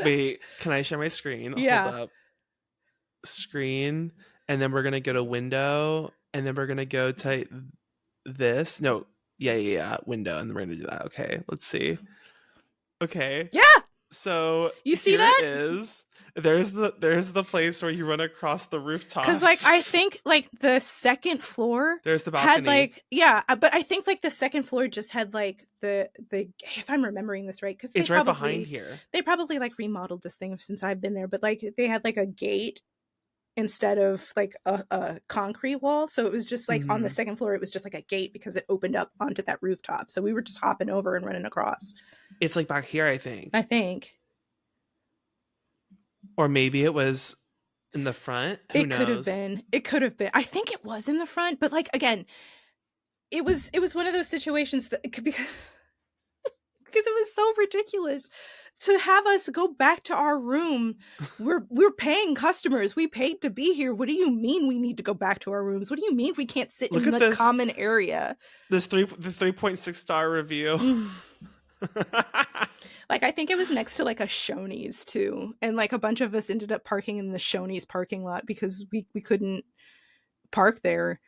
[SPEAKER 1] Wait, can I share my screen?
[SPEAKER 2] Yeah.
[SPEAKER 1] Hold up. Screen, and then we're gonna go to window, and then we're gonna go to this. No, yeah, window, and then we're gonna do that. Okay, let's see. Okay.
[SPEAKER 2] Yeah.
[SPEAKER 1] So
[SPEAKER 2] you see that?
[SPEAKER 1] It is. There's the place where you run across the rooftop.
[SPEAKER 2] Because like I think like the second floor
[SPEAKER 1] there's the balcony.
[SPEAKER 2] Had like but I think like the second floor just had like the if I'm remembering this right, because
[SPEAKER 1] it's right behind here.
[SPEAKER 2] They probably like remodeled this thing since I've been there, but like they had like a gate instead of like a concrete wall, so it was just like on the second floor it was just like a gate because it opened up onto that rooftop. So we were just hopping over and running across.
[SPEAKER 1] It's like back here, I think.
[SPEAKER 2] Or maybe
[SPEAKER 1] it was In the front? Who
[SPEAKER 2] It could have
[SPEAKER 1] knows?
[SPEAKER 2] been. It could have been. I think it was in the front, but like again, it was one of those situations that it could be because it was so ridiculous to have us go back to our room. We're paying customers. We paid to be here. What do you mean we need to go back to our rooms? What do you mean we can't sit
[SPEAKER 1] Look
[SPEAKER 2] in
[SPEAKER 1] at
[SPEAKER 2] the
[SPEAKER 1] this.
[SPEAKER 2] common area?
[SPEAKER 1] The 3.6 star review.
[SPEAKER 2] Like, I think it was next to like a Shoney's too, and like a bunch of us ended up parking in the Shoney's parking lot because we couldn't park there.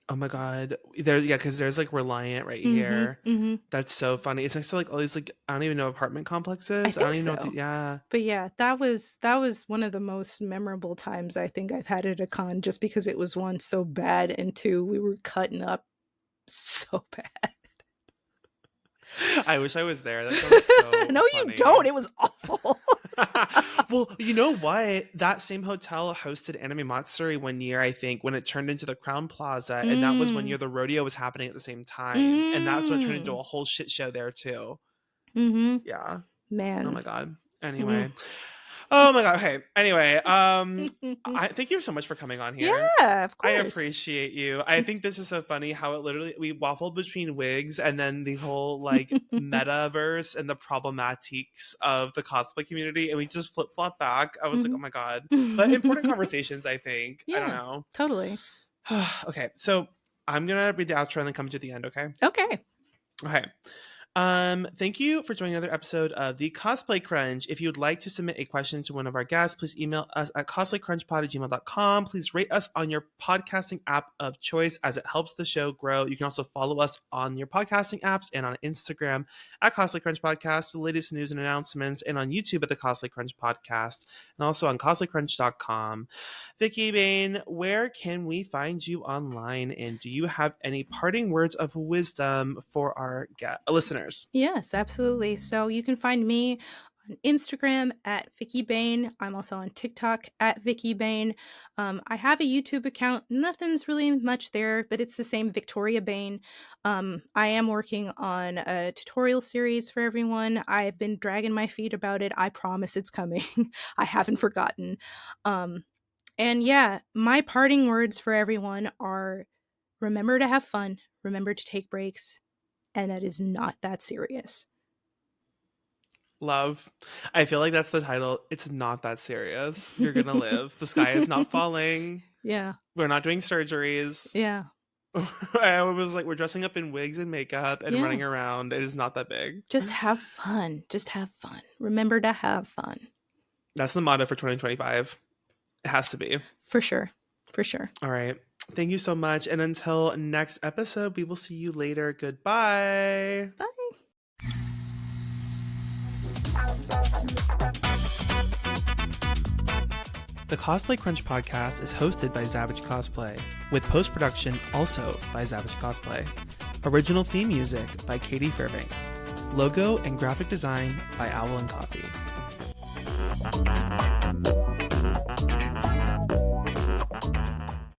[SPEAKER 1] Oh my god. There, yeah, because there's like Reliant right
[SPEAKER 2] Mm-hmm,
[SPEAKER 1] here.
[SPEAKER 2] mm-hmm.
[SPEAKER 1] That's so funny. It's next to like all these like I don't even know apartment
[SPEAKER 2] I
[SPEAKER 1] complexes. I don't
[SPEAKER 2] think
[SPEAKER 1] even know what
[SPEAKER 2] so.
[SPEAKER 1] yeah.
[SPEAKER 2] But yeah, that was one of the most memorable times I think I've had at a con, just because it was, one, so bad, and two, we were cutting up so bad.
[SPEAKER 1] I wish I was there. That sounds so
[SPEAKER 2] No, you
[SPEAKER 1] funny.
[SPEAKER 2] don't. It was awful.
[SPEAKER 1] Well, you know what? That same hotel hosted Anime Matsuri one year, I think, when it turned into the Crown Plaza, and that was one year the rodeo was happening at the same time, and that's what turned into a whole shit show there too.
[SPEAKER 2] Mm-hmm.
[SPEAKER 1] Yeah.
[SPEAKER 2] Man.
[SPEAKER 1] Oh my god. Anyway. Oh my god. Okay. Anyway, I thank you so much for coming on here.
[SPEAKER 2] Yeah, of course.
[SPEAKER 1] I appreciate you. I think this is so funny how it literally we waffled between wigs and then the whole like metaverse and the problematics of the cosplay community, and we just flip flop back. I was like, oh my god. But important conversations, I think.
[SPEAKER 2] Yeah,
[SPEAKER 1] I don't know.
[SPEAKER 2] totally.
[SPEAKER 1] Okay, so I'm gonna read the outro and then come to the end, okay?
[SPEAKER 2] Okay.
[SPEAKER 1] Okay. Thank you for joining another episode of the Cosplay Crunch. If you would like to submit a question to one of our guests, please email us at cosplaycrunchpod@gmail.com. Please rate us on your podcasting app of choice as it helps the show grow. You can also follow us on your podcasting apps and on Instagram at Cosplay Crunch Podcast for the latest news and announcements, and on YouTube at the Cosplay Crunch Podcast, and also on cosplaycrunch.com. Vickie Bane, where can we find you online? And do you have any parting words of wisdom for our listeners?
[SPEAKER 2] Yes, absolutely. So you can find me on Instagram at Vickie Bane. I'm also on TikTok at Vickie Bane. I have a YouTube account. Nothing's really much there, but it's the same, Victoria Bane. I am working on a tutorial series for everyone. I've been dragging my feet about it. I promise it's coming. I haven't forgotten. And yeah, my parting words for everyone are: remember to have fun, remember to take breaks, and that is not that serious.
[SPEAKER 1] Love. I feel like that's the title. It's not that serious. You're gonna live. The sky is not falling.
[SPEAKER 2] Yeah.
[SPEAKER 1] We're not doing surgeries.
[SPEAKER 2] Yeah.
[SPEAKER 1] I was like, we're dressing up in wigs and makeup and running around. It is not that big.
[SPEAKER 2] Just have fun. Just have fun. Remember to have fun.
[SPEAKER 1] That's the motto for 2025. It has to be.
[SPEAKER 2] For sure. For sure.
[SPEAKER 1] All right. Thank you so much. And until next episode, we will see you later. Goodbye.
[SPEAKER 2] Bye.
[SPEAKER 1] The Cosplay Crunch podcast is hosted by Savage Cosplay, with post-production also by Savage Cosplay. Original theme music by Katie Fairbanks. Logo and graphic design by Owl and Coffee.